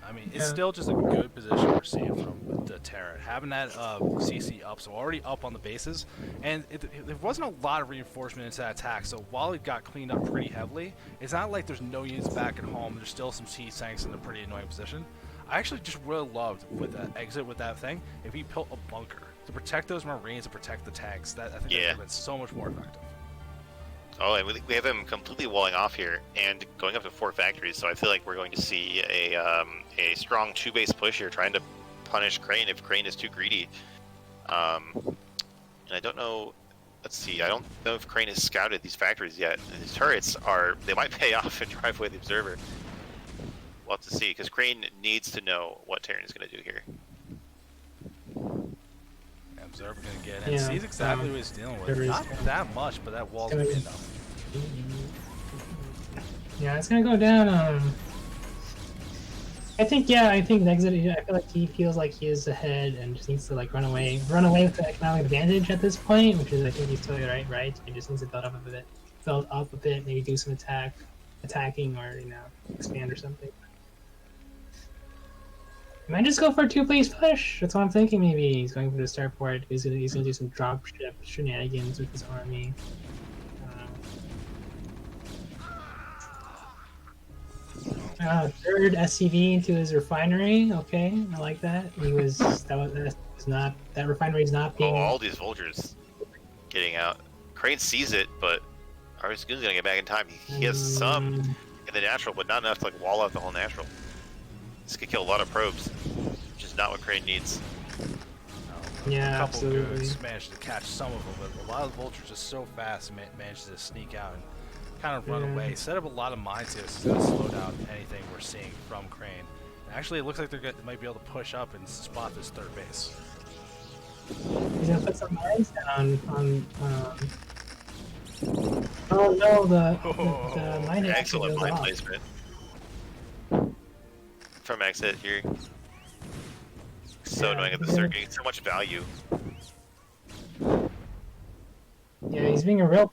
I mean, it's still just a good position we're seeing from the Terran. Having that CC up, so already up on the bases, and there wasn't a lot of reinforcement into that attack, so while it got cleaned up pretty heavily, it's not like there's no units back at home. There's still some T-tanks in a pretty annoying position. I actually just really loved with the exit with that thing, if he built a bunker to protect those Marines and protect the tanks, that I think that would have been so much more effective. Oh, and we have him completely walling off here and going up to 4 factories, so I feel like we're going to see a strong 2-base push here, trying to punish Crane if Crane is too greedy. And I don't know, let's see, I don't know if Crane has scouted these factories yet. And his turrets they might pay off and drive away the Observer. We'll have to see, because Crane needs to know what Terran is going to do here. Observer gonna get in. Sees exactly what he's dealing with. Not that much, but that wall's big enough. Yeah, it's gonna go down. I think exit. I feel like he feels like he is ahead and just needs to like run away with the economic advantage at this point, which is I think he's totally right. He just needs to build up a bit, maybe do some attacking, or expand or something. Might just go for a 2-base push. That's what I'm thinking. Maybe he's going for the starport. He's gonna do some dropship shenanigans with his army. Third SCV into his refinery. Okay, I like that. That refinery is not being. Oh, all these vultures getting out. Crane sees it, but our goon's gonna get back in time. He has some in the natural, but not enough to like wall out the whole natural. This could kill a lot of probes, which is not what Crane needs. Yeah, a couple absolutely. goons managed to catch some of them, but a lot of the vultures just so fast managed to sneak out and kind of run away. Set up a lot of mines here, so it's going to slow down anything we're seeing from Crane. And actually, it looks like they might be able to push up and spot this 3rd base. He's going to put some mines down on... Oh no, the mine excellent mine off. placement from exit here. So annoying at the start, getting so much value. Yeah, he's being a real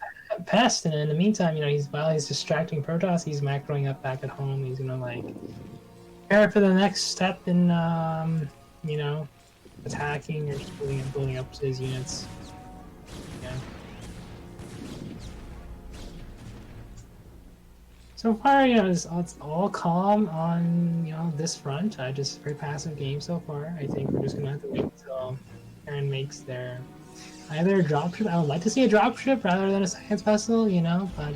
pest, and in the meantime, while he's distracting Protoss, he's macroing up back at home. He's gonna like prepare for the next step in attacking or just building up his units. Yeah. So far, it's all calm on this front. Just very passive game so far. I think we're just gonna have to wait until Terran makes their either a dropship. I would like to see a dropship rather than a science vessel, but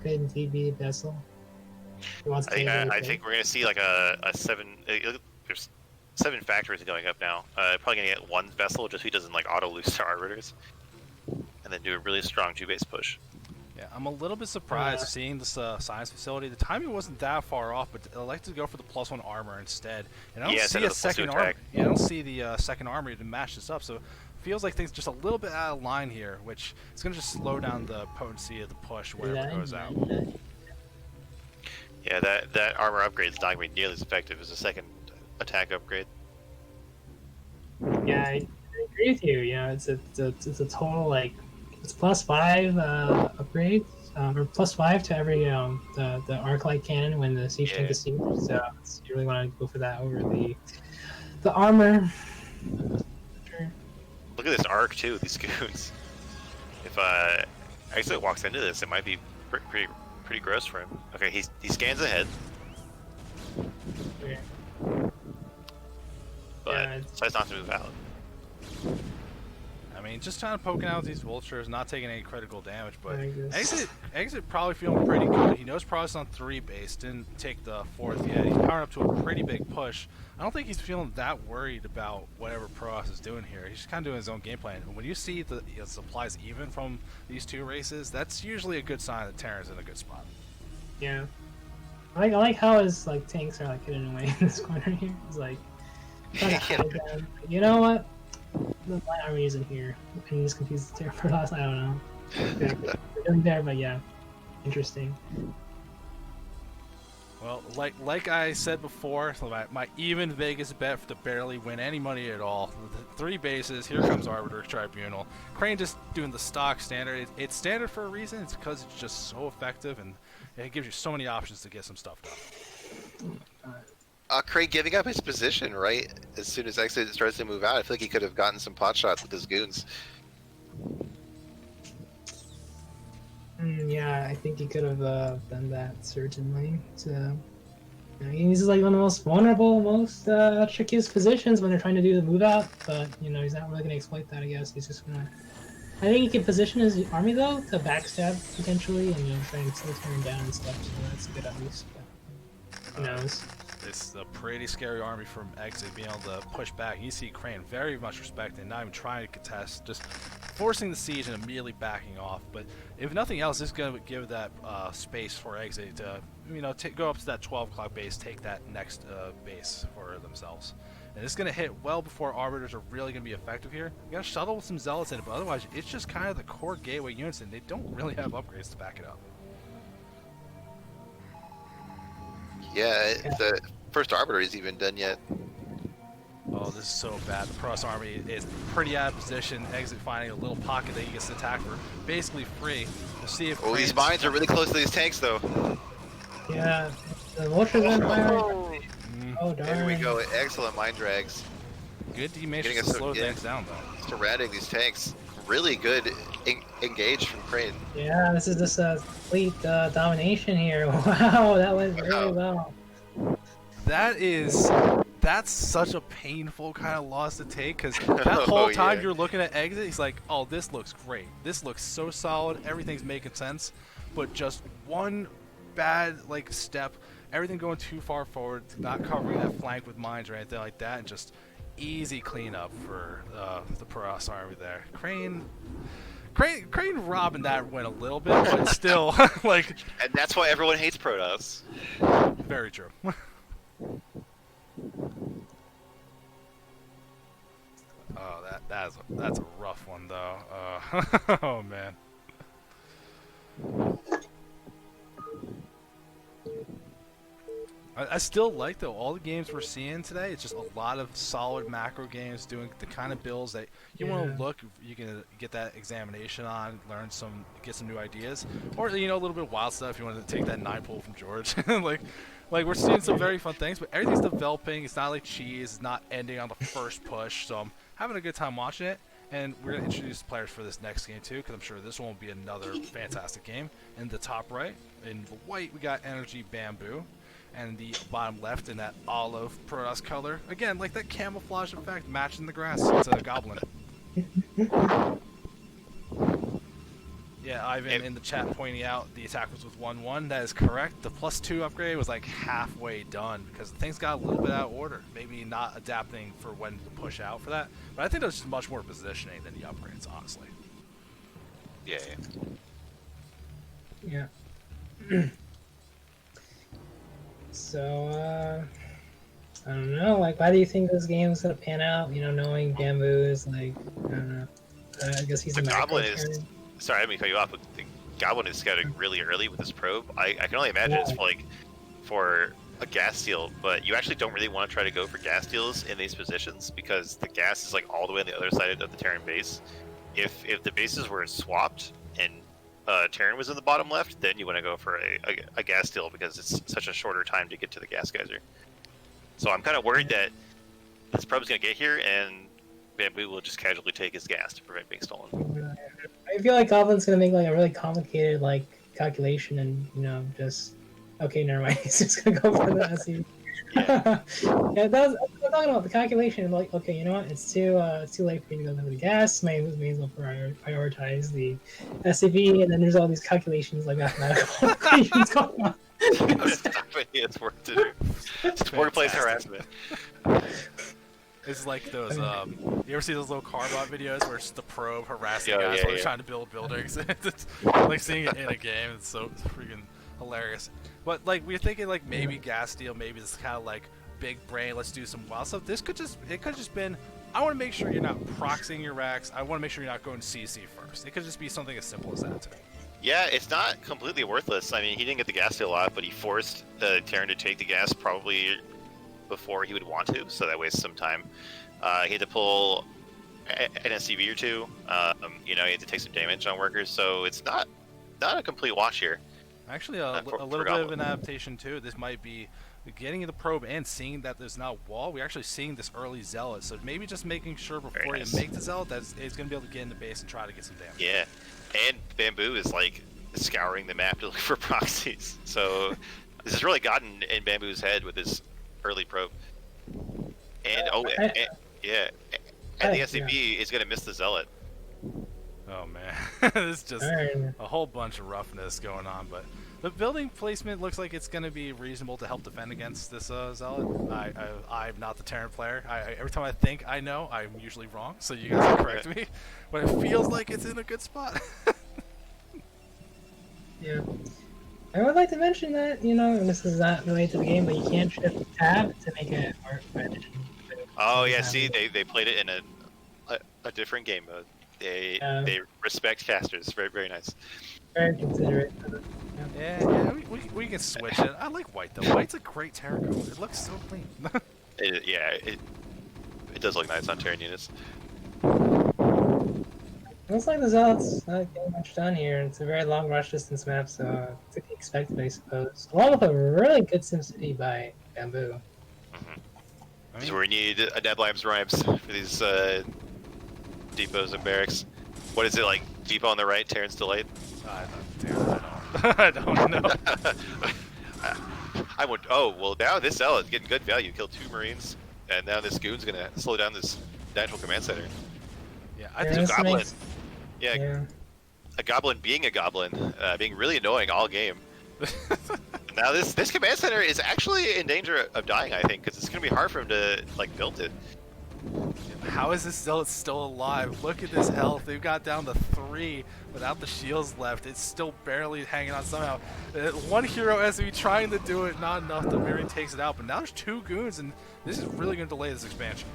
could indeed be a vessel. I think we're gonna see like a 7. There's 7 factories going up now. Probably gonna get 1 vessel just so he doesn't like auto lose to arbiters, and then do a really strong 2-base push. Yeah, I'm a little bit surprised seeing this science facility. The timing wasn't that far off, but I like to go for the +1 armor instead. And I don't see a second armor. Yeah, I don't see the second armor to match this up. So it feels like things just a little bit out of line here, which is going to just slow down the potency of the push wherever it goes out. Yeah, that armor upgrade is not going to be nearly as effective as a second attack upgrade. Yeah, I agree with you. It's a total like. It's +5 upgrade, or +5 to every the arc light cannon when the siege tank is sieged. So you really want to go for that over the armor. Look at this arc too. These goons. If actually walks into this, it might be pretty gross for him. Okay, he scans ahead. Okay. But decides not to move out. I mean, just kind of poking out these vultures, not taking any critical damage, but exit probably feeling pretty good. He knows Protoss on 3 base, didn't take the 4th yet. He's powering up to a pretty big push. I don't think he's feeling that worried about whatever Protoss is doing here. He's just kind of doing his own game plan. And when you see the supplies even from these 2 races, that's usually a good sign that Terran's in a good spot. Yeah, I like how his tanks are hidden away in this corner here. He's like, you know what? My army isn't here. And just confuse the Terran Protoss. I don't know. They're there, but yeah, interesting. Well, like I said before, so my even Vegas bet to barely win any money at all. The 3 bases. Here comes Arbiter Tribunal. Crane just doing the stock standard. It's standard for a reason. It's because it's just so effective and it gives you so many options to get some stuff done. Craig giving up his position right as soon as Exit starts to move out. I feel like he could have gotten some pot shots with his goons. Yeah, I think he could have done that certainly. So, he's like one of the most vulnerable, most trickiest positions when they're trying to do the move out. But he's not really gonna exploit that. I guess he's just gonna. I think he can position his army though to backstab potentially, and try and slow him down and stuff. So that's good at least. But who knows? It's a pretty scary army from Exit being able to push back. You see Crane very much respected, not even trying to contest, just forcing the siege and immediately backing off. But if nothing else, it's going to give that space for Exit to, go up to that 12 o'clock base, take that next base for themselves. And it's going to hit well before Arbiters are really going to be effective here. You got to shuttle with some Zealots in it, but otherwise, it's just kind of the core gateway units, and they don't really have upgrades to back it up. Yeah, the first Arbiter isn't even done yet. Oh, this is so bad. The Protoss army is pretty out of position. Exit finding a little pocket that he gets to attack for basically free. We'll see if These mines are really close to these tanks, though. Yeah, the Vulture's on fire. Oh, darn. There we go. Excellent mine drags. Good demation to slow things down, though. Surrounding these tanks. Really good engage from Crane. Yeah, this is just a complete domination here. Wow, that went really well. That's such a painful kind of loss to take, because that whole time you're looking at Exit, he's like, oh, this looks great. This looks so solid. Everything's making sense. But just one bad step, everything going too far forward, not covering that flank with mines or anything like that, and just easy cleanup for the Protoss army there. Crane robbing that win a little bit, but still, And that's why everyone hates Protoss. Very true. Oh, that's a rough one though. Oh man. I still like though all the games we're seeing today. It's just a lot of solid macro games doing the kind of builds that you want to look. You can get that examination on, get some new ideas, or a little bit of wild stuff. You want to take that 9 pull from George. like we're seeing some very fun things, but everything's developing. It's not like cheese. It's not ending on the first push. So I'm having a good time watching it. And we're going to introduce players for this next game too, because I'm sure this one will be another fantastic game. In the top right, in the white, we got Energy Bamboo. And the bottom left in that olive Protoss color. Again, like that camouflage effect matching the grass. It's a goblin. Yeah, Ivan in the chat pointing out the attack was with 1-1. That is correct. The +2 upgrade was like halfway done because things got a little bit out of order. Maybe not adapting for when to push out for that. But I think that was just much more positioning than the upgrades, honestly. Yeah. Yeah. So, I don't know, why do you think this game's gonna pan out, knowing Bamboo is, I don't know, I guess he's the a Goblin is, sorry, I didn't mean to cut you off, but the Goblin is scouting really early with his probe. I can only imagine it's for a gas steal, but you actually don't really want to try to go for gas steals in these positions, because the gas is, all the way on the other side of the Terran base. If the bases were swapped, and Terran was in the bottom left, then you want to go for a gas steal because it's such a shorter time to get to the gas geyser. So I'm kind of worried that this probe's going to get here and Bamboo will just casually take his gas to prevent being stolen. I feel like Goblin's going to make a really complicated calculation and just okay, never mind. He's just going to go for the SCV. Yeah, I'm talking about the calculation. Okay, you know what? It's too late for you to go for the gas. May as well prioritize the SCV, and then there's all these calculations, mathematical equations going on. It's work to do. It's workplace harassment. It's like those, you ever see those little car bot videos where it's the probe harassing guys while they're trying to build buildings? It's like seeing it in a game. It's so freaking hilarious. But we're thinking maybe gas steal, maybe this kind of big brain, let's do some wild stuff. It could just been, I want to make sure you're not proxying your racks. I want to make sure you're not going CC first. It could just be something as simple as that too. Yeah, it's not completely worthless. I mean, he didn't get the gas steal a lot, but he forced Terran to take the gas probably before he would want to, so that wastes some time. He had to pull an SCV or two. You know, he had to take some damage on workers, so it's not a complete wash here. Actually, a little bit of an adaptation too. This might be getting the probe and seeing that there's not wall. We're actually seeing this early zealot, so maybe just making sure before you make the zealot that he's going to be able to get in the base and try to get some damage. Yeah, and Bamboo is like scouring the map to look for proxies. So this has really gotten in Bamboo's head with his early probe. And yeah, and the SCP is going to miss the zealot. Oh man, it's just a whole bunch of roughness going on, but the building placement looks like it's going to be reasonable to help defend against this zealot. I'm not the Terran player. Every time I think I know, I'm usually wrong, so you guys can correct me. But it feels like it's in a good spot. Yeah. I would like to mention that, you know, and this is not related to the game, but you can't shift tab to make it more efficient. Oh yeah, see, they played it in a different game mode. They respect casters. Very, very nice. Very considerate. Yeah, we can switch it. I like white though. White's a great Terran code. It looks so clean. It does look nice on Terran units. Looks like the Zealot's not getting much done here. It's a very long rush distance map, so to be expected, I suppose. Along with a really good SimCity by Bamboo. This is where we need Neblime's rhymes for these depots and barracks. What is it like? Depot on the right, Terran's Delight? I don't know. I would. Oh well, now this Zealot's getting good value. Killed 2 Marines, and now this Goon's gonna slow down this natural command center. Yeah, I think a goblin. Yeah, a goblin being a goblin, being really annoying all game. Now this command center is actually in danger of dying, I think, because it's gonna be hard for him to like build it. How is this Zealot still alive? Look at this health. They've got down to 3 without the shields left. It's still barely hanging on somehow. One hero SB trying to do it, not enough. The Marine takes it out, but now there's 2 goons, and this is really going to delay this expansion.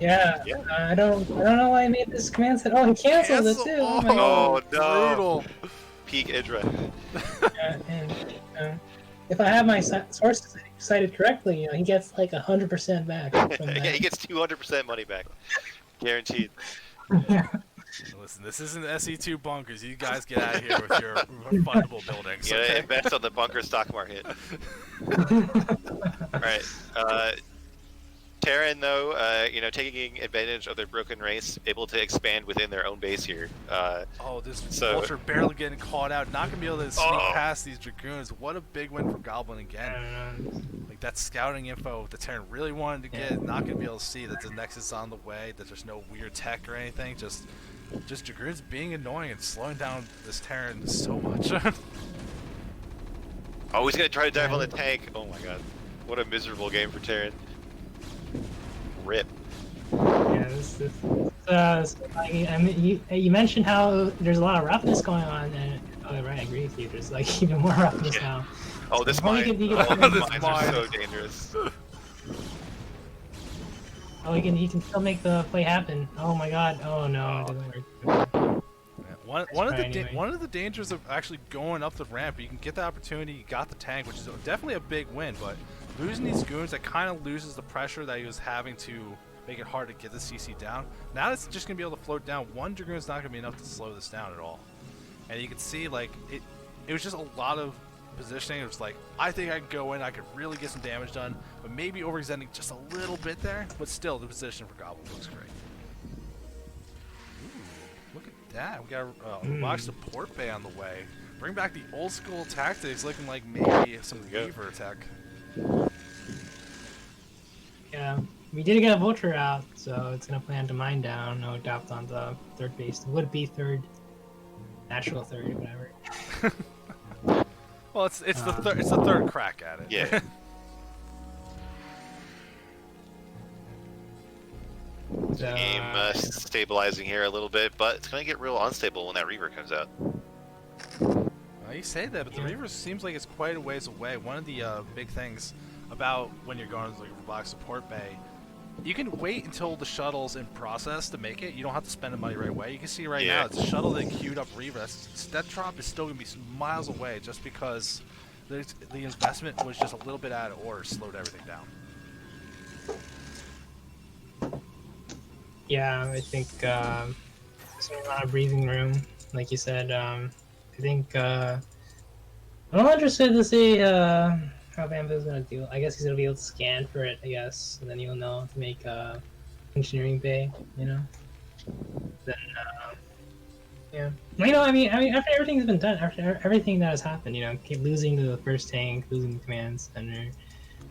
Yeah, I don't know why I made this command set. Oh, he canceled it too. Oh, my God. no! Brutal. Peak Idra. And if I have my sources cited correctly, you know, he gets like 100% back. From that. Yeah, he gets 200% money back, guaranteed. Yeah. Listen, this isn't SE2 bunkers. You guys get out of here with your fundable buildings. You gotta okay? invest on the bunker stock market. Right. Terran, though, you know, taking advantage of their broken race, able to expand within their own base here. This Vulture barely getting caught out, not gonna be able to sneak past these Dragoons. What a big win for Goblin again. Like that scouting info the Terran really wanted to get, not gonna be able to see that the Nexus is on the way, that there's no weird tech or anything. Just Dragoons being annoying and slowing down this Terran so much. Oh, he's gonna try to dive on the tank. Oh my god, what a miserable game for Terran. Rip. Yeah, I mean, you mentioned how there's a lot of roughness going on, and right, I agree with you. There's like even more roughness now. Oh, this mine. These mines are so dangerous. Oh, he can still make the play happen. Oh my god. Oh no, it doesn't work. One of the dangers of actually going up the ramp, you can get the opportunity, you got the tank, which is definitely a big win, but losing these goons, that kind of loses the pressure that he was having to make it hard to get the CC down. Now it's just going to be able to float down. One Dragoon's not going to be enough to slow this down at all. And you can see, like, it was just a lot of positioning. It was like, I think I can go in, I could really get some damage done, but maybe overextending just a little bit there, but still, the position for Goblin looks great. Look at that. We got a watch support bay on the way. Bring back the old school tactics, looking like maybe some Weaver tech. Yeah, we did get a Vulture out, so it's gonna plan to mine down, no doubt, on the third base. It would be third, natural third, whatever. Well, it's the third crack at it. Yeah. Game stabilizing here a little bit, but it's gonna get real unstable when that Reaver comes out. Well, you say that, but the Reaver seems like it's quite a ways away. One of the big things about when you're going to like robotic support bay You can wait until the shuttle's in process to make it. You don't have to spend the money right away. You can see right Yeah. now, it's a shuttle that queued up Revest. That drop is still going to be miles away just because the investment was just a little bit out of order, slowed everything down. Yeah, I think there's a lot of breathing room, like you said. I think I'm interested to see how Bamboo's gonna do. I guess he's gonna be able to scan for it, I guess, and then you'll know to make engineering bay, you know. Then yeah, I mean, after everything's been done, after everything that has happened, you know, keep losing to the first tank, losing the command center,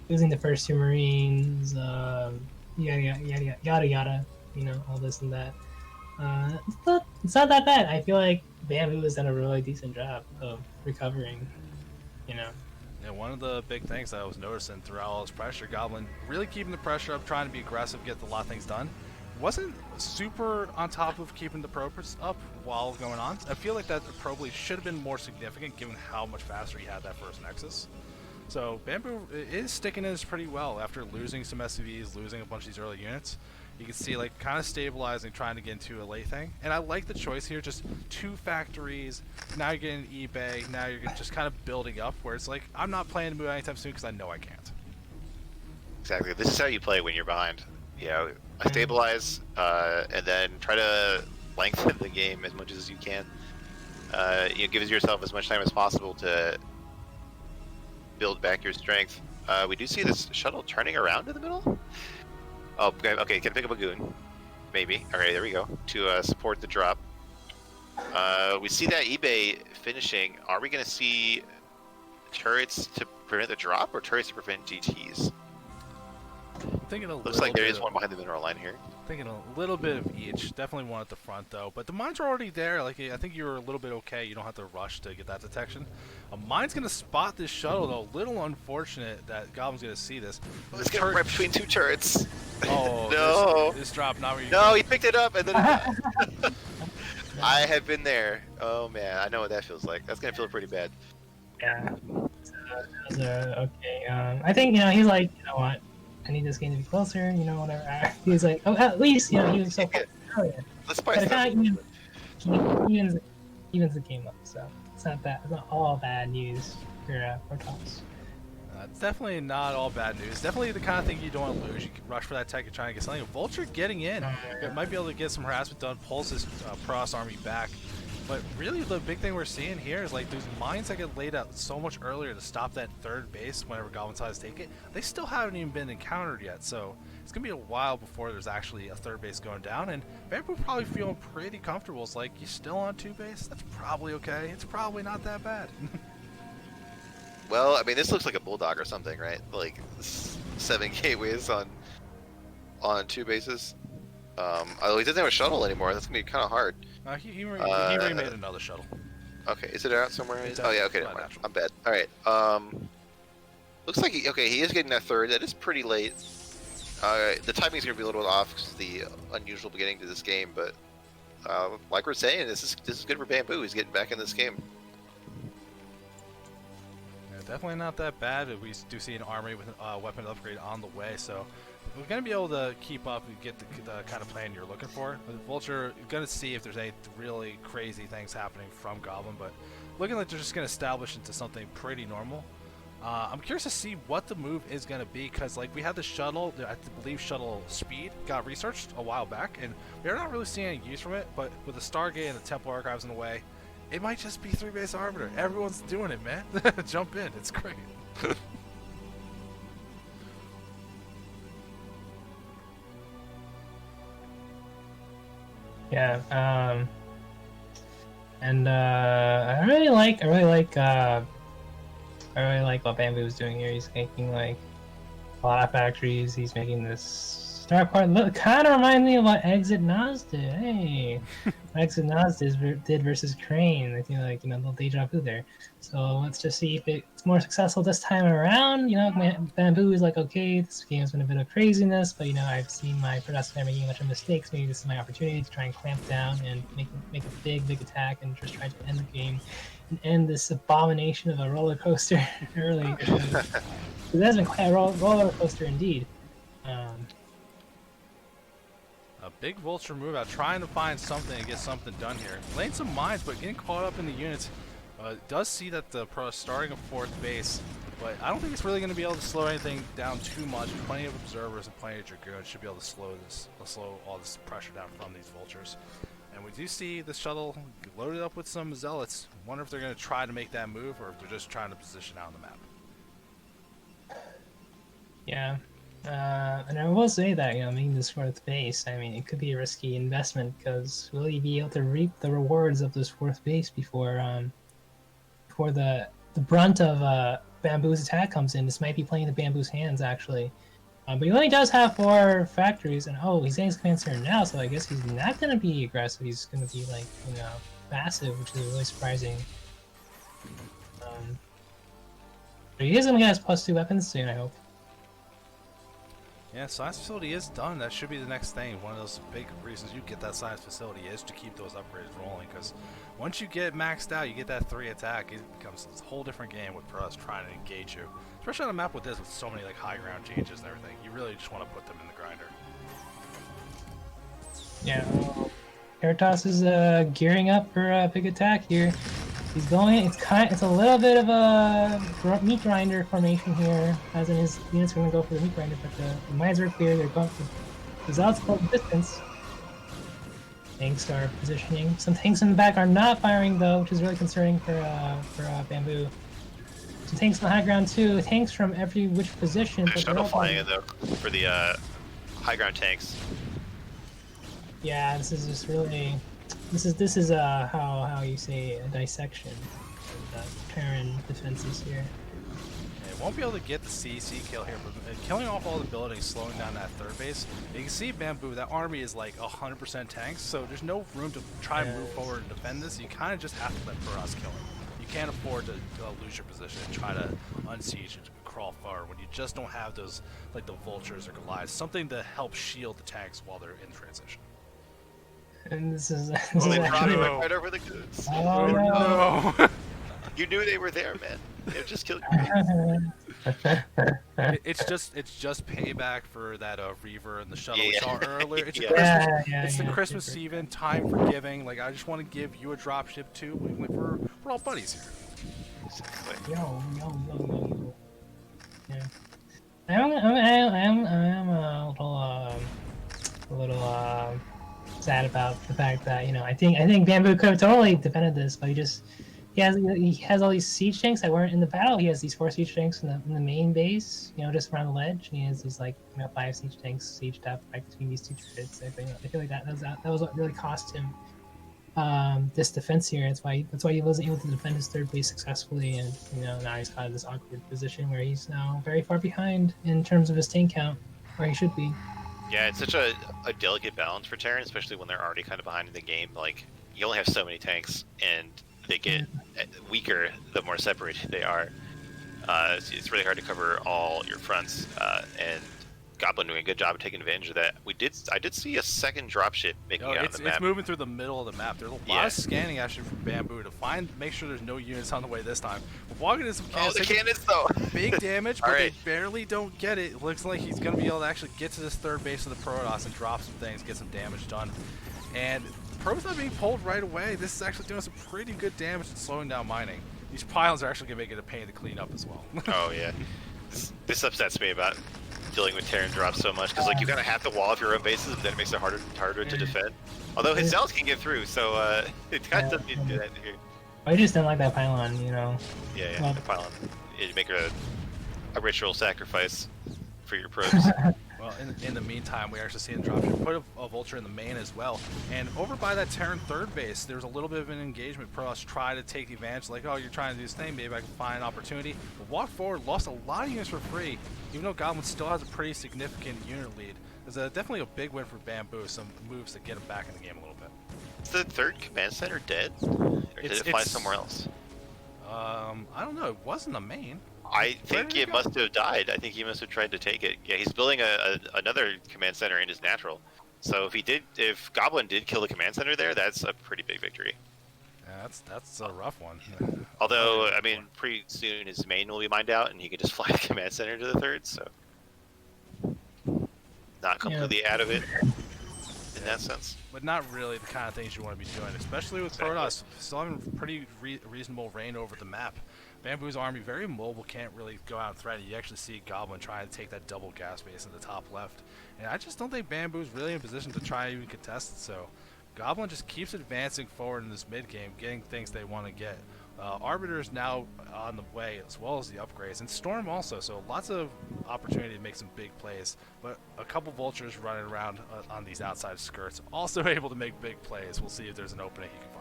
losing the first two Marines, yada yada, you know, all this and that. It's not that bad. I feel like Bamboo has done a really decent job of recovering, you know. Yeah, one of the big things that I was noticing throughout all this pressure, Goblin really keeping the pressure up, trying to be aggressive, get a lot of things done. Wasn't super on top of keeping the progress up while going on. I feel like that probably should have been more significant given how much faster he had that first Nexus. So Bamboo is sticking in this pretty well after losing some SCVs, losing a bunch of these early units. You can see like kind of stabilizing, trying to get into a late thing. And I like the choice here, just 2 factories. Now you're getting eBay. Now you're just kind of building up where it's like, I'm not planning to move anytime soon because I know I can't. Exactly. This is how you play when you're behind. You know, stabilize, and then try to lengthen the game as much as you can. You know, give yourself as much time as possible to build back your strength. We do see this shuttle turning around in the middle. Oh, okay, can pick up a goon. Maybe. Alright, there we go. To support the drop. We see that eBay finishing. Are we going to see turrets to prevent the drop or turrets to prevent GTs? I'm thinking a Looks like there is one behind the mineral line here. Thinking a little bit of each. Definitely one at the front though. But the mines are already there. Like I think you're a little bit okay. You don't have to rush to get that detection. A mine's gonna spot this shuttle though. Little unfortunate that Goblin's gonna see this. Let's get right between 2 turrets. Oh no! This drop not where you. No, he picked it up and then. I have been there. Oh man, I know what that feels like. That's gonna feel pretty bad. Yeah. Okay. I think he's like, you know what? I need this game to be closer. You know, whatever. He's like, oh, at least he was so close earlier. Let's spice it up. Evens the game up, so it's not bad. It's not all bad news for Tops. It's definitely not all bad news. Definitely the kind of thing you don't want to lose. You can rush for that tech and try and get something. Vulture getting in. Might be able to get some harassment done, pulls his Protoss army back. But really the big thing we're seeing here is like those mines that get laid out so much earlier to stop that third base whenever Goblin tries to take it, they still haven't even been encountered yet. So it's going to be a while before there's actually a third base going down. And Bamboo probably feeling pretty comfortable. It's like, you still on 2 base? That's probably okay. It's probably not that bad. Well, I mean, this looks like a bulldog or something, right? Like 7 gateways on 2 bases. Although he doesn't have a shuttle anymore, that's gonna be kind of hard. He remade another shuttle. Okay, is it out somewhere? It's oh yeah, out. okay, Not never mind. natural. I'm bad. All right. Looks like he is getting that third. That is pretty late. The timing's gonna be a little bit off because of the unusual beginning to this game, but like we're saying, this is good for Bamboo. He's getting back in this game. Definitely not that bad. We do see an armory with a weapon upgrade on the way, so we're going to be able to keep up and get the kind of plan you're looking for. With Vulture, you're going to see if there's any really crazy things happening from Goblin, but looking like they're just going to establish into something pretty normal. I'm curious to see what the move is going to be, because like we had the shuttle, I believe shuttle speed got researched a while back, and we're not really seeing any use from it, but with the Stargate and the Temple Archives in the way, it might just be 3-base Arbiter. Everyone's doing it, man. Jump in. It's great. Yeah. And I really like what Bamboo is doing here. He's making like a lot of factories. He's making this Star part. Look, kind of reminds me of what Exit Nas did. Hey, Exit Nas did versus Crane. I feel like, little deja vu there. So let's just see if it's more successful this time around. Bamboo is like, okay, this game's been a bit of craziness, but I've seen my predecessor making a bunch of mistakes. Maybe this is my opportunity to try and clamp down and make a big attack and just try to end the game and end this abomination of a roller coaster early. It has been quite a roller coaster indeed. So let's just see if it's more successful this time around. Bamboo is like, okay, this game's been a bit of craziness, but I've seen my predecessor making a bunch of mistakes. Maybe this is my opportunity to try and clamp down and make a big attack and just try to end the game and end this abomination of a roller coaster early. Big vulture move out, trying to find something and get something done here. Laying some mines, but getting caught up in the units. Does see that the pro is starting a 4th base, but I don't think it's really going to be able to slow anything down too much. Plenty of observers and plenty of dragoons should be able to slow all this pressure down from these vultures. And we do see the shuttle loaded up with some zealots. Wonder if they're going to try to make that move or if they're just trying to position out on the map. Yeah. And I will say that, making this 4th base, I mean, it could be a risky investment because will you be able to reap the rewards of this 4th base before the brunt of Bamboo's attack comes in? This might be playing the Bamboo's hands, actually. But he only does have 4 factories, and he's getting his command center now, so I guess he's not going to be aggressive. He's going to be, like, passive, which is really surprising. But he is going to get his +2 weapons soon, I hope. Yeah, science facility is done. That should be the next thing. One of those big reasons you get that science facility is to keep those upgrades rolling, because once you get maxed out, you get that 3 attack, it becomes a whole different game with pros trying to engage you. Especially on a map with this, with so many like high ground changes and everything. You really just want to put them in the grinder. Yeah, Caritas is gearing up for a big attack here. He's going. It's a little bit of a meat grinder formation here, as in his units are going to go for the meat grinder, but the mines are clear. They're going to the zealots close distance. Tanks are positioning. Some tanks in the back are not firing though, which is really concerning for Bamboo. Some tanks on the high ground too. Tanks from every which position. There's shuttle flying in though for the high ground tanks. Yeah, this is just really. This is how you say a dissection of the Terran defenses here. It won't be able to get the CC kill here, but killing off all the buildings, slowing down that 3rd base. You can see Bamboo, that army is like 100% tanks, so there's no room to try and move forward and defend this. You kind of just have to let Puros kill him. You can't afford to lose your position and try to unsiege and crawl forward when you just don't have those, like the vultures or Goliaths, something to help shield the tanks while they're in transition. And this is Well, they brought actually, it right over the goods. oh no. You knew they were there, man. They were just killing It's just payback for that Reaver and the shuttle we Yeah. saw earlier. It's Yeah. It's the Christmas Eve and time for giving. Like I just want to give you a dropship too. Like, we're all buddies here. Exactly. Yo. Yeah. I am a little sad about the fact that I think Bamboo could have totally defended this, but he has all these siege tanks that weren't in the battle. He has these 4 siege tanks in the main base, just around the ledge, and he has these 5 siege tanks sieged up right between these 2 turrets. I feel like that was what really cost him this defense here. That's why he wasn't able to defend his 3rd base successfully, and now he's got this awkward position where he's now very far behind in terms of his tank count, where he should be. Yeah, it's such a delicate balance for Terran, especially when they're already kind of behind in the game. Like, you only have so many tanks, and they get weaker the more separated they are. It's really hard to cover all your fronts, and Goblin doing a good job of taking advantage of that. I did see a second dropship making it out on the map. It's moving through the middle of the map. There's a lot of scanning actually from Bamboo to make sure there's no units on the way this time. We're walking into some cannons. Oh, the cannons though! Big damage, but Right. they barely don't get it. It looks like he's going to be able to actually get to this 3rd base of the Protoss and drop some things, get some damage done. And Pro's not being pulled right away. This is actually doing some pretty good damage and slowing down mining. These pylons are actually going to make it a pain to clean up as well. Oh yeah, this upsets me about dealing with Terran drops so much, because you kind of have to wall off your own bases, but then it makes it harder to defend. Although his zealots can get through, so it kind of doesn't need to do that here. I just don't like that pylon, Yeah, Well, the pylon. You make a ritual sacrifice for your probes. Well, in the meantime, we actually see the dropship put a vulture in the main as well. And over by that Terran 3rd base, there's a little bit of an engagement. Protoss try to take the advantage, like, oh, you're trying to do this thing, maybe I can find an opportunity. But walk forward, lost a lot of units for free, even though Goblin still has a pretty significant unit lead. There's definitely a big win for Bamboo, some moves to get him back in the game a little bit. Is the 3rd command center dead? Or did it fly somewhere else? I don't know, it wasn't the main. I think it must have died. I think he must have tried to take it. Yeah, he's building another command center in his natural. So if Goblin did kill the command center there, that's a pretty big victory. Yeah, that's a rough one. Although, I mean, pretty soon his main will be mined out, and he can just fly the command center to the 3rd. So not completely out of it. in that sense. But not really the kind of things you want to be doing, especially with Protoss still having pretty reasonable reign over the map. Bamboo's army very mobile, can't really go out and threaten. You actually see Goblin trying to take that double gas base in the top left, and I just don't think Bamboo's really in a position to try and even contest it. So Goblin just keeps advancing forward in this mid game, getting things they want to get. Arbiter is now on the way, as well as the upgrades, and Storm also, so lots of opportunity to make some big plays, but a couple Vultures running around on these outside skirts, also able to make big plays. We'll see if there's an opening he can find.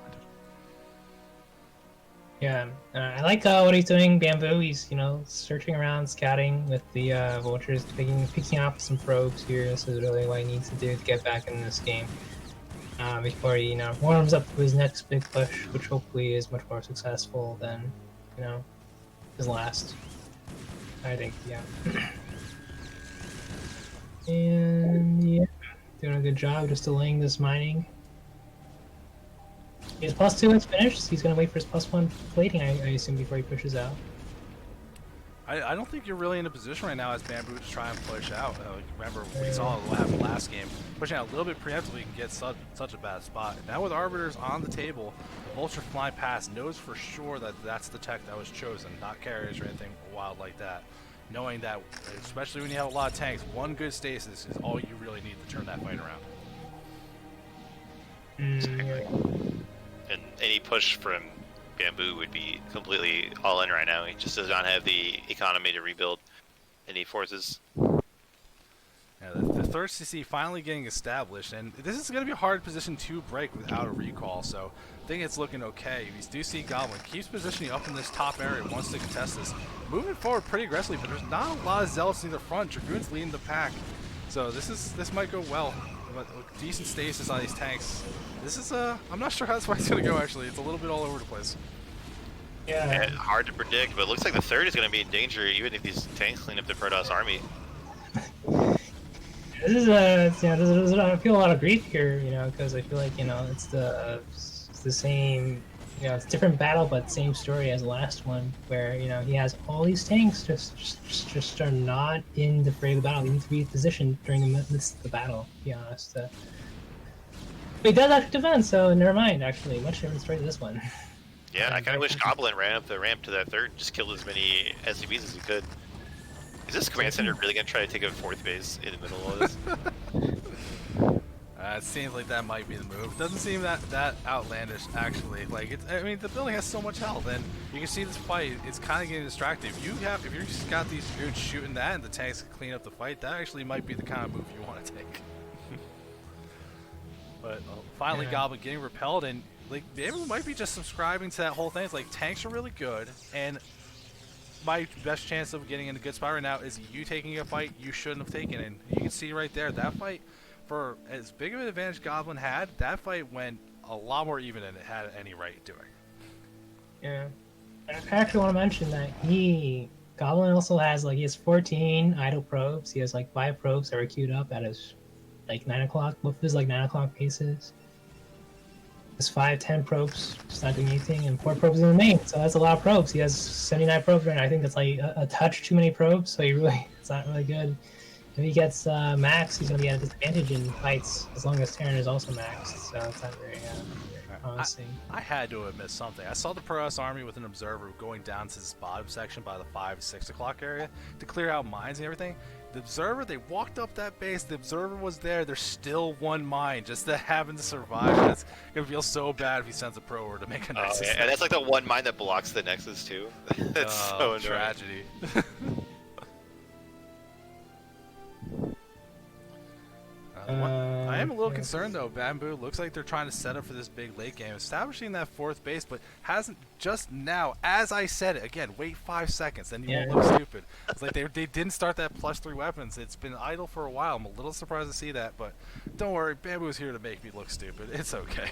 Yeah, I like what he's doing, Bamboo. He's, searching around, scouting with the Vultures, picking off some probes here. This is really what he needs to do to get back in this game. Before he, warms up to his next big push, which hopefully is much more successful than, his last. I think, yeah. And yeah, doing a good job just delaying this mining. His +2 is finished. He's gonna wait for his +1 plating, I assume, before he pushes out. I don't think you're really in a position right now as Bamboo to try and push out. Remember, we saw what happened last game. Pushing out a little bit preemptively can get such a bad spot. Now with Arbiters on the table, the Vulture flying past knows for sure that that's the tech that was chosen, not carriers or anything wild like that. Knowing that, especially when you have a lot of tanks, one good stasis is all you really need to turn that fight around. And any push from Bamboo would be completely all in right now. He just does not have the economy to rebuild any forces. Yeah, the third CC finally getting established, and this is going to be a hard position to break without a recall, so I think it's looking okay. We do see Goblin keeps positioning up in this top area, wants to contest this, moving forward pretty aggressively, but there's not a lot of Zealots in the front. Dragoon's leading the pack, so this might go well. But decent stasis on these tanks. This is I'm not sure how this fight's gonna go. Actually, it's a little bit all over the place. Yeah. And hard to predict, but it looks like the third is gonna be in danger, even if these tanks clean up the Protoss army. This is I feel a lot of grief here, because I feel like it's the same, it's a different battle but same story as the last one, where he has all these tanks just are not in the fray of the battle. They need to be positioned during the midst of the battle, to be honest. But he does actually defend, so never mind. Actually, much different story to this one. Yeah, I kind of wish Goblin ran up the ramp to that third and just killed as many SCVs as he could. Is this command center really gonna try to take a fourth base in the middle of this? It seems like that might be the move. Doesn't seem that outlandish, actually. Like, I mean, the building has so much health, and you can see this fight. It's kind of getting distracted. If you've just got these dudes shooting that, and the tanks can clean up the fight, that actually might be the kind of move you want to take. But finally, Yeah. Goblin getting repelled, and like maybe we might be just subscribing to that whole thing. It's like tanks are really good, and my best chance of getting in a good spot right now is you taking a fight you shouldn't have taken, and you can see right there that fight. For as big of an advantage Goblin had, that fight went a lot more even than it had any right doing. Yeah. I actually want to mention that Goblin also has, he has 14 idle probes. He has, 5 probes that are queued up at his, 9 o'clock. Both of his, 9 o'clock paces. There's 5-10 probes just not doing anything, and 4 probes in the main. So that's a lot of probes. He has 79 probes right now. I think that's, a touch too many probes, so it's not really good. If he gets max, he's going to be at a disadvantage in fights, as long as Terran is also maxed, so it's not very promising. I had to have missed something. I saw the Protoss army with an observer going down to this bottom section by the 5-6 o'clock area to clear out mines and everything. The observer, they walked up that base, the observer was there, there's still one mine just to happen to survive. And it's going to feel so bad if he sends a pro over to make a nexus. Yeah, and that's the one mine that blocks the nexus too. That's so annoying. Tragedy. I am a little concerned though. Bamboo looks like they're trying to set up for this big late game, establishing that 4th base, but hasn't just now, as I said it, again, wait 5 seconds, then you won't look stupid. It's like they didn't start that +3 weapons. It's been idle for a while. I'm a little surprised to see that, but don't worry, Bamboo's here to make me look stupid. It's okay.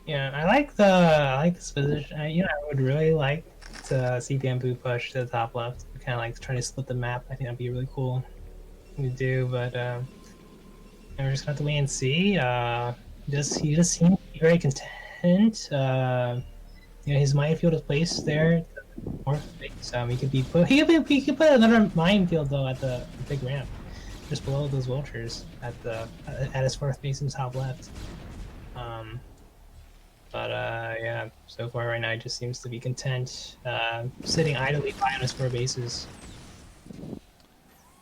Yeah, I like this position. I would really like to see Bamboo push to the top left. Kind of trying to split the map. I think that'd be really cool to do, but we're just gonna have to wait and see. He just seems to be very content. His minefield is placed there. He could put another minefield though at the big ramp. just below those vultures at his fourth base in top left. Yeah, so far right now he just seems to be content, sitting idly by on his 4 bases.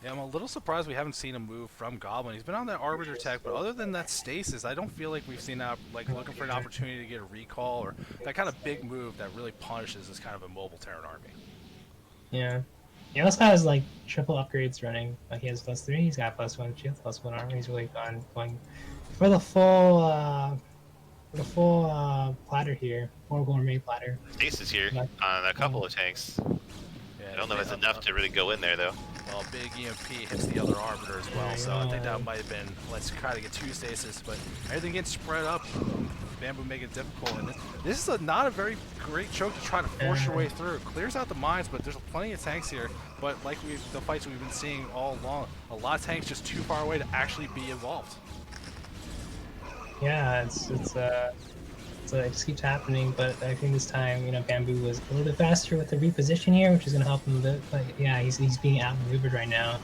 Yeah, I'm a little surprised we haven't seen him move from Goblin. He's been on that Arbiter tech, but other than that stasis, I don't feel like we've seen that, like, looking for an opportunity to get a recall or that kind of big move that really punishes this kind of immobile Terran army. Yeah. He also has, like, triple upgrades running. Like, he has +3, he's got +1 shield, +1 armor. He's really going for the full, platter here. Full gourmet platter. Stasis here on a couple of tanks. Yeah, I don't know if it's enough to really go in there, though. Well, big EMP hits the other Arbiter as well, so I think that might have been, let's try to get 2 stasis, but everything gets spread up. Bamboo make it difficult, and this is not a very great choke to try to force your way through. Clears out the mines, but there's plenty of tanks here, but like the fights we've been seeing all along, a lot of tanks just too far away to actually be involved. Yeah, it just keeps happening, but I think this time, Bamboo was a little bit faster with the reposition here, which is going to help him a bit. But yeah, he's being outmaneuvered right now.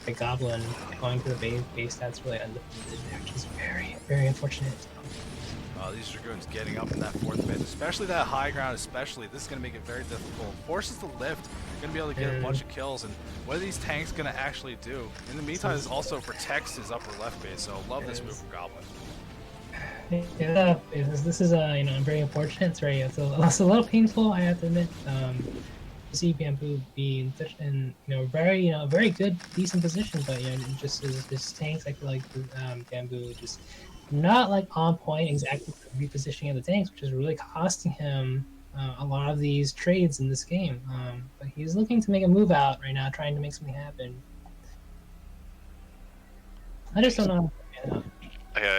The Goblin going to the base stats really undefeated, which is very, very unfortunate. These Dragoons getting up in that 4th base, especially that high ground, especially. This is going to make it very difficult. Forces the lift, going to be able to get a bunch of kills, and what are these tanks going to actually do? In the meantime, this also protects his upper left base, so love this move from Goblin. Yeah, this is very unfortunate. It's a little painful, I have to admit. To see Bamboo be in such very good, decent position, but just his tanks, I feel like Bamboo just not like on point exactly for the repositioning of the tanks, which is really costing him a lot of these trades in this game. But he's looking to make a move out right now, trying to make something happen. I just don't know.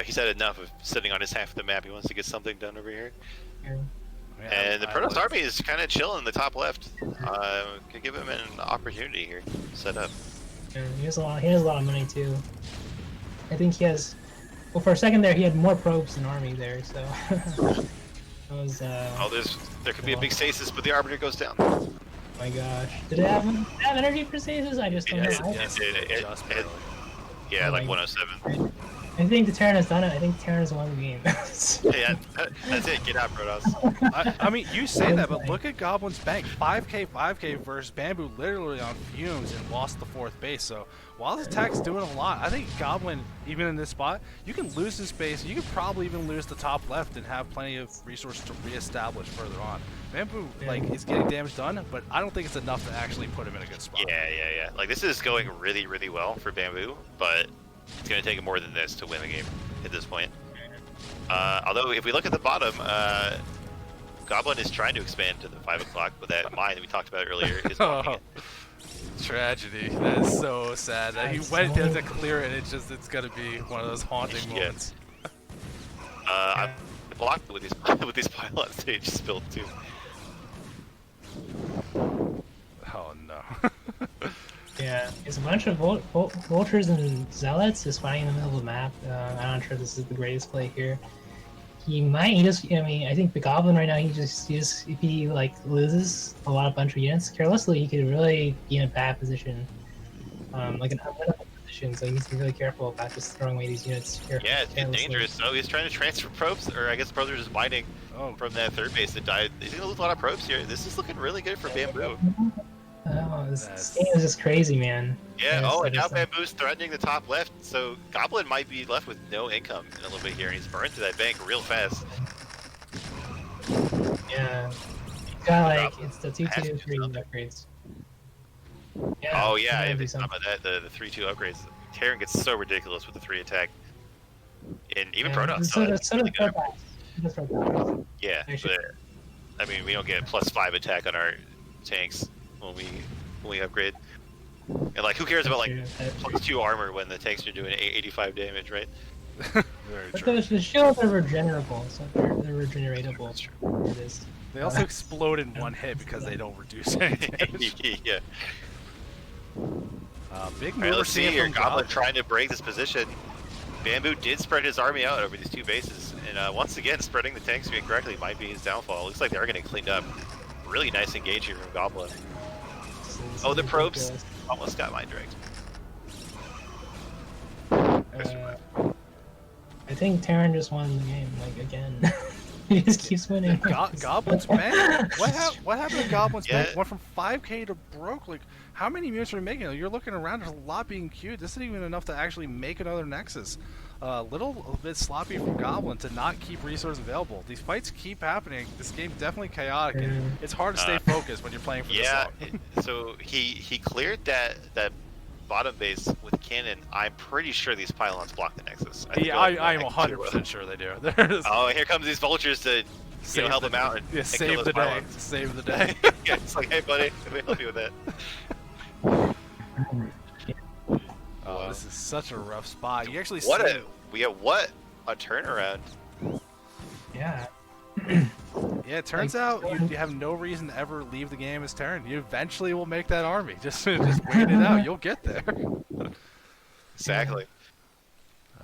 He's had enough of sitting on his half of the map. He wants to get something done over here. Yeah. And the Protoss army is kind of chilling in the top left. Could give him an opportunity here. Set up. Yeah, he has a lot of money too. I think he has. Well, for a second there, he had more probes than army there. So. That was, there could be a big stasis, but the Arbiter goes down. Oh my gosh! Did it have energy for stasis? I just don't know. Yeah, like 107. I think the Terran has done it. I think Terran has won the game. Yeah, that's it. Get out, Protoss. I mean, you say that, but look at Goblin's bank. 5k versus Bamboo literally on fumes and lost the 4th base. So while this attack's doing a lot, I think Goblin, even in this spot, you can lose this base. You could probably even lose the top left and have plenty of resources to reestablish further on. Bamboo, is getting damage done, but I don't think it's enough to actually put him in a good spot. Yeah. Like, this is going really, really well for Bamboo, but it's going to take more than this to win the game at this point. Although, if we look at the bottom, Goblin is trying to expand to the 5 o'clock with that mine that we talked about earlier. Tragedy. That is so sad. That he went there to clear it, and it's going to be one of those haunting moments. I blocked it with these pylons they just spilled too. Oh no. Yeah, it's a bunch of vultures and zealots just fighting in the middle of the map. I'm not sure this is the greatest play here. I think the Goblin right now, if he loses a bunch of units carelessly, he could really be in a bad position, like an unwinnable position. So he needs to be really careful about just throwing away these units. Yeah, it's getting dangerous. So he's trying to transfer probes, or I guess probes are just mining from that 3rd base that died. He's gonna lose a lot of probes here. This is looking really good for Bamboo. Oh, this game is just crazy, man. Yeah, and now Bamboo's threatening the top left, so Goblin might be left with no income in a little bit here, and he's burned through that bank real fast. Yeah. Got it's the 2-2 3 upgrades. Yeah, oh yeah, if it's some of that, the 3-2 upgrades. Terran gets so ridiculous with the 3 attack. And even Protoss. Yeah, but I mean, we don't get +5 attack on our tanks when we upgrade. And who cares about +2 armor when the tanks are doing 85 damage, right? Very true. The shields are regenerable, so they're regeneratable. That's true. It is. They also explode in one hit because they don't reduce any damage. Yeah. Big move. Let's see here. Goblin trying to break this position. Bamboo did spread his army out over these 2 bases, and once again, spreading the tanks incorrectly might be his downfall. Looks like they're getting cleaned up. Really nice engage here from Goblin. Oh, the probes almost got mine dragged. I think Terran just won the game, like, again. He just keeps winning. Goblins bank. What happened to Goblins Yeah. bank? Went from 5K to broke. Like, how many units are we making? You're looking around. There's a lot being queued. This isn't even enough to actually make another Nexus. A bit sloppy from Goblin to not keep resources available. These fights keep happening. This game's definitely chaotic, and it's hard to stay focused when you're playing for this long. So he cleared that bottom base with cannon. I'm pretty sure these pylons block the Nexus. I'm 100% sure they do. Oh, here comes these vultures to help them out. And save kill the those day. pylons. Save the day. Yeah, it's like, hey buddy, let me help you with that. Oh, this is such a rough spot. You actually What see... what a turnaround. Yeah. Yeah, it turns out you have no reason to ever leave the game as Terran. You eventually will make that army. Just wait it out. You'll get there. Exactly.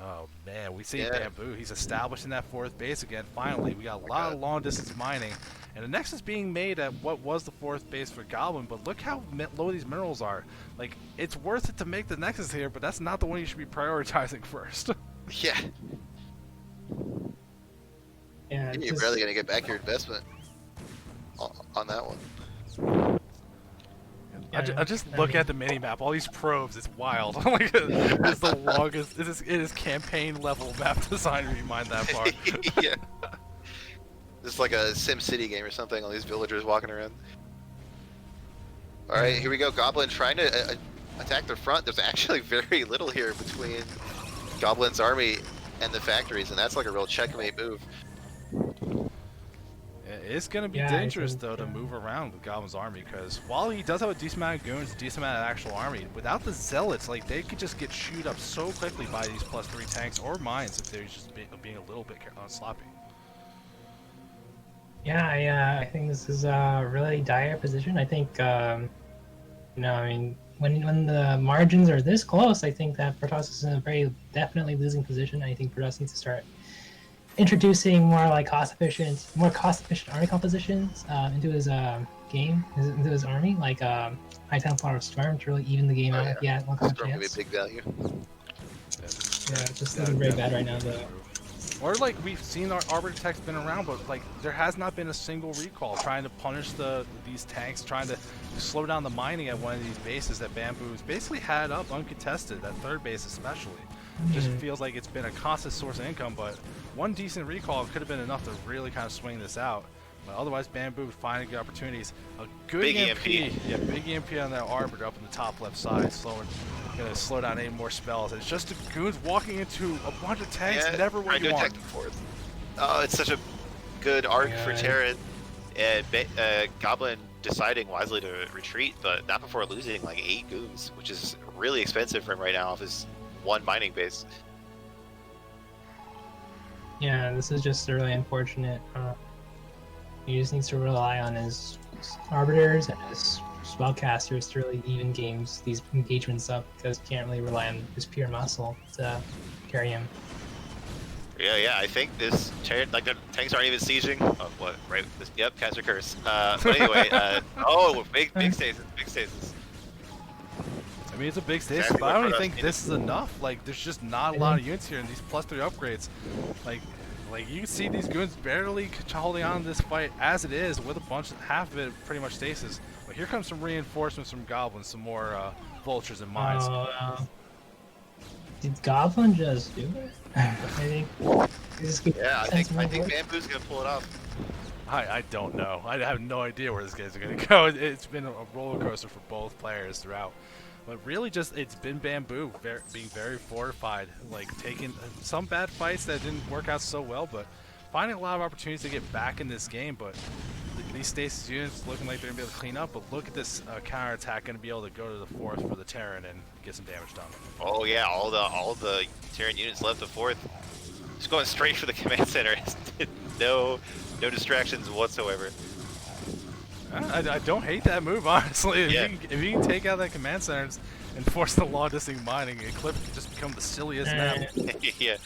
Oh man, we see Bamboo. He's establishing that fourth base again. Finally, we got a lot of long distance mining, and the Nexus being made at what was the fourth base for Goblin. But look how low these minerals are. Like, it's worth it to make the Nexus here, but that's not the one you should be prioritizing first. Yeah. Yeah. You're barely gonna get back your investment on that one. I just look at the mini map. All these probes, it's wild. Like, it's the longest. It is campaign level map design. If you mind that part. Yeah. It's like a Sim City game or something. All these villagers walking around. All right, here we go. Goblin trying to attack the front. There's actually very little here between Goblin's army and the factories, and that's like a real checkmate move. It's going to be dangerous, though, to move around with Goblin's army, because while he does have a decent amount of goons, a decent amount of actual army, without the Zealots, like, they could just get chewed up so quickly by these +3 tanks or mines if they're just being a little bit sloppy. Yeah, I think this is a really dire position. I think, you know, I mean, when the margins are this close, I think that Protoss is in a very definitely losing position. I think Protoss needs to start introducing more like more cost-efficient army compositions into his game, into his army, like High Templar Storm to really even the game out. Yeah, one kind of Storm chance. can be a big value. Yeah, it's just looking very bad right now, though. Or, like, we've seen our Arbiter tech's been around, but, like, there has not been a single recall trying to punish these tanks, trying to slow down the mining at one of these bases that Bamboo's basically had up uncontested, that third base especially. Just feels like it's been a constant source of income, but one decent recall could have been enough to really kind of swing this out. But otherwise, Bamboo would find good opportunities. A good Big EMP. EMP. Yeah, big EMP on that Arbiter up in the top left side, gonna slow down any more spells. And it's just the goons walking into a bunch of tanks, never what you want. Oh, it's such a good arc for Terran. And Goblin deciding wisely to retreat, but not before losing like 8 goons, which is really expensive for him right now off his one mining base. Yeah, this is just really unfortunate. He just needs to rely on his arbiters and his spellcasters to really even these engagements up, because he can't really rely on his pure muscle to carry him. Yeah, I think this like the tanks aren't even sieging. Oh, what? Right? Yep, Cancer Curse. But anyway, oh, big stasis, big stasis. I mean, it's a big stasis, Exactly but I don't what even Protoss think this is enough. Like, there's just not a lot of units here, and these +3 upgrades, like you can see these goons barely holding on to this fight as it is, with half of it pretty much stasis. But here comes some reinforcements from Goblins, some more vultures and mines. Did Goblin just do it? I think. Yeah, I think Bamboo's gonna pull it off. I don't know. I have no idea where this game's going to go. It's been a roller coaster for both players throughout. But really it's been Bamboo being very fortified, like taking some bad fights that didn't work out so well, but finding a lot of opportunities to get back in this game. But these stasis units looking like they're going to be able to clean up, but look at this counterattack going to be able to go to the fourth for the Terran and get some damage done. Oh yeah, all the Terran units left the fourth. Just going straight for the command center. no distractions whatsoever. I don't hate that move, honestly. If you can take out that command center and force the long distance mining, Eclipse can just become the silliest map. Yeah.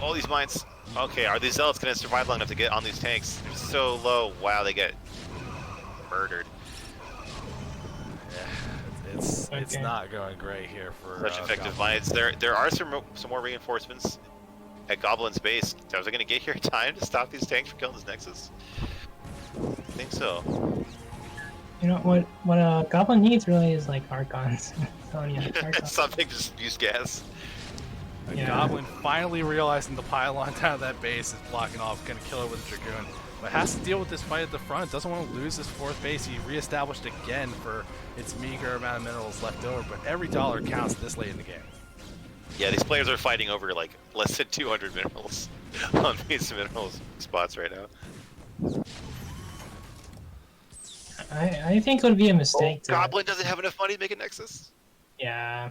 All these mines. Okay, are these Zealots going to survive long enough to get on these tanks? They're so low. Wow, they get murdered. Yeah, It's Okay. not going great here for Such effective Goblin. mines. There are some more reinforcements at Goblin's base. Was I going to get here in time to stop these tanks from killing this Nexus? I think so. You know what a goblin needs really is like Archons. So yeah, Archons. Something just use gas. A Yeah. Goblin finally realizing the pylon down at that base is blocking off, gonna kill it with a Dragoon. But has to deal with this fight at the front, doesn't want to lose this fourth base. He reestablished again for its meager amount of minerals left over, but every dollar counts this late in the game. Yeah, these players are fighting over like less than 200 minerals on these minerals spots right now. I think it would be a mistake to. Goblin doesn't have enough money to make a Nexus. Yeah.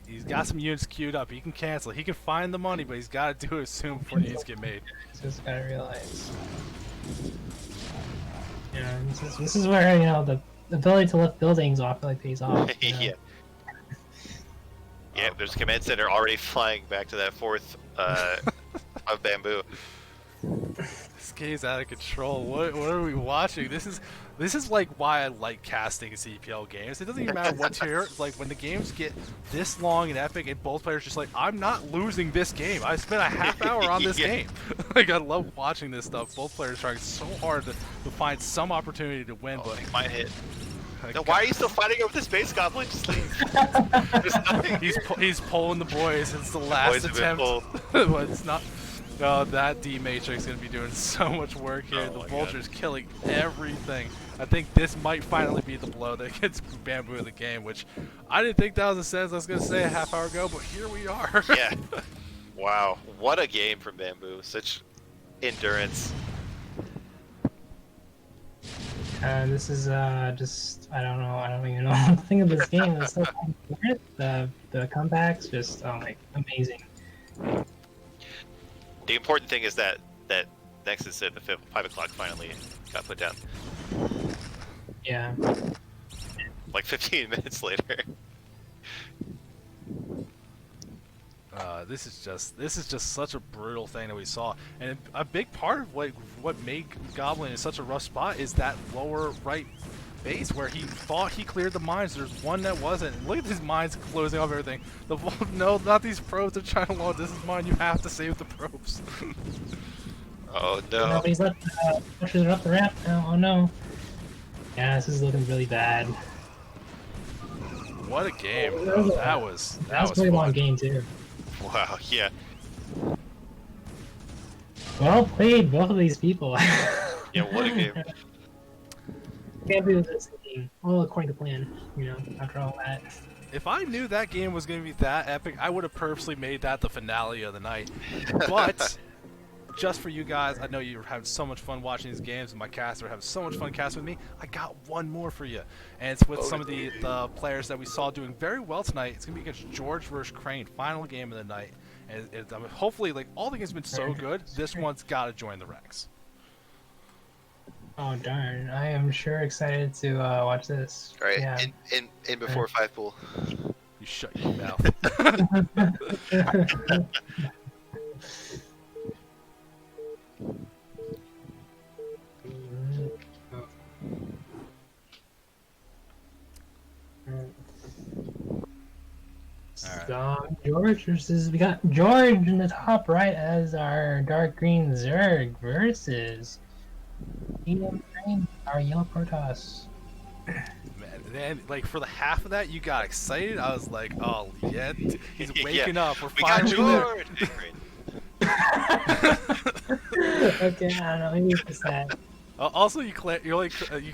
He's got some units queued up. He can cancel. He can find the money, but he's got to do it soon before the units get made. Just gotta realize. Yeah, this is where the ability to lift buildings off really pays off. You know? Yeah. Yeah, there's a command center already flying back to that fourth of bamboo. This game's out of control. What are we watching? This is like why I like casting CPL games. It doesn't even matter what tier. Like when the games get this long and epic, and both players just like, I'm not losing this game. I spent a half hour on this Yeah. game. Like I love watching this stuff. Both players trying so hard to find some opportunity to win, Oh, but he might hit. like, No, why are you still fighting over the space goblin? Just leave. There's nothing. he's pulling the boys. It's the last boys have been attempt. pulled. But it's not. Oh, that D Matrix is going to be doing so much work here. Oh The my Vulture's killing everything. I think this might finally be the blow that gets Bamboo in the game, which I didn't think that was a sentence I was going to say a half hour ago, but here we are. Yeah. Wow. What a game from Bamboo. Such endurance. This is just I don't know. I don't even know what to think of this game. It's so the comebacks just amazing. The important thing is that Nexus at the 5 o'clock finally got put down. Yeah. Like 15 minutes later. This is just such a brutal thing that we saw, and a big part of what made Goblin in such a rough spot is that lower right base where he thought he cleared the mines. There's one that wasn't. Look at these mines closing off everything. No, not these probes. They're trying to load. This is mine. You have to save the probes. Oh no. Nobody's left. Pushers are up the ramp now. Oh no. Yeah, this is looking really bad. What a game! That was That was a pretty long fun. game too. Wow. Yeah. Well played, both of these people. Yeah. What a game. Can't believe this game. Well, according to plan, after all that. If I knew that game was going to be that epic, I would have purposely made that the finale of the night. But just for you guys, I know you're having so much fun watching these games, and my cast are having so much fun casting with me. I got one more for you, and it's with some of the players that we saw doing very well tonight. It's going to be against George versus Crane, final game of the night. And hopefully, like all the games have been so good, this one's got to join the ranks. Oh darn! I am sure excited to watch this. All right. Yeah. In before 5 pool. You shut your mouth. George versus we got George in the top right as our dark green Zerg versus DM Green, our yellow Protoss. Man, like for the half of that, you got excited. I was like, oh yeah, he's waking up. We're We got finally there. George. Okay, I don't know. Maybe it's just that. Also, you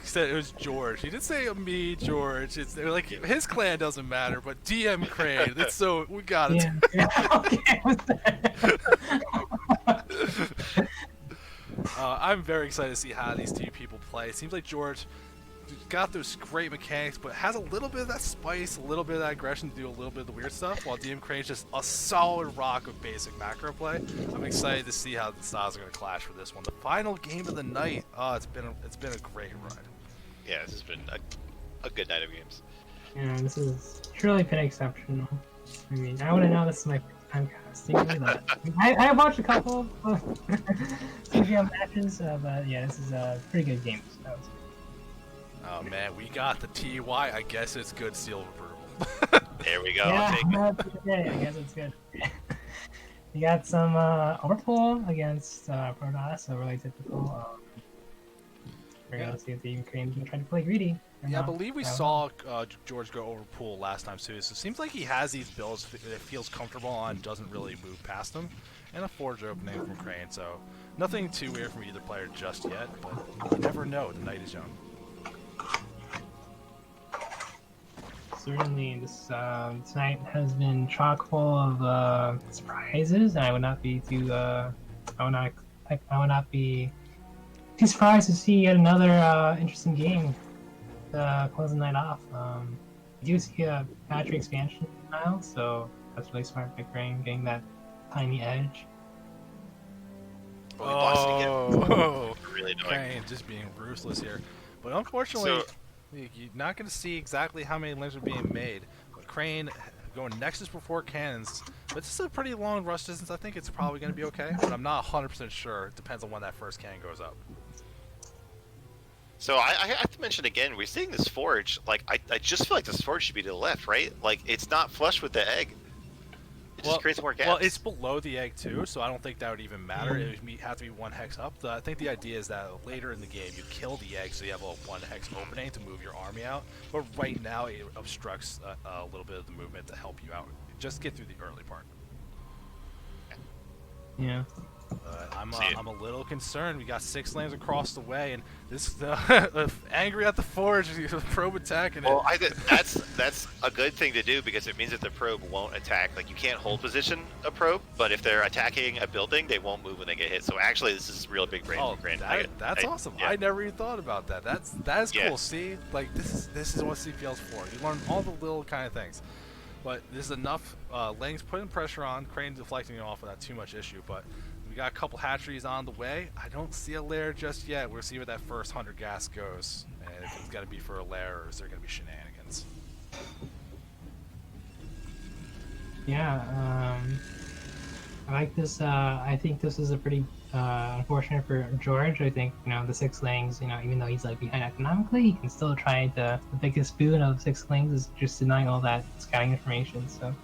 said it was George. You didn't say me, George. It's like his clan doesn't matter, but DM Crane. It's so we got it. Yeah. Okay, what's that? I'm very excited to see how these two people play. It seems like George got those great mechanics, but has a little bit of that spice, a little bit of that aggression to do a little bit of the weird stuff, while DM Crane's just a solid rock of basic macro play. I'm excited to see how the styles are going to clash for this one. The final game of the night. Oh, it's been a great ride. Yeah, this has been a good night of games. Yeah, this has truly been exceptional. I mean, I wouldn't know this is my first time casting. But I watched a couple of CPL matches, but yeah, this is a pretty good game. So. Oh man, we got the TY. I guess it's good seal of approval. There we go. Yeah, I'll take it. that's okay. I guess it's good. You got some overpull against Protoss, so really typical. We're gonna see if the Ukrainians gonna try to play greedy. or Yeah, I not. believe we I don't saw George go over pool last time too. So it seems like he has these builds that feels comfortable on, doesn't really move past them, and a forge opening from Crane. So nothing too weird from either player just yet, but you never know. The night is young. Certainly, this tonight has been chock full of surprises, and I would not be too I would not be too surprised to see yet another interesting game to close the night off. We do see a battery expansion now, so that's really smart by Crane, getting that tiny edge. But we lost it again. Oh, Really annoying. Crane just being ruthless here. But unfortunately, you're not going to see exactly how many links are being made. But Crane going Nexus before cannons. But this is a pretty long rush distance. I think it's probably going to be okay, but I'm not 100% sure. It depends on when that first cannon goes up. So I have to mention again, we're seeing this forge. Like I just feel like this forge should be to the left, right? Like it's not flush with the egg. It just creates more gaps. Well, it's below the egg too, so I don't think that would even matter. It would have to be one hex up. I think the idea is that later in the game you kill the egg, so you have a one hex opening to move your army out. But right now it obstructs a little bit of the movement to help you out. Just get through the early part. Yeah. I'm a little concerned. We got 6 lanes across the way, and this angry at the forge, probe attacking it. Well, that's a good thing to do because it means that the probe won't attack. Like you can't hold position a probe, but if they're attacking a building, they won't move when they get hit. So actually, this is real big brain. Oh, that's awesome. Yeah. I never even thought about that. That is Yeah. cool. See, like this is what CPL's for. You learn all the little kind of things. But this is enough lanes putting pressure on. Crane deflecting it off without too much issue. But we got a couple hatcheries on the way. I don't see a lair just yet. We'll see where that first 100 gas goes, and if it's gonna be for a lair or is there gonna be shenanigans. Yeah, I like this. I think this is a pretty unfortunate for George. I think the 6 lanes. Even though he's like behind economically, he can still try to. The biggest boon of 6 lanes is just denying all that scouting information. So,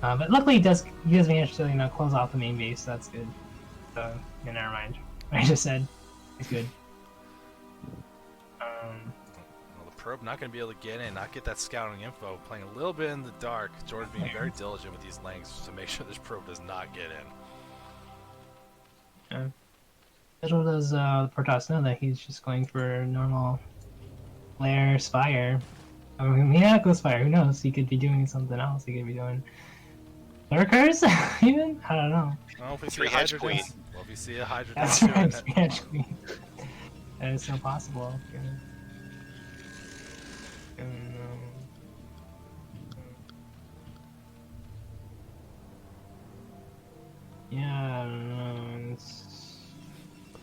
but luckily he does manage to close off the main base. So that's good. So never mind. What I just said is good. Probe not going to be able to get in, not get that scouting info, playing a little bit in the dark. Jordan being very diligent with these lanes to make sure this probe does not get in. Little does the Protoss know that he's just going for normal lair Spire. I mean, yeah, go Spire. Who knows? He could be doing something else. He could be doing lurkers, even? I don't know. Well, if we see 3 a hedge Hydra queen. Well, if you see a Hydra That's down right. too, Actually, that is so possible. Yeah, I don't know.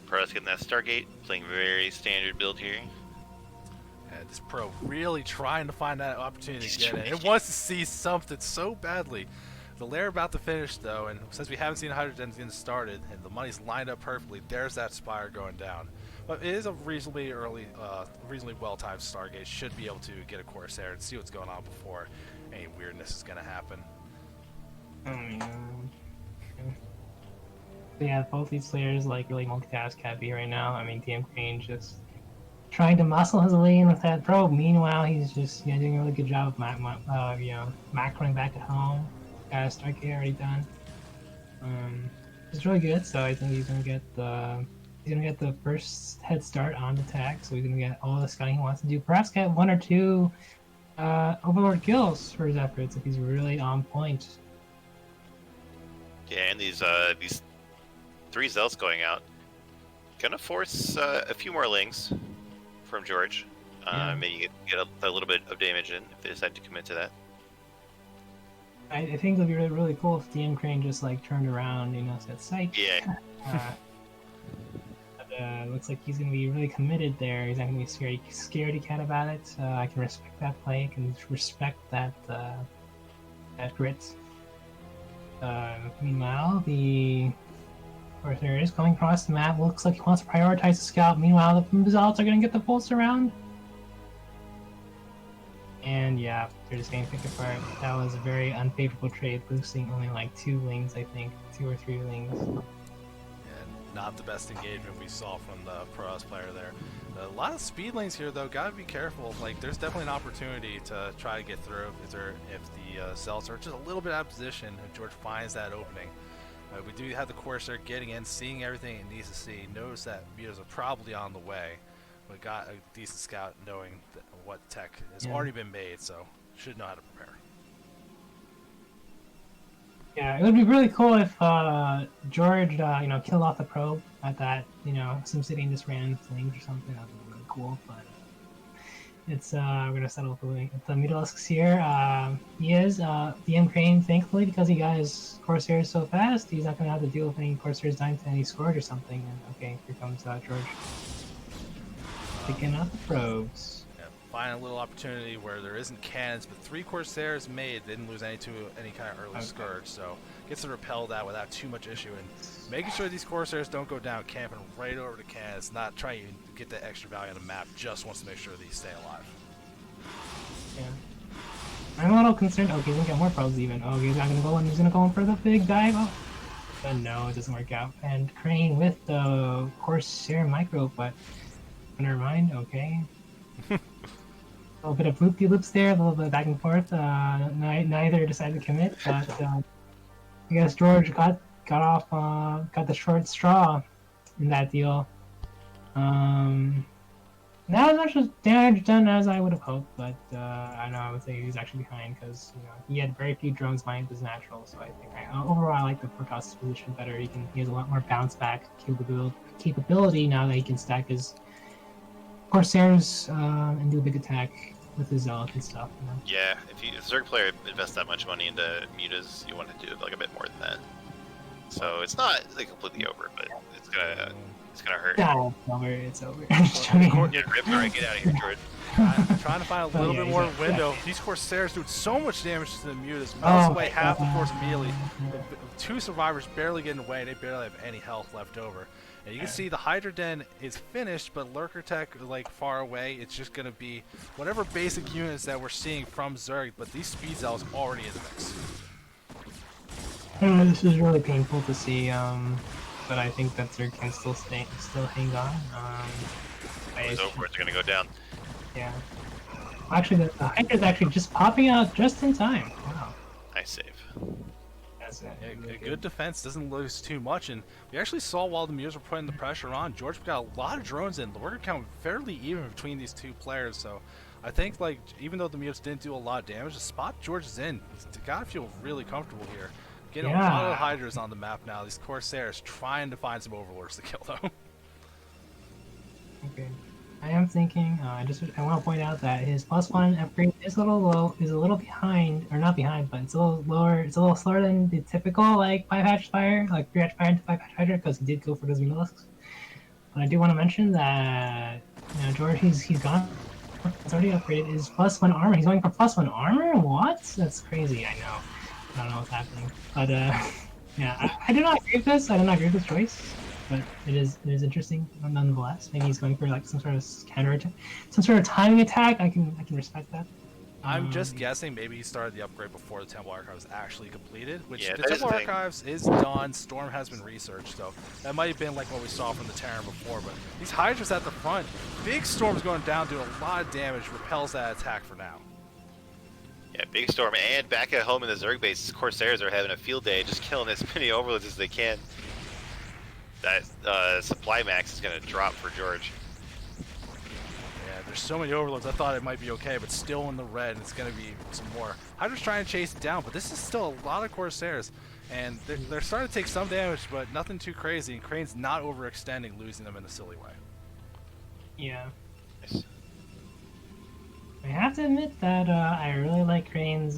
Pro's getting that Stargate, playing very standard build here. this pro really trying to find that opportunity He's to get in. It wants to see something so badly. The lair about to finish though, and since we haven't seen Hydrogen's getting started, and the money's lined up perfectly, there's that Spire going down. But it is a reasonably well-timed Stargate. Should be able to get a Corsair and see what's going on before any weirdness is going to happen. Yeah, both these players like really multitask heavy right now. I mean, DM Crane just trying to muscle his way in with that probe. Meanwhile, he's just doing a really good job of macroing back at home. Got a Stargate already done. It's really good. So I think he's gonna get the first head start on the tag. So he's gonna get all the scouting he wants to do. Perhaps get 1 or 2 overlord kills for his efforts if he's really on point. Yeah, and these 3 Zealots going out. Gonna force a few more lings from George. Yeah. Maybe get a little bit of damage in if they decide to commit to that. I think it'd be really, really cool if DM Crane just like turned around, said psych. Yeah. Looks like he's gonna be really committed there. He's not gonna be scaredy cat about it. I can respect that play. I can respect that grit. Meanwhile, the Corsair is going across the map. Looks like he wants to prioritize the scout. Meanwhile, the Zealots are gonna get the full surround. And yeah, they're just getting picked apart. That was a very unfavorable trade, boosting only like 2 lanes, I think. 2 or 3 lanes. And not the best engagement we saw from the Pro player there. A lot of speed lanes here, though. Gotta be careful. Like, there's definitely an opportunity to try to get through if the Celts are just a little bit out of position. If George finds that opening, we do have the Corsair getting in, seeing everything it needs to see. Knows that Mutas are probably on the way. We got a decent scout knowing what tech has already been made, so should know how to prepare. Yeah, it would be really cool if George, killed off the probe at that, SimCity and just ran flames or something. That would be really cool. But it's we're gonna settle with the Mutalisks here. He is DM Crane, thankfully, because he got his Corsairs so fast. He's not gonna have to deal with any Corsairs dying to any Scourge or something. And okay, here comes George. Picking up the probes. Yeah, find a little opportunity where there isn't cannons, but 3 Corsairs made. They didn't lose any kind of early Scourge, so gets to repel that without too much issue. And making sure these Corsairs don't go down, camping right over the cannons, not trying to get that extra value on the map, just wants to make sure these stay alive. Yeah. I'm a little concerned. Okay, he's gonna get more probes even. Oh, he's not gonna go in. He's gonna go in for the big dive. Oh. But no, it doesn't work out. And Crane with the Corsair micro, but never mind. Okay. A little bit of loop-de-loops there, a little bit back and forth. Neither decided to commit, but I guess George got the short straw in that deal. Not as much damage done as I would have hoped, but I would say he was actually behind because he had very few drones mined as natural. So I think overall I like the Protoss's position better. He has a lot more bounce back capability now that he can stack his Corsairs and do a big attack with his Zealot and stuff. Yeah, if a Zerg player invests that much money into mutas, you want to do like a bit more than that. So it's not like completely over, but it's gonna hurt. Yeah, it's over. Get ripped, alright, get out of here, George. Trying to find a little bit more window. These Corsairs do so much damage to the mutas, melts away half the force immediately. The 2 survivors barely getting away, they barely have any health left over. And you can see the Hydra Den is finished, but Lurker Tech, like, far away. It's just going to be whatever basic units that we're seeing from Zerg, but these Speed Zealots already in the mix. This is really painful to see, but I think that Zerg can still hang on. Those overlords are going to go down. Yeah. Actually, the Hydra's actually just popping out just in time. Wow. Nice save. Yeah, a good defense doesn't lose too much, and we actually saw while the Mutas were putting the pressure on, George got a lot of drones in. The worker count fairly even between these 2 players, so I think, like, even though the Mutas didn't do a lot of damage, the spot George is in, you gotta feel really comfortable here. Getting a lot of Hydras on the map now. These Corsairs trying to find some Overlords to kill, though. Okay. I am thinking. I want to point out that his +1 upgrade is a little low. Is a little behind, or not behind, but it's a little lower. It's a little slower than the typical 5-hatch fire, like 3-hatch fire into 5-hatch Hydra, because he did go for those Mutalisks. But I do want to mention that George, he's gone. It's already upgraded. His +1 armor. He's going for +1 armor. What? That's crazy. I know. I don't know what's happening. But yeah, I do not agree with this. I do not agree with this choice. But it is interesting nonetheless. Maybe he's going for like some sort of counter attack, some sort of timing attack. I can respect that. I'm just guessing maybe he started the upgrade before the Temple Archives actually completed, which yeah, the Temple Archives is done. Storm has been researched, so that might have been like what we saw from the Terran before. But these Hydras at the front, big Storm's going down, doing a lot of damage, repels that attack for now. Yeah, big Storm, and back at home in the Zerg base, Corsairs are having a field day, just killing as many Overlords as they can. That supply max is going to drop for George. Yeah, there's so many Overlords, I thought it might be okay, but still in the red, and it's going to be some more. Hydra's trying to chase it down, but this is still a lot of Corsairs, and they're starting to take some damage, but nothing too crazy, and Crane's not overextending, losing them in a silly way. Yeah. Nice. I have to admit that I really like Crane's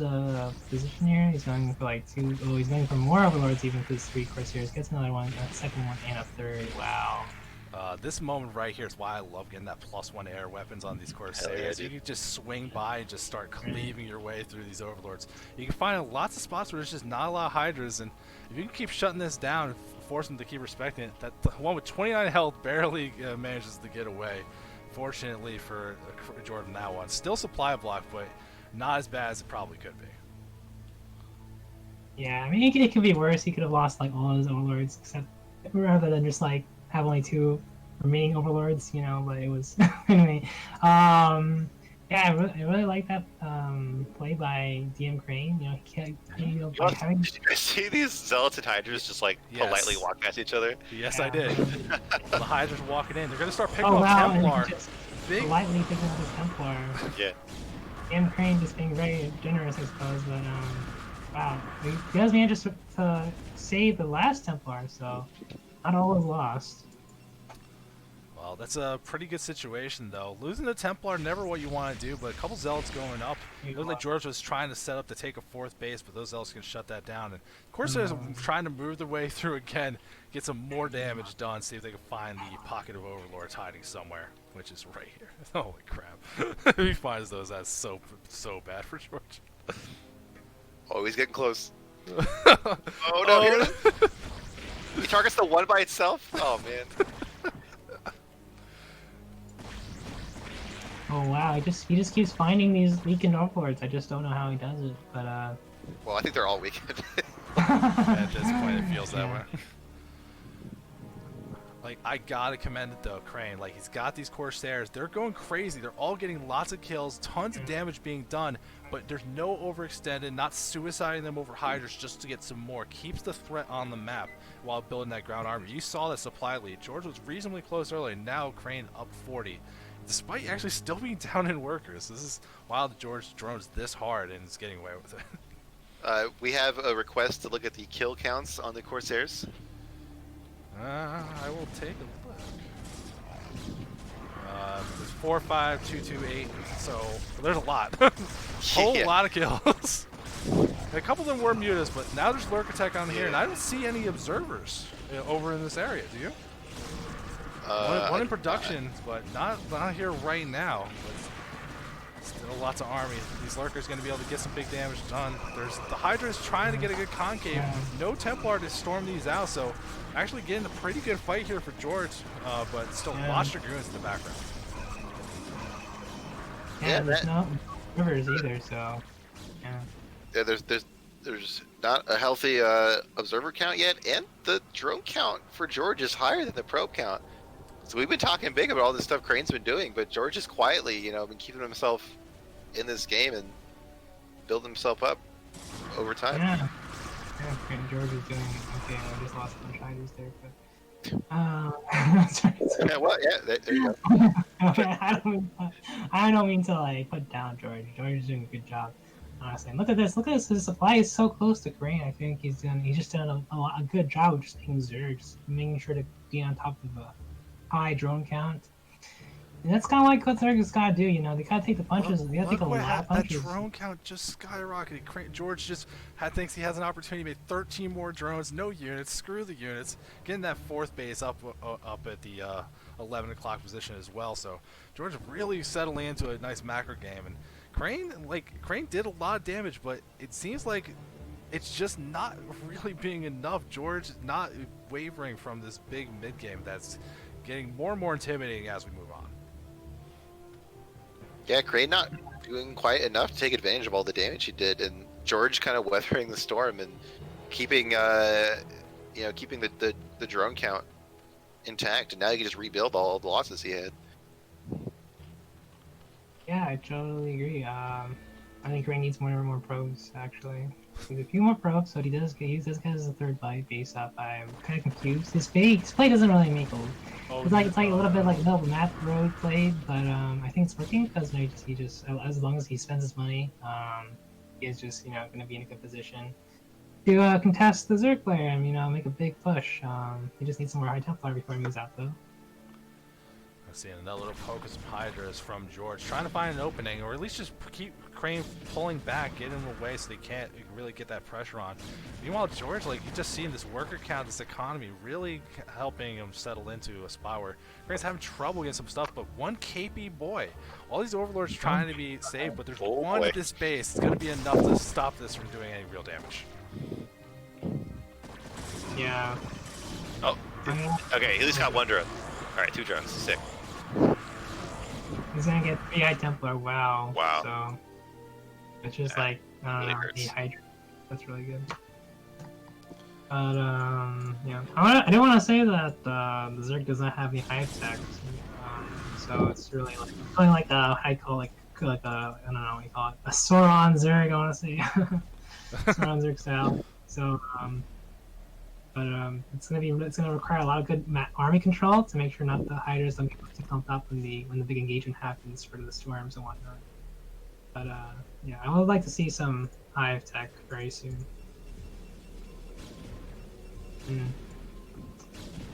position here. He's going for like 2. Oh, he's going for more Overlords even because 3 Corsairs. Gets another one, a second one, and a third. Wow. This moment right here is why I love getting that +1 air weapons on these Corsairs. Yeah, you can just swing by and just start cleaving your way through these Overlords. You can find lots of spots where there's just not a lot of Hydras, and if you can keep shutting this down, force them to keep respecting it, that the one with 29 health barely manages to get away. Fortunately for Jordan, that one still supply block, but not as bad as it probably could be. Yeah, I mean, it could be worse. He could have lost like all his overlords, except rather than just like have only 2 remaining overlords, you know. But it was anyway. Yeah, I really like that play by DM Crane. You know, he can't. You know, by having... Did you guys see these Zealots and Hydras just like politely walk past each other? Yes, Yeah. I did. The Hydra's walking in. They're gonna start picking Oh up wow, and Templar. he just Big. politely picking up his Templar. Yeah. DM Crane just being very generous, I suppose. But wow, he does manage to save the last Templar, so not all is lost. Well, that's a pretty good situation, though. Losing the Templar, never what you want to do, but a couple Zealots going up. It looked like George was trying to set up to take a 4th base, but those Zealots can shut that down. And of course, they're trying to move their way through again, get some more damage done, see if they can find the pocket of Overlords hiding somewhere, which is right here. Holy crap. If he finds those, that's so bad for George. Oh, he's getting close. Oh no, here it is. He targets the one by itself? Oh man. Oh wow, he just keeps finding these weakened overlords. I just don't know how he does it, but Well, I think they're all weakened. At this point, it feels that Yeah. way. Like, I gotta commend it though, Crane. Like, he's got these Corsairs. They're going crazy. They're all getting lots of kills, tons of damage being done, but there's no overextended, not suiciding them over Hydras just to get some more. Keeps the threat on the map while building that ground army. You saw that supply lead. George was reasonably close earlier. Now Crane up 40. Despite actually still being down in workers. This is wild that George drones this hard and is getting away with it. We have a request to look at the kill counts on the Corsairs. I will take a look. There's 4, 5, 2, 2, 8. So there's a lot. Whole Yeah. lot of kills. A couple of them were mutas, but now there's lurk attack on here, and I don't see any observers over in this area. Do you? One in production, but not here right now. But still lots of army. These lurkers going to be able to get some big damage done. There's the Hydra is trying to get a good concave. No Templar to storm these out, so actually getting a pretty good fight here for George, but still lots of dragoons in the background. yeah, there's no rivers either, so yeah. Yeah, there's not a healthy observer count yet, and the drone count for George is higher than the probe count. So we've been talking big about all this stuff Crane's been doing, but George is quietly, you know, been keeping himself in this game and building himself up over time. Yeah, okay, George is doing okay. I just lost some Hydras there, but sorry. Yeah, well, yeah, there you go. Okay, I don't mean to like put down George. George is doing a good job. Honestly, look at this. Look at this. His supply is so close to Crane. I think he's just done a good job of just making Zergs, making sure to be on top of a high drone count. And that's kind of like what Zergs gotta do. You know, they gotta take the punches. They gotta take a lot of punches. That drone count just skyrocketed. George just thinks he has an opportunity to make 13 more drones, no units. Screw the units. Getting that 4th base up at the 11 o'clock position as well. So George really settling into a nice macro game, and Crane did a lot of damage, but it seems like it's just not really being enough. George is not wavering from this big mid game that's getting more and more intimidating as we move on. Yeah, Crane not doing quite enough to take advantage of all the damage he did, and George kind of weathering the storm and keeping, keeping the drone count intact, and now he can just rebuild all the losses he had. Yeah, I totally agree. I think Crane needs more and more probes, actually. There's a few more probes, so he does get his 3rd base up. I'm kind of confused. His play doesn't really make it's like a little bit like a little map road play, but I think it's working because he just as long as he spends his money, he is just going to be in a good position to contest the Zerg player and make a big push. He just needs some more High Templar before he moves out though. Seeing another little poke of some Hydras from George, trying to find an opening, or at least just keep Crane pulling back, getting him away so they can't really get that pressure on. Meanwhile, George, like, you just seen this worker count, this economy really helping him settle into a spot where Crane's having trouble getting some stuff, but one KP boy. All these overlords trying to be saved, but there's one at this base. It's going to be enough to stop this from doing any real damage. Yeah. Oh, okay, he at least got one drone. Alright, 2 drones, sick. He's gonna get 3 High Templar. Wow. Wow. So it's just That like I don't really know, hurts. 8 Hydra. That's really good. But yeah, I didn't want to say that the Zerg does not have any hive tech. So it's really like a high call like a I don't know what you call it, a Sauron Zerg. I want to say Sauron Zerg style. So but it's gonna require a lot of good army control to make sure not the hiders don't get too pumped up when the big engagement happens for the storms and whatnot. But yeah, I would like to see some hive tech very soon.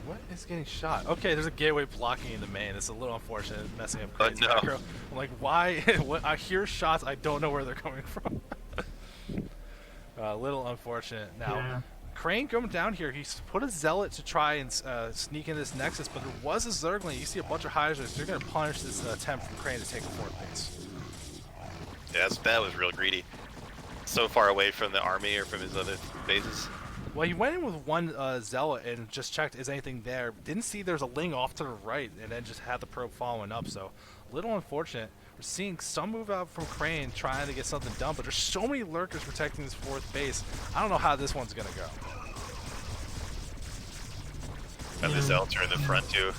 What is getting shot? Okay, there's a gateway blocking in the main. It's a little unfortunate, messing up Crane's no. macro. I'm like, why? What? I hear shots. I don't know where they're coming from. A little unfortunate. Now, Yeah. Crane going down here. He's put a zealot to try and sneak in this nexus, but there was a Zergling. You see a bunch of hiders. They're going to punish this attempt from Crane to take a 4th base. Yeah, that was real greedy. So far away from the army or from his other bases. Well, he went in with one zealot and just checked, is anything there? Didn't see there's a Ling off to the right, and then just had the probe following up. So, a little unfortunate. We're seeing some move out from Crane trying to get something done, but there's so many lurkers protecting this 4th base. I don't know how this one's gonna go. And the zealots are in the front too.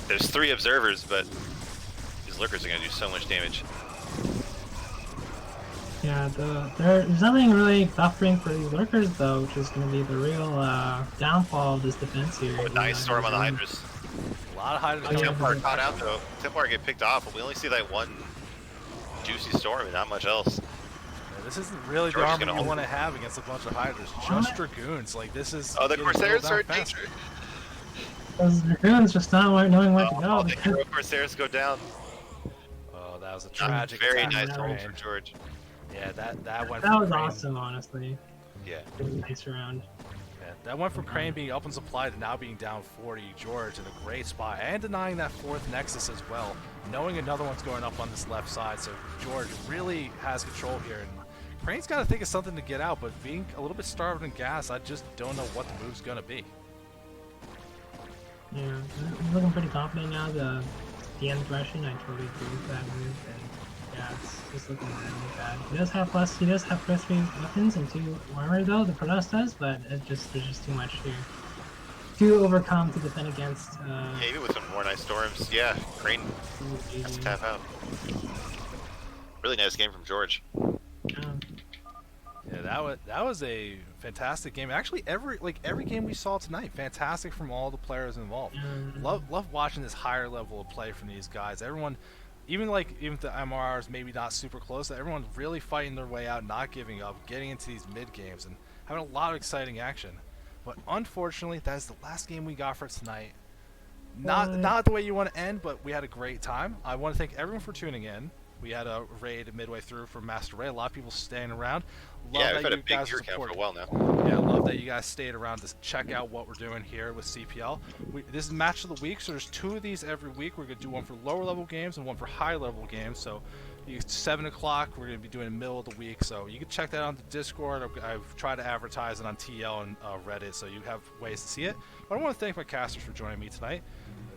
There's 3 observers, but these lurkers are gonna do so much damage. Yeah, there's nothing really buffering for these lurkers though, which is going to be the real downfall of this defense here. Oh, nice storm on the Hydras. A lot of hiders Oh, coming yeah. up. Templar caught out though. Templar get picked off, but we only see that one juicy storm and not much else. Yeah, this isn't really George's the armor gonna you hold want to have against a bunch of hiders. Just dragoons. Like, this is. Oh, the getting Corsairs whittled are down in fast. danger. Those dragoons just not knowing where to go. Oh, the because- hero Corsairs go down. Oh, that was a tragic Very attack nice from roll Crane. for George. Yeah, that went that from was Crane. awesome, honestly. Yeah. Really nice round. Yeah, that went from Crane being up and supply to now being down 40. George in a great spot and denying that 4th nexus as well, knowing another one's going up on this left side. So George really has control here, and Crane's got to think of something to get out, but being a little bit starved in gas, I just don't know what the move's gonna be. Yeah, I'm looking pretty confident now. The end rushing, I totally agree with that move, and yeah, it's just looking really bad. He does have plus 3 weapons and 2 armor though, the Protoss does, but there's just too much here to overcome to defend against. Yeah, even with some more nice storms. Yeah, Crane has to tap out. Really nice game from George. Yeah, that was a fantastic game. Actually, every game we saw tonight, fantastic from all the players involved. Love watching this higher level of play from these guys. Everyone, even if the MRRs maybe not super close, everyone's really fighting their way out, not giving up, getting into these mid games, and having a lot of exciting action. But unfortunately, that is the last game we got for tonight. Not the way you want to end, but we had a great time. I want to thank everyone for tuning in. We had a raid midway through from Master Ray. A lot of people staying around. Yeah, we've had a big viewer count for a while now. Yeah, love that you guys stayed around to check out what we're doing here with CPL. This is match of the week, so there's 2 of these every week. We're going to do one for lower level games and one for high level games. So 7 o'clock, we're going to be doing it middle of the week. So you can check that on the Discord. I've tried to advertise it on TL and Reddit, so you have ways to see it. But I want to thank my casters for joining me tonight.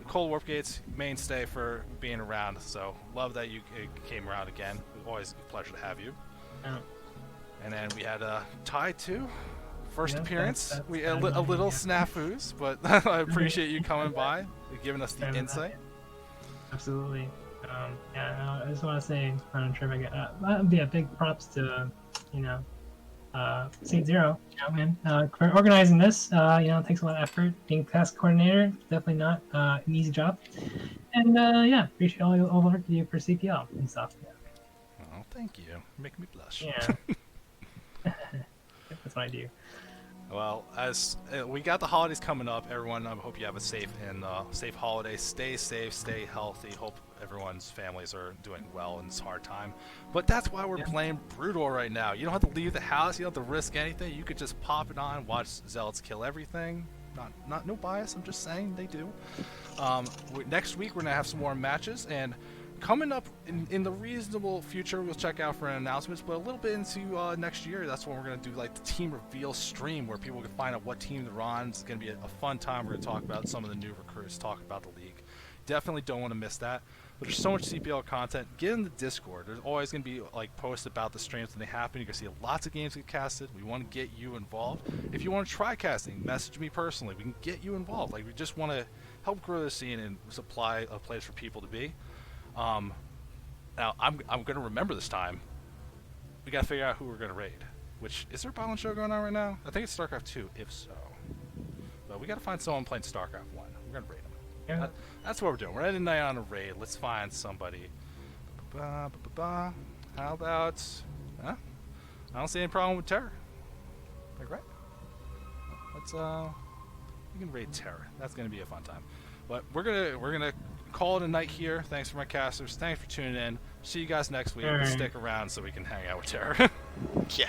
Cole Warpgates, mainstay for being around, so love that you came around again. Always a pleasure to have you. Yeah. And then we had Ty2, first Yeah, appearance. that's We kind of a little yeah. snafus, but I appreciate you coming by, giving us the Fair enough. insight. Absolutely. Yeah, I just want to say, big props to, Saetzero, for organizing this. It takes a lot of effort. Being task coordinator, definitely not an easy job. And appreciate all the work you do for CPL and stuff. Oh, thank you. Make me blush. Yeah. That's what I do. Well, as we got the holidays coming up, everyone, I hope you have a safe holiday. Stay safe, stay healthy. Hope everyone's families are doing well in this hard time. But that's why we're playing Brutal right now. You don't have to leave the house. You don't have to risk anything. You could just pop it on, watch Zealots kill everything. No bias. I'm just saying they do. Next week we're gonna have some more matches, and coming up in the reasonable future, we'll check out for announcements, but a little bit into next year, that's when we're going to do like the team reveal stream where people can find out what team they're on. It's going to be a fun time. We're going to talk about some of the new recruits, talk about the league. Definitely don't want to miss that. But there's so much CPL content. Get in the Discord. There's always going to be like posts about the streams when they happen. You're going to see lots of games get casted. We want to get you involved. If you want to try casting, message me personally. We can get you involved. Like, we just want to help grow the scene and supply a place for people to be. Now, I'm going to remember this time. We got to figure out who we're going to raid. Which, is there a Battle Show going on right now? I think it's StarCraft 2, if so. But we got to find someone playing StarCraft 1. We're going to raid them. Yeah. That's what we're doing. We're ending the night on a raid. Let's find somebody. How about... Huh? I don't see any problem with Terror. Like, right? Let's, we can raid Terror. That's going to be a fun time. But we're gonna call it a night here. Thanks for my casters. Thanks for tuning in. See you guys next week. All right. Stick around so we can hang out with Terror. Yeah.